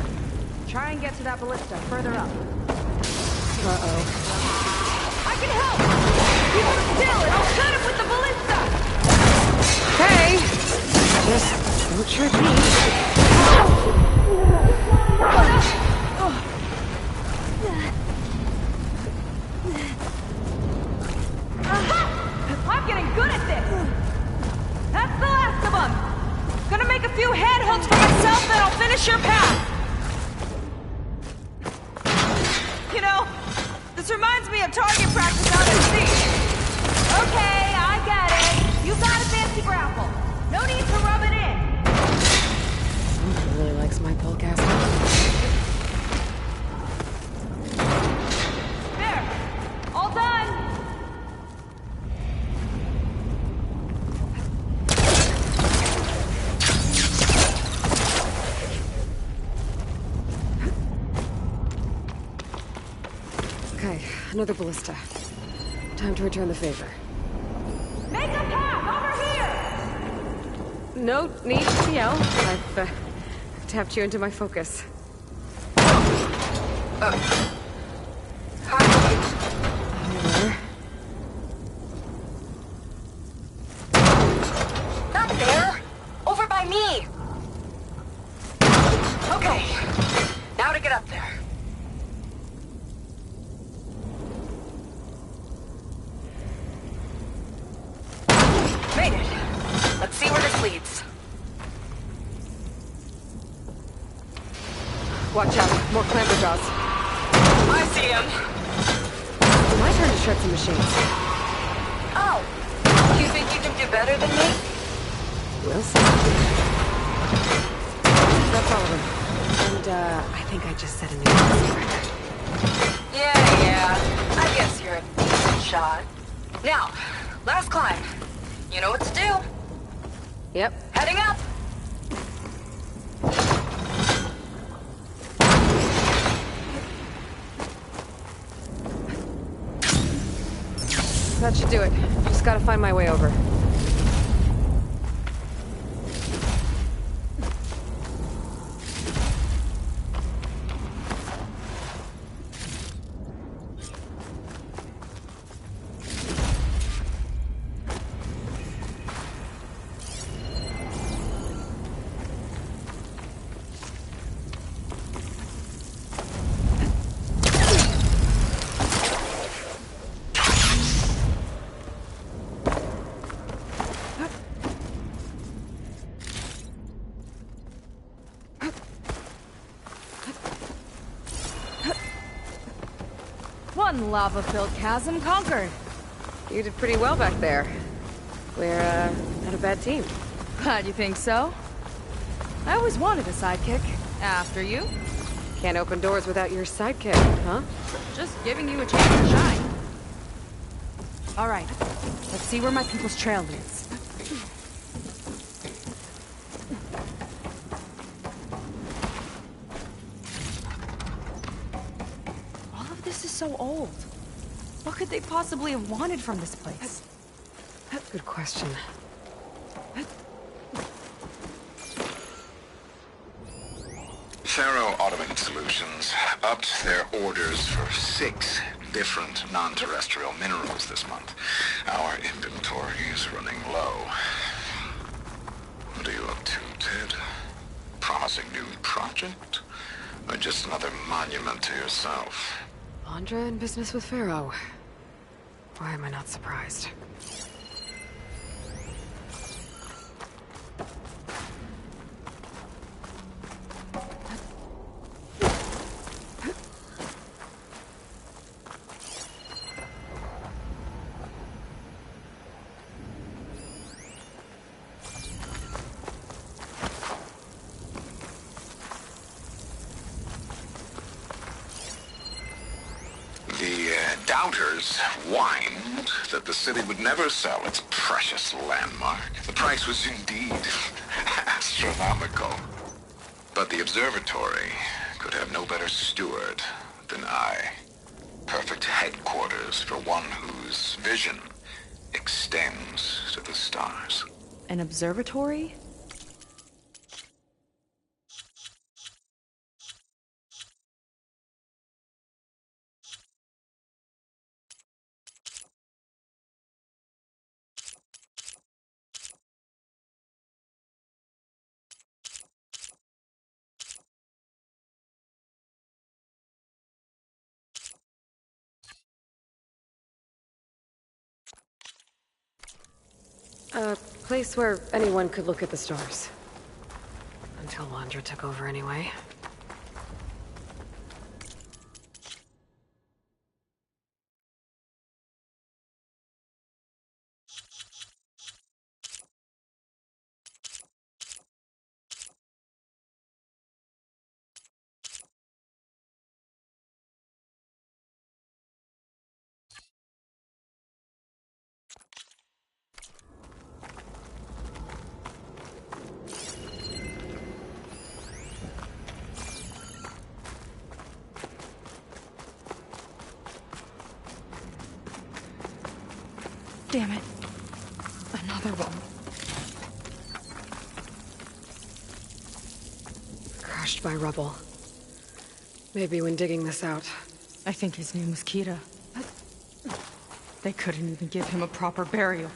Try and get to that ballista further up. Uh-oh. I can help! You hold still and I'll cut him with the ballista! Okay. Just don't trip me. I'm getting good at this! That's the last of them! Gonna make a few handholds for myself, then I'll finish your path! You know, this reminds me of target practice out at sea. Okay, I get it. You got a fancy grapple. No need to rub it in. Someone really likes my pole casting. There. All done. Okay, another ballista. Time to return the favor. Make a path over here! No need to yell. I've tapped you into my focus. Hi. There. Not there. Over by me. Okay. Now to get up there. Made it. Let's see where this leads. Watch out. More clamber jaws. I see him. My turn to shred some machines. Oh. You think you can do better than me? We'll see. That's all of them. And, I think I just set a new record. Yeah. I guess you're a decent shot. Now, last climb. You know what to do. Yep. Heading up. That should do it. Just gotta find my way over. One lava-filled chasm conquered. You did pretty well back there. We're, not a bad team. Glad you think so. I always wanted a sidekick. After you. Can't open doors without your sidekick, huh? Just giving you a chance to shine. Alright, let's see where my people's trail leads. All of this is so old. What could they possibly have wanted from this place? Good question. Faro Automated Solutions upped their orders for 6 different non-terrestrial minerals this month. Our inventory is running low. What are you up to, Ted? Promising new project? Or just another monument to yourself? Andra in business with Pharaoh. Why am I not surprised? Doubters whined that the city would never sell its precious landmark. The price was indeed astronomical. But the observatory could have no better steward than I. Perfect headquarters for one whose vision extends to the stars. An observatory? A place where anyone could look at the stars. Until Andra took over anyway. Damn it. Another one. Crushed by rubble. Maybe when digging this out. I think his name was Kira. They couldn't even give him a proper burial.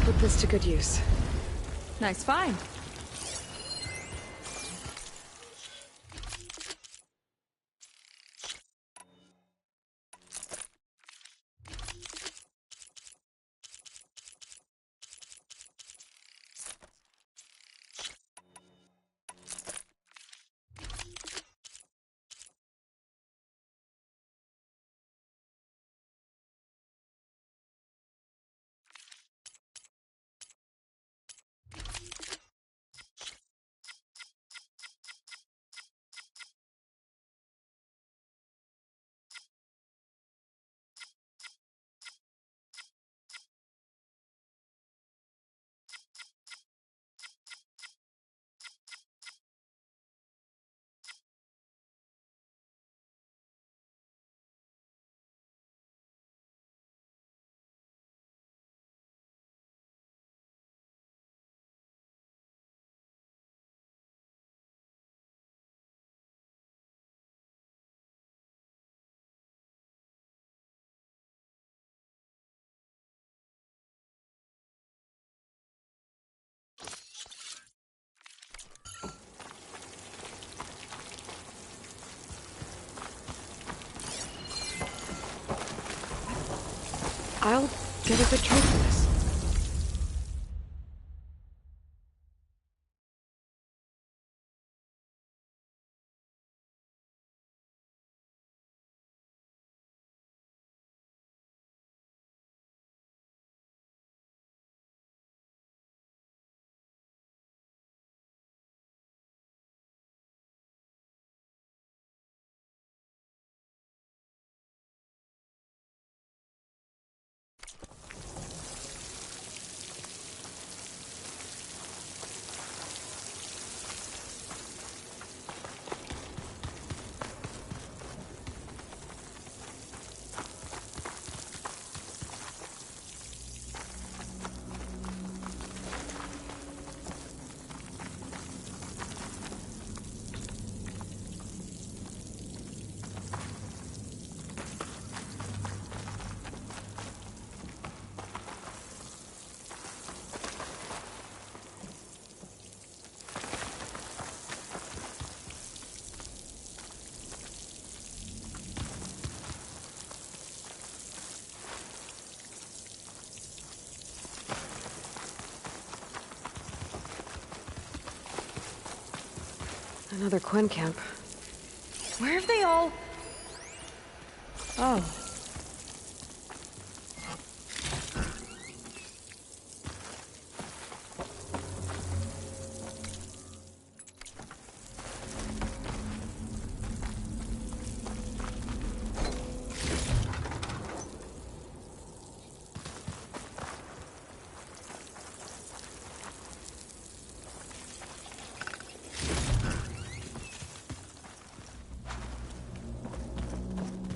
Put this to good use. Nice find. I'll get a good trade for this. Another Quen camp. Where have they all... Oh.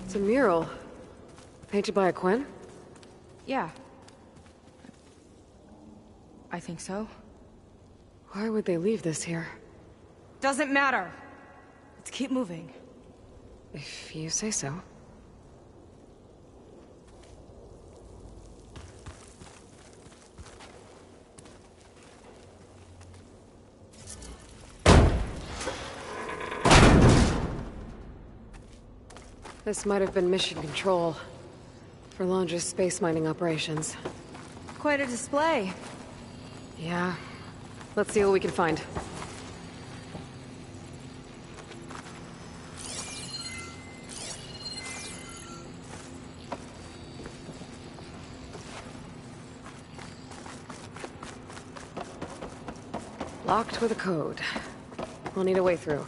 It's a mural. Painted by a Quen? Yeah. I think so. Why would they leave this here? Doesn't matter. Let's keep moving. If you say so. This might have been mission control for Londra's space mining operations. Quite a display. Yeah. Let's see what we can find. Locked with a code. We'll need a way through.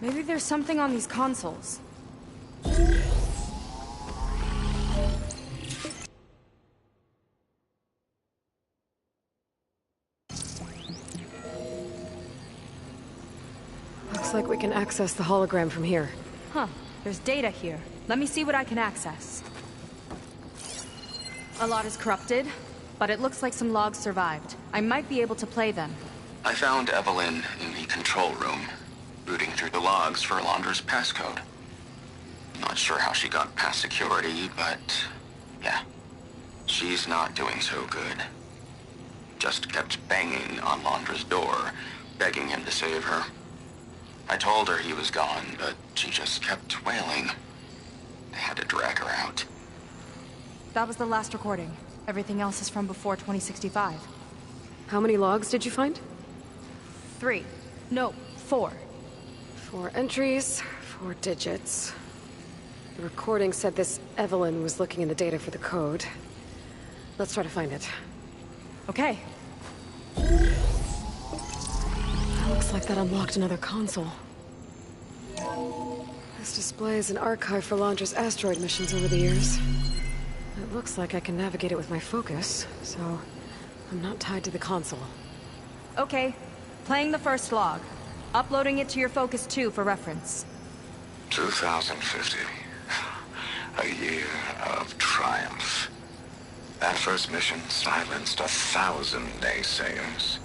Maybe there's something on these consoles. Looks like we can access the hologram from here. Huh. There's data here. Let me see what I can access. A lot is corrupted, but it looks like some logs survived. I might be able to play them. I found Evelyn in the control room, rooting through the logs for Londra's passcode. Not sure how she got past security, but yeah, she's not doing so good. Just kept banging on Londra's door, begging him to save her. I told her he was gone, but she just kept wailing. They had to drag her out. That was the last recording. Everything else is from before 2065. How many logs did you find? 3. No, 4. 4 entries, 4 digits. The recording said this Evelyn was looking in the data for the code. Let's try to find it. Okay. Looks like that unlocked another console. This displays an archive for Londra's asteroid missions over the years. It looks like I can navigate it with my focus, so I'm not tied to the console. Okay. Playing the first log. Uploading it to your Focus 2 for reference. 2050. A year of triumph. That first mission silenced 1,000 naysayers.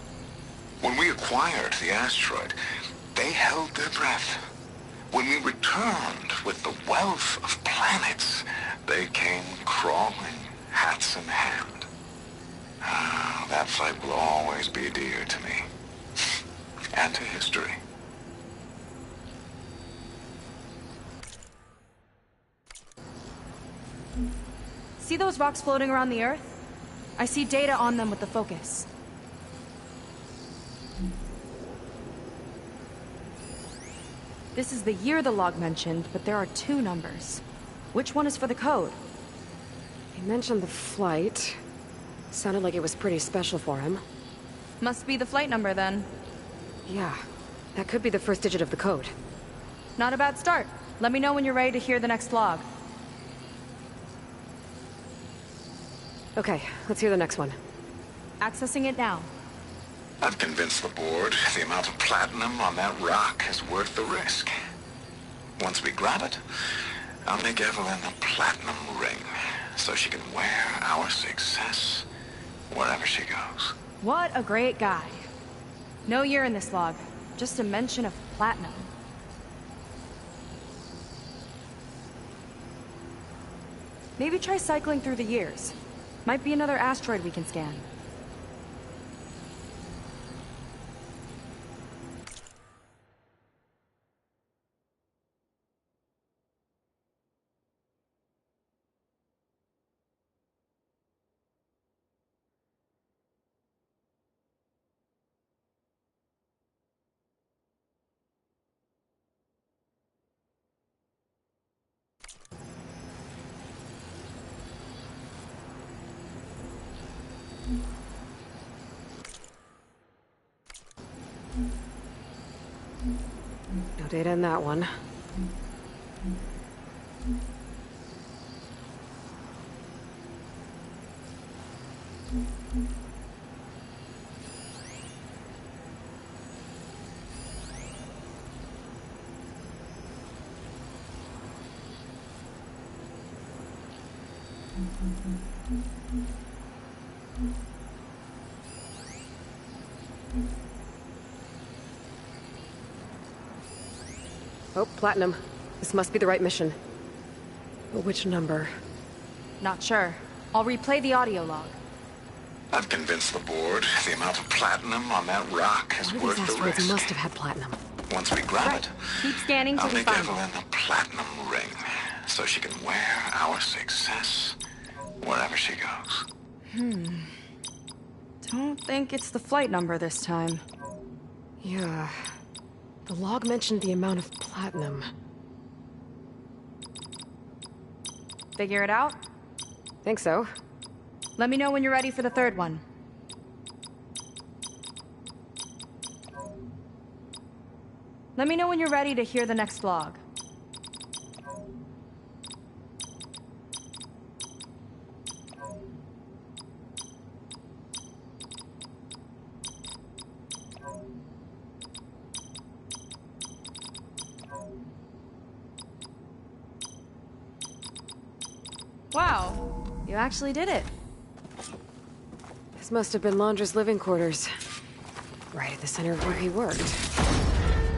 When we acquired the asteroid, they held their breath. When we returned with the wealth of planets, they came crawling, hats in hand. Ah, that fight will always be dear to me. And to history. See those rocks floating around the Earth? I see data on them with the focus. This is the year the log mentioned, but there are 2 numbers. Which one is for the code? He mentioned the flight. Sounded like it was pretty special for him. Must be the flight number, then. Yeah, that could be the first digit of the code. Not a bad start. Let me know when you're ready to hear the next log. Okay, let's hear the next one. Accessing it now. I've convinced the board the amount of platinum on that rock is worth the risk. Once we grab it, I'll make Evelyn a platinum ring, so she can wear our success wherever she goes. What a great guy. No year in this log, just a mention of platinum. Maybe try cycling through the years. Might be another asteroid we can scan. No data in that one. Oh, platinum. This must be the right mission. But which number? Not sure. I'll replay the audio log. I've convinced the board the amount of platinum on that rock is worth the risk. These must have had platinum. Once we grab it, Keep scanning till I'll we make find Evelyn it. a platinum ring, so she can wear our success wherever she goes. Don't think it's the flight number this time. Yeah. The log mentioned the amount of platinum. Figure it out? Think so. Let me know when you're ready for the third one. Let me know when you're ready to hear the next log. Wow, you actually did it. This must have been Londra's living quarters. Right at the center of where he worked.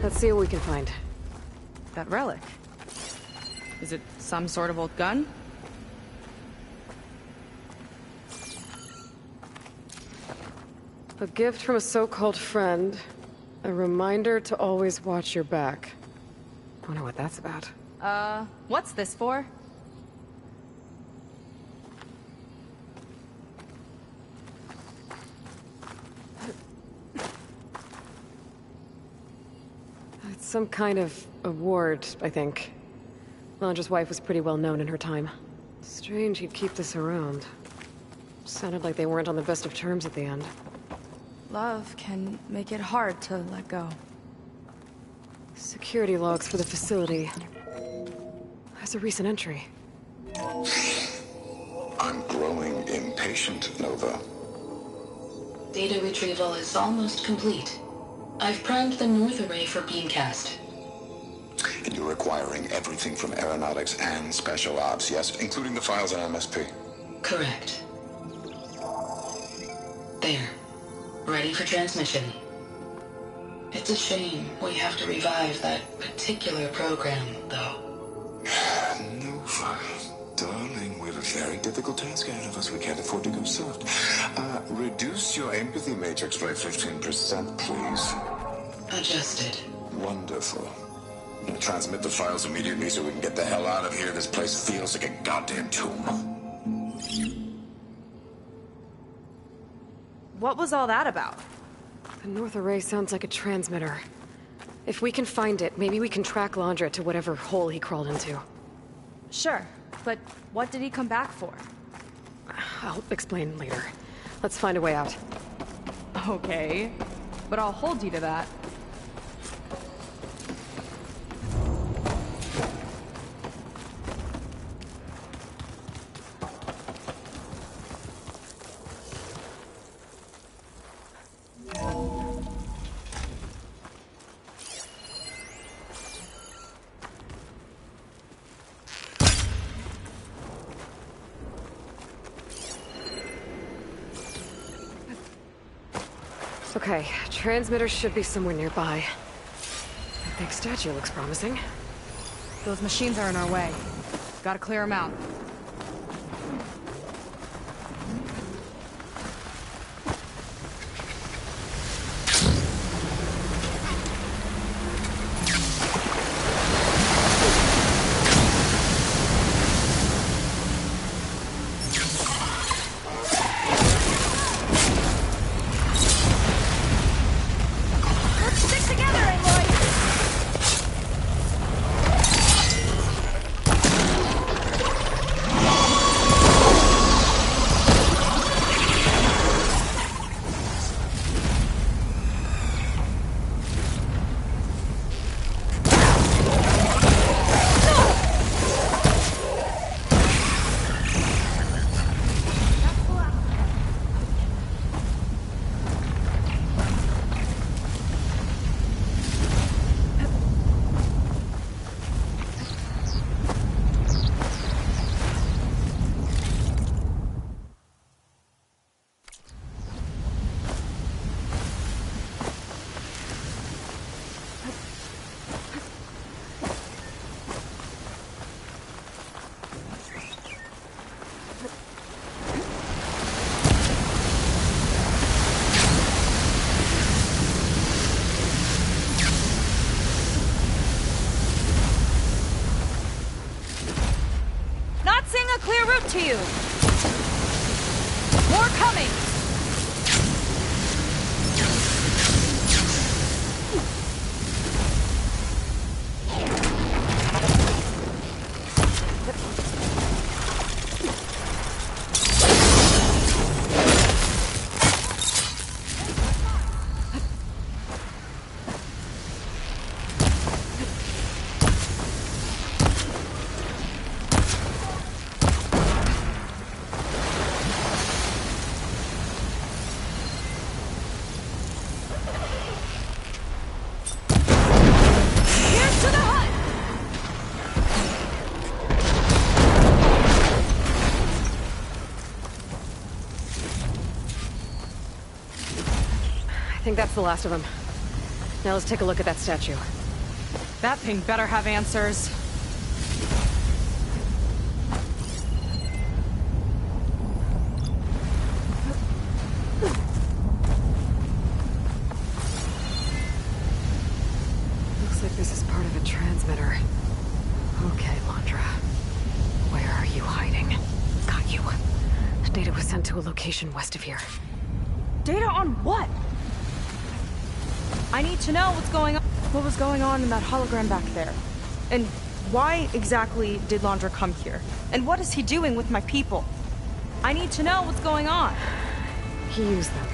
Let's see what we can find. That relic. Is it some sort of old gun? A gift from a so-called friend. A reminder to always watch your back. I wonder what that's about. What's this for? It's some kind of award, I think. Londra's wife was pretty well known in her time. Strange he'd keep this around. Sounded like they weren't on the best of terms at the end. Love can make it hard to let go. Security logs for the facility. There's a recent entry. I'm growing impatient, Nova. Data retrieval is almost complete. I've primed the north array for beamcast. And you're acquiring everything from aeronautics and special ops, yes? Including the files on MSP? Correct. There. Ready for transmission. It's a shame we have to revive that particular program, though. Nova, darling, we have a very difficult task ahead of us. We can't afford to go soft. Reduce your empathy matrix by 15%, please. Adjusted. Wonderful. Now transmit the files immediately so we can get the hell out of here. This place feels like a goddamn tomb. What was all that about? The North Array sounds like a transmitter. If we can find it, maybe we can track Londra to whatever hole he crawled into. Sure, but what did he come back for? I'll explain later. Let's find a way out. Okay, but I'll hold you to that. Okay, transmitter should be somewhere nearby. That big statue looks promising. Those machines are in our way. Gotta clear them out. To you. More coming. I think that's the last of them. Now let's take a look at that statue. That thing better have answers. Looks like this is part of a transmitter. Okay, Londra. Where are you hiding? Got you. The data was sent to a location west of here. Data on what? I need to know what's going on. What was going on in that hologram back there? And why exactly did Londra come here? And what is he doing with my people? I need to know what's going on. He used them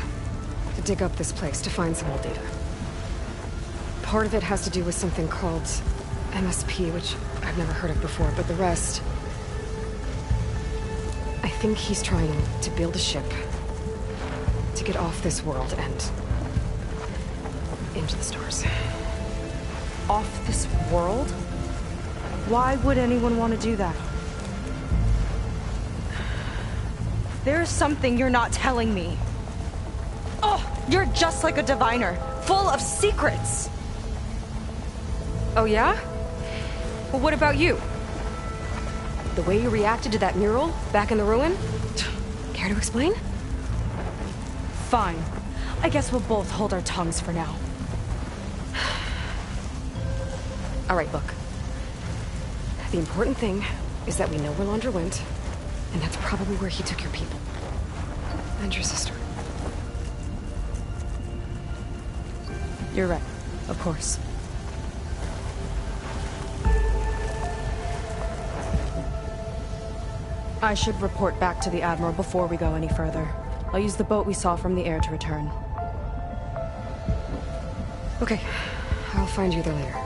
to dig up this place to find some old data. Part of it has to do with something called MSP, which I've never heard of before, but the rest... I think he's trying to build a ship to get off this world and into the stars. Off this world? Why would anyone want to do that? There's something you're not telling me. Oh, you're just like a diviner, full of secrets. Oh yeah? Well, what about you? The way you reacted to that mural back in the ruin? Care to explain? Fine. I guess we'll both hold our tongues for now. All right, look. The important thing is that we know where Londra went, and that's probably where he took your people. And your sister. You're right. Of course. I should report back to the Admiral before we go any further. I'll use the boat we saw from the air to return. Okay. I'll find you there later.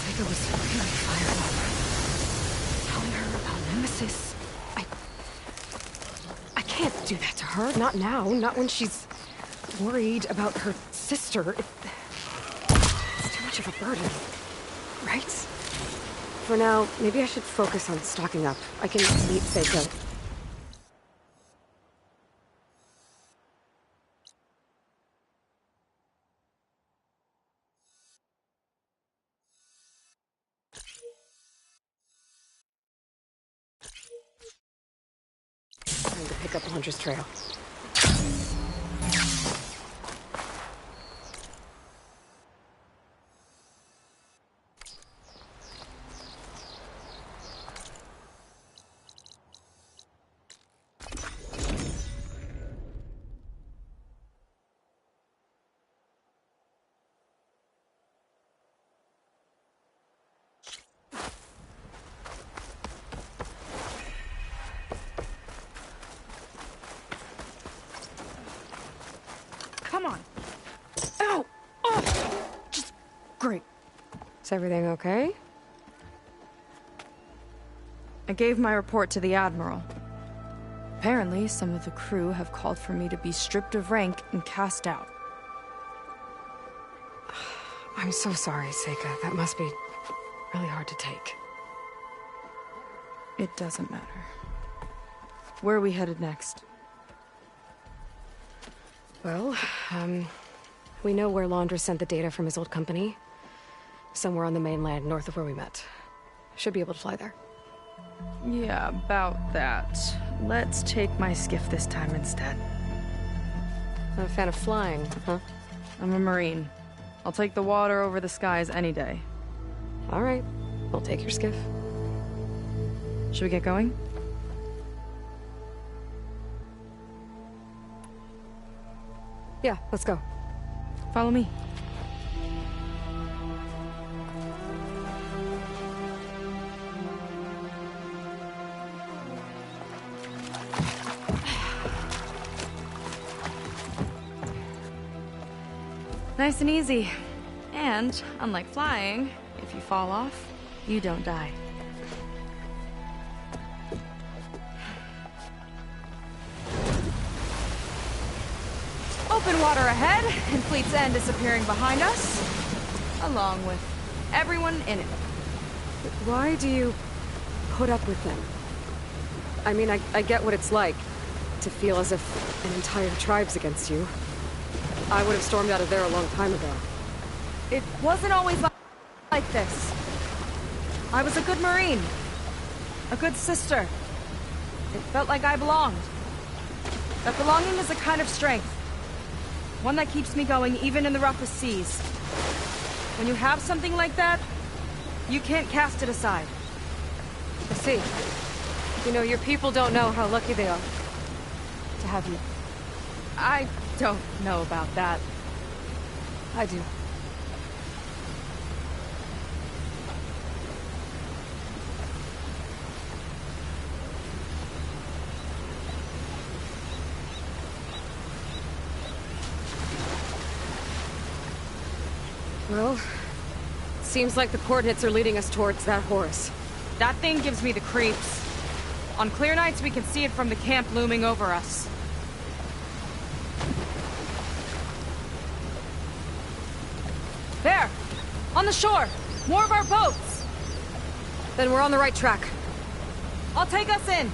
Sega was really fired up. Telling her about Nemesis. I can't do that to her. Not now. Not when she's worried about her sister. It's too much of a burden. Right? For now, maybe I should focus on stocking up. I can meet Seiko. Time to pick up Londra's trail. Come on. Ow! Oh! Just great. Is everything okay? I gave my report to the Admiral. Apparently, some of the crew have called for me to be stripped of rank and cast out. I'm so sorry, Seika. That must be really hard to take. It doesn't matter. Where are we headed next? Well, we know where Londra sent the data from his old company. Somewhere on the mainland, north of where we met. Should be able to fly there. Yeah, about that. Let's take my skiff this time instead. Not a fan of flying, huh? I'm a Marine. I'll take the water over the skies any day. All right. I'll take your skiff. Should we get going? Yeah, let's go. Follow me. Nice and easy. And, unlike flying, if you fall off, you don't die. Open water ahead, and Fleet's End disappearing behind us, along with everyone in it. Why do you put up with them? I mean, I get what it's like to feel as if an entire tribe's against you. I would have stormed out of there a long time ago. It wasn't always like this. I was a good Marine. A good sister. It felt like I belonged. That belonging is a kind of strength. One that keeps me going even in the roughest seas. When you have something like that, you can't cast it aside. I see. You know, your people don't know how lucky they are to have you. I don't know about that. I do. Well, seems like the coordinates are leading us towards that Horus. That thing gives me the creeps. On clear nights, we can see it from the camp looming over us. There! On the shore! More of our boats! Then we're on the right track. I'll take us in.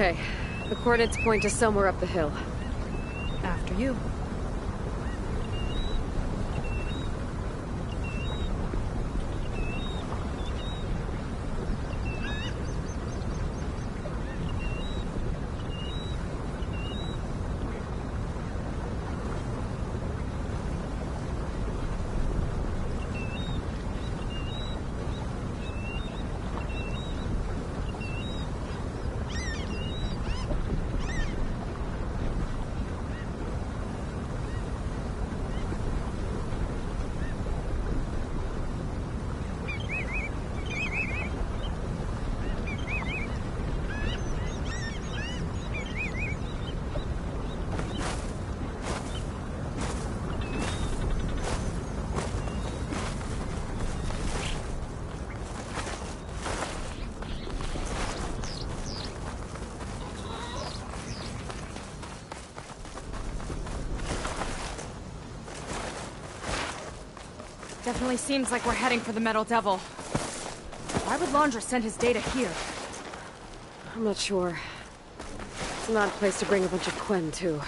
Okay, the coordinates point to somewhere up the hill. After you. Definitely seems like we're heading for the Metal Devil. Why would Laundra send his data here? I'm not sure. It's an odd place to bring a bunch of Quen to.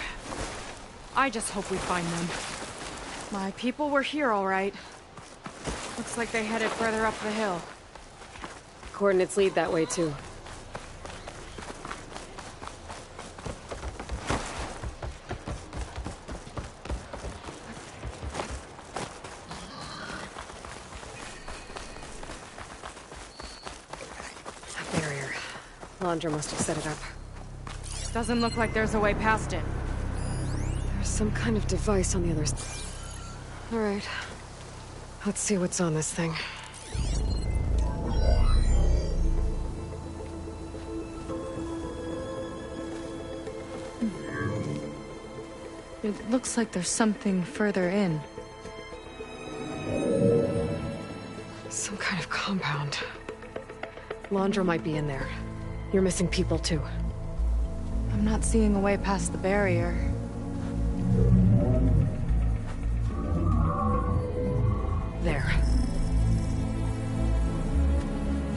I just hope we find them. My people were here all right. Looks like they headed further up the hill. Coordinates lead that way too. Laundra must have set it up. Doesn't look like there's a way past it. There's some kind of device on the other side. Alright. Let's see what's on this thing. It looks like there's something further in. Some kind of compound. Laundra might be in there. You're missing people too. I'm not seeing a way past the barrier. There.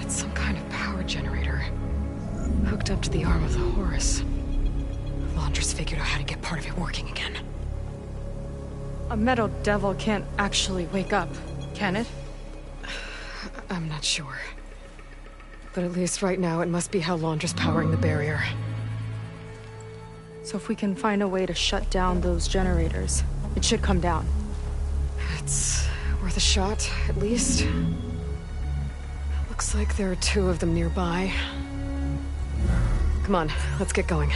It's some kind of power generator. Hooked up to the arm of the Horus. Laundra's figured out how to get part of it working again. A Metal Devil can't actually wake up, can it? I'm not sure. But at least right now, it must be how Laundra's powering the barrier. So if we can find a way to shut down those generators, it should come down. It's worth a shot, at least. Looks like there are 2 of them nearby. Come on, let's get going.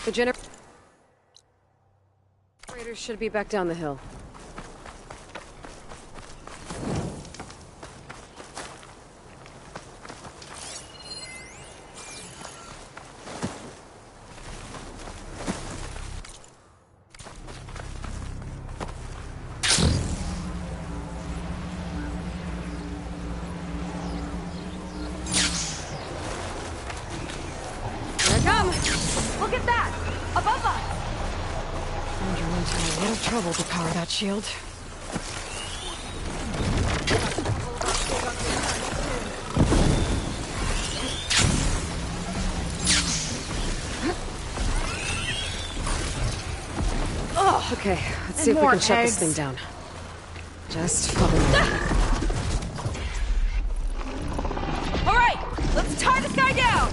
The generators should be back down the hill. Trouble to power that shield. Okay, let's see if we can shut this thing down. Just follow me. All right, let's tie this guy down.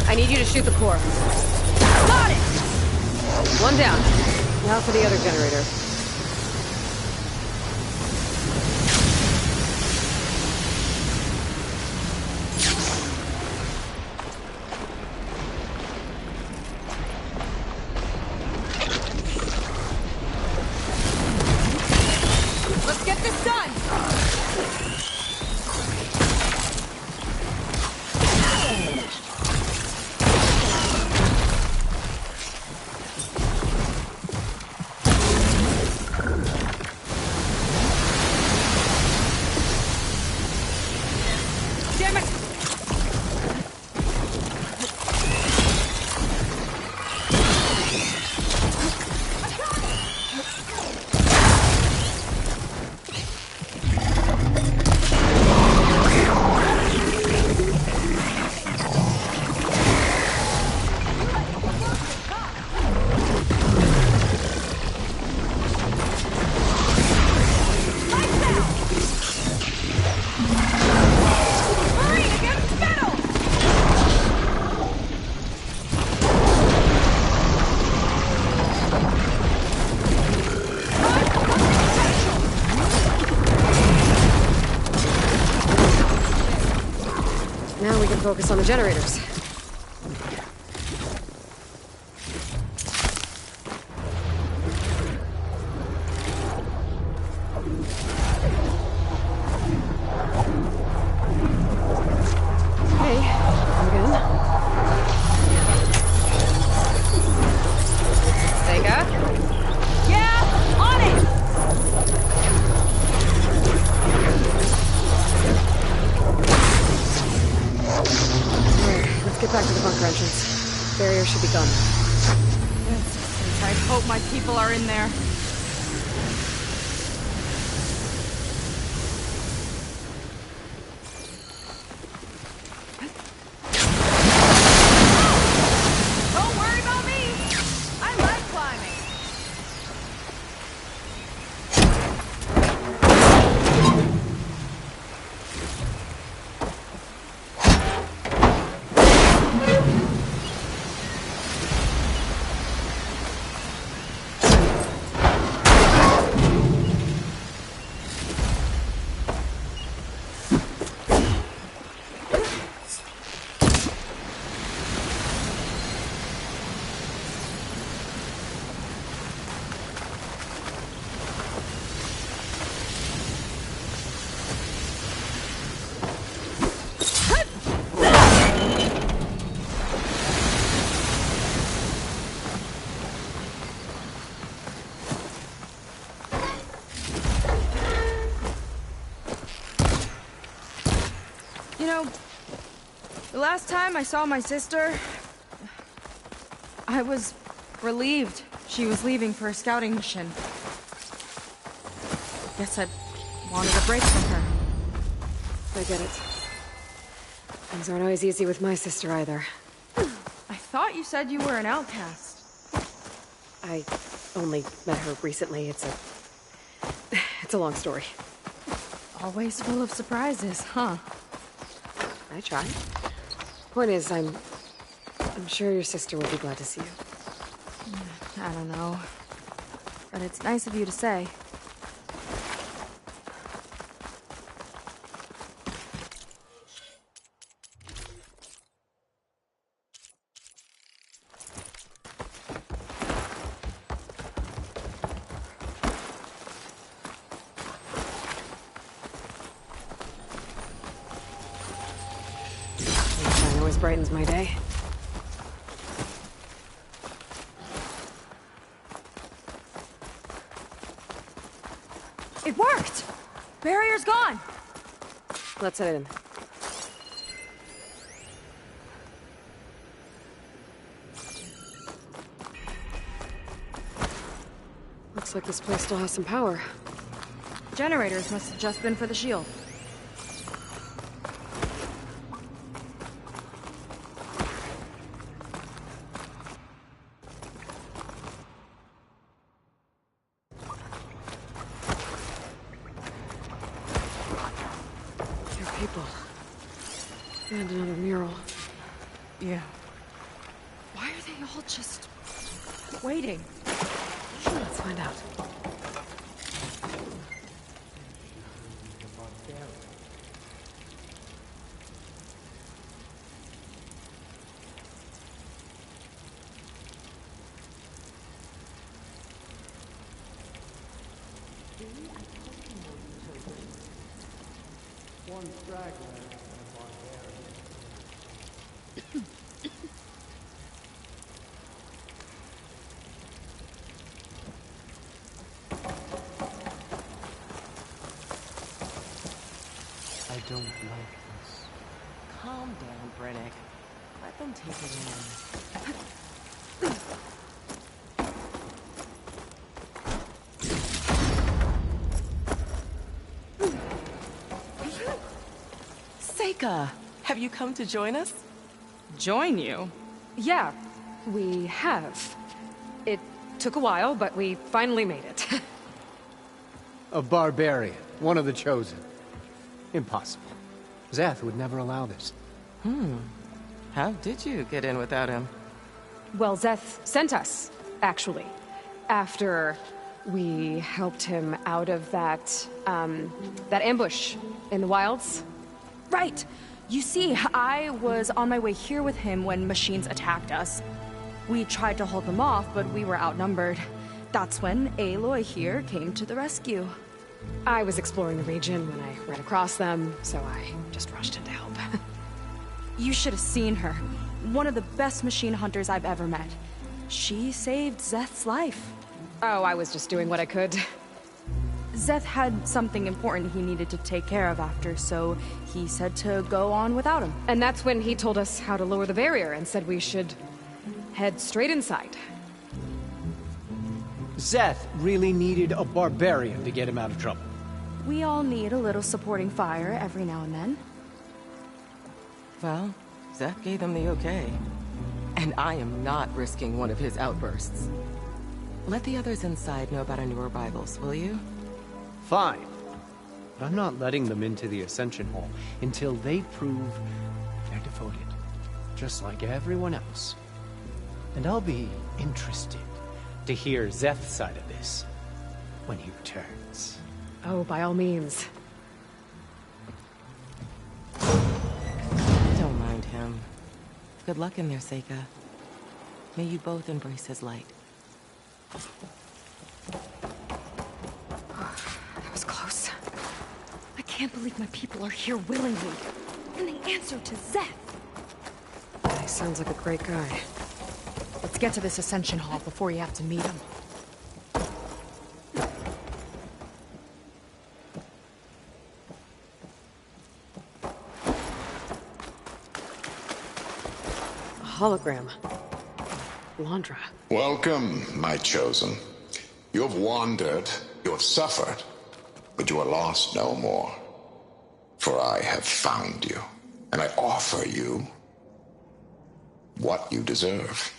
I need you to shoot the core. Got it! One down. Now for the other generator. Let's get this done! Damn it! Hurry against metal! Now we can focus on the generators. Hey, again. Vega? Yeah, on it! Let's get back to the bunker entrance. Barrier should be gone. I hope my people are in there. Don't worry about me! I like climbing. You know, the last time I saw my sister, I was relieved she was leaving for a scouting mission. Guess I wanted a break from her. I get it. Things aren't always easy with my sister either. I thought you said you were an outcast. I only met her recently. It's a long story. Always full of surprises, huh? I try. Point is, I'm sure your sister will be glad to see you. I don't know. But it's nice of you to say. Sunshine always brightens my day. It worked! Barrier's gone! Let's head in. Looks like this place still has some power. Generators must have just been for the shield. People. And another mural. Yeah. Why are they all just waiting? Let's find out. One straggler and a barbarian. I don't like this. Calm down, Brennick. Let them take it in. Seika, have you come to join us? Join you? Yeah, we have. It took a while, but we finally made it. A barbarian, one of the chosen. Impossible. Szeth would never allow this. How did you get in without him? Well, Szeth sent us, actually. After we helped him out of that ambush in the wilds. Right! You see, I was on my way here with him when machines attacked us. We tried to hold them off, but we were outnumbered. That's when Aloy here came to the rescue. I was exploring the region when I ran across them, so I just rushed in to help. You should have seen her. One of the best machine hunters I've ever met. She saved Szeth's life. Oh, I was just doing what I could. Szeth had something important he needed to take care of after, so he said to go on without him. And that's when he told us how to lower the barrier and said we should head straight inside. Szeth really needed a barbarian to get him out of trouble. We all need a little supporting fire every now and then. Well, Szeth gave them the okay. And I am not risking one of his outbursts. Let the others inside know about our new arrivals, will you? Fine. But I'm not letting them into the Ascension Hall until they prove they're devoted. Just like everyone else. And I'll be interested to hear Szeth's side of this when he returns. Oh, by all means. Don't mind him. Good luck in there, Seika. May you both embrace his light. That was close. I can't believe my people are here willingly. And they answered to Szeth. He sounds like a great guy. Let's get to this Ascension Hall before you have to meet him. A hologram. Londra. Welcome, my chosen. You have wandered, you have suffered, but you are lost no more. For I have found you, and I offer you what you deserve.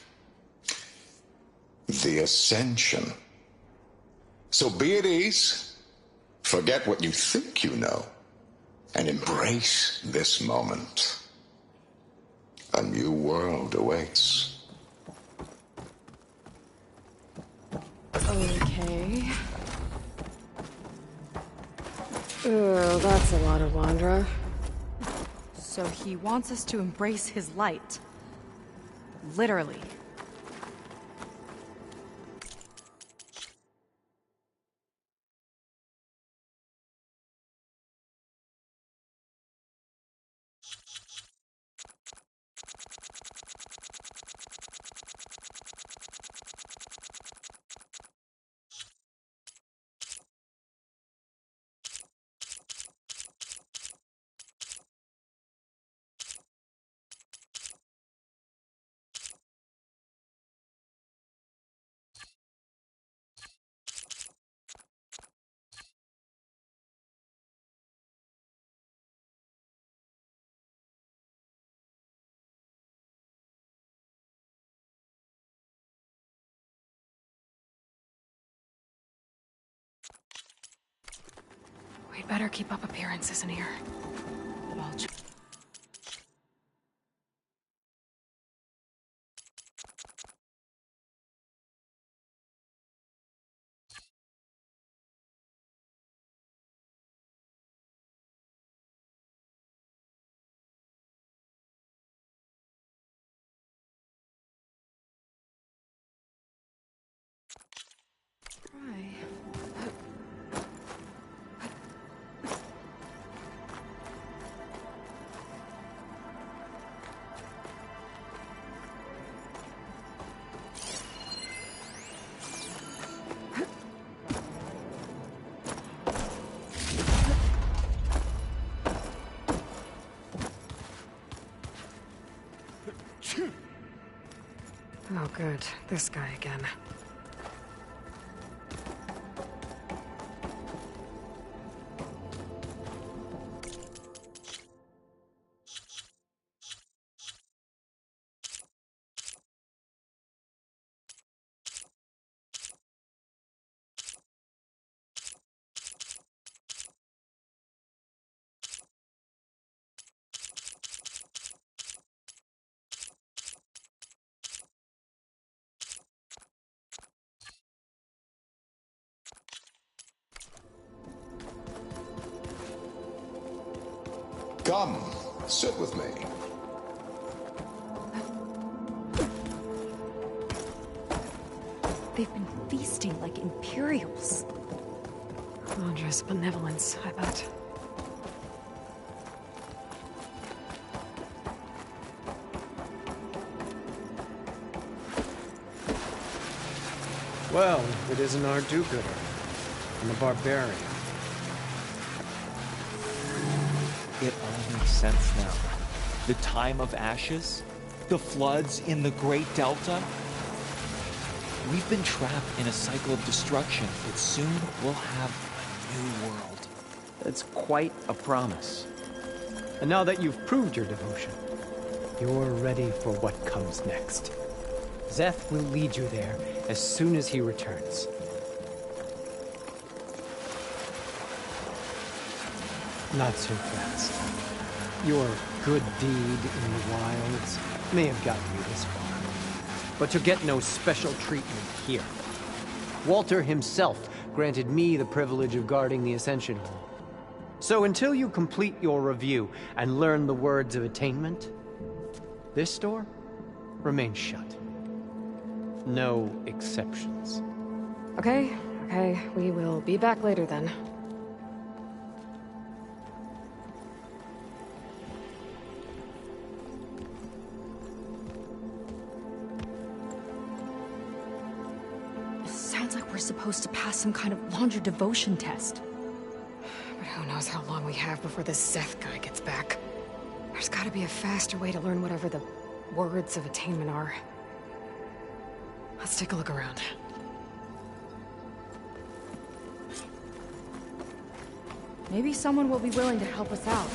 The Ascension. So be at ease, forget what you think you know, and embrace this moment. A new world awaits. Okay. Oh, that's a lot of Londra. So he wants us to embrace his light. Literally. We'd better keep up appearances in here. try. Oh, good. This guy again. Come, sit with me. They've been feasting like Imperials. Londra's benevolence, I bet. Well, if it isn't our do-gooder, and the barbarian. It all makes sense now. The time of ashes, the floods in the Great Delta. We've been trapped in a cycle of destruction, but soon we'll have a new world. That's quite a promise. And now that you've proved your devotion, you're ready for what comes next. Szeth will lead you there as soon as he returns. Not so fast. Your good deed in the wilds may have gotten you this far, but you'll get no special treatment here. Walter himself granted me the privilege of guarding the Ascension Hall. So until you complete your review and learn the words of attainment, this door remains shut. No exceptions. Okay, we will be back later then. Sounds like we're supposed to pass some kind of Laundra devotion test. But who knows how long we have before this Szeth guy gets back. There's gotta be a faster way to learn whatever the words of attainment are. Let's take a look around. Maybe someone will be willing to help us out.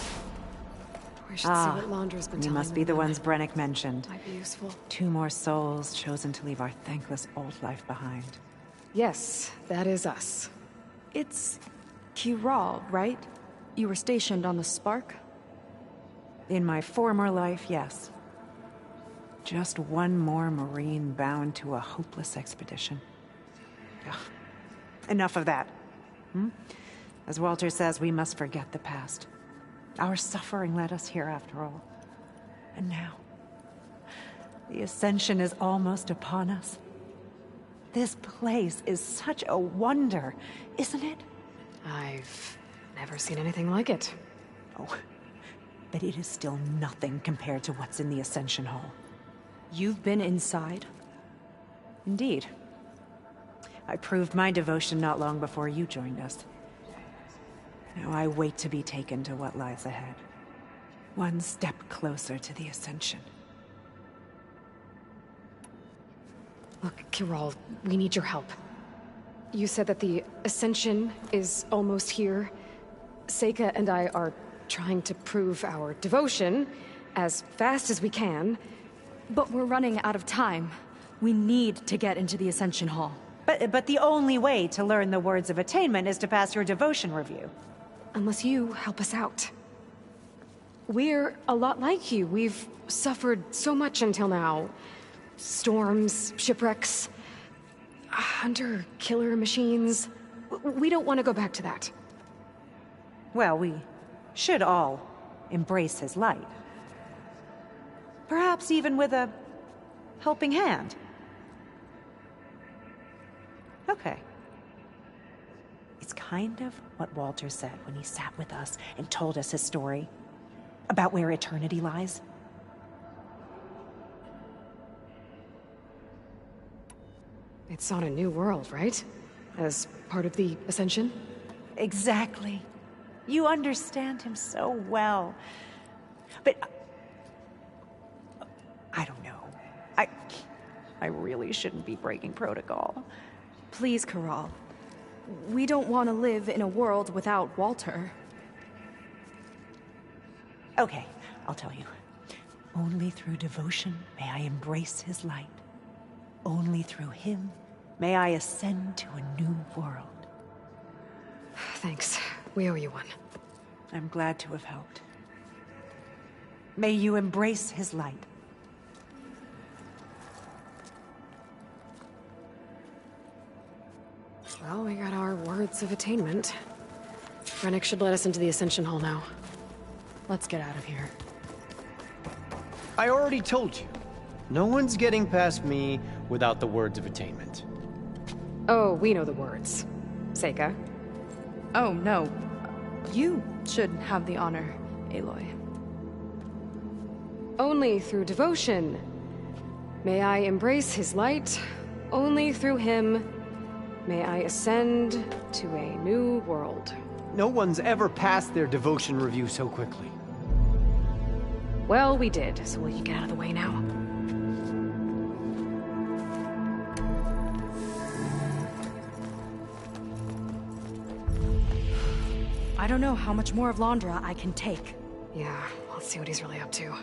We should see what Laundra's been You telling must be the them. ones Brennick mentioned. Might be useful. 2 more souls chosen to leave our thankless old life behind. Yes, that is us. It's Kiral, right? You were stationed on the Spark? In my former life, yes. Just one more Marine bound to a hopeless expedition. Ugh. Enough of that. As Walter says, we must forget the past. Our suffering led us here after all. And now, the Ascension is almost upon us. This place is such a wonder, isn't it? I've never seen anything like it. Oh, but it is still nothing compared to what's in the Ascension Hall. You've been inside? Indeed. I proved my devotion not long before you joined us. Now I wait to be taken to what lies ahead. One step closer to the Ascension. Look, Kiral, we need your help. You said that the Ascension is almost here. Seika and I are trying to prove our devotion as fast as we can. But we're running out of time. We need to get into the Ascension Hall. But the only way to learn the words of attainment is to pass your devotion review. Unless you help us out. We're a lot like you. We've suffered so much until now. Storms, shipwrecks, hunter-killer machines. We don't want to go back to that. Well, we should all embrace his light. Perhaps even with a helping hand. Okay. kind of what Walter said when he sat with us and told us his story about where eternity lies. It's on a new world, right? As part of the Ascension? Exactly. You understand him so well. But I don't know. I really shouldn't be breaking protocol. Please, Corral. We don't want to live in a world without Walter. Okay, I'll tell you. Only through devotion may I embrace his light. Only through him may I ascend to a new world. Thanks. We owe you one. I'm glad to have helped. May you embrace his light. Well, we got our words of attainment. Rennick should let us into the Ascension Hall now. Let's get out of here. I already told you. No one's getting past me without the words of attainment. Oh, we know the words. Seika. Oh, no. You should have the honor, Aloy. Only through devotion may I embrace his light. Only through him may I ascend to a new world. No one's ever passed their devotion review so quickly. Well, we did, so will you get out of the way now? I don't know how much more of Londra I can take. Yeah, let's see what he's really up to.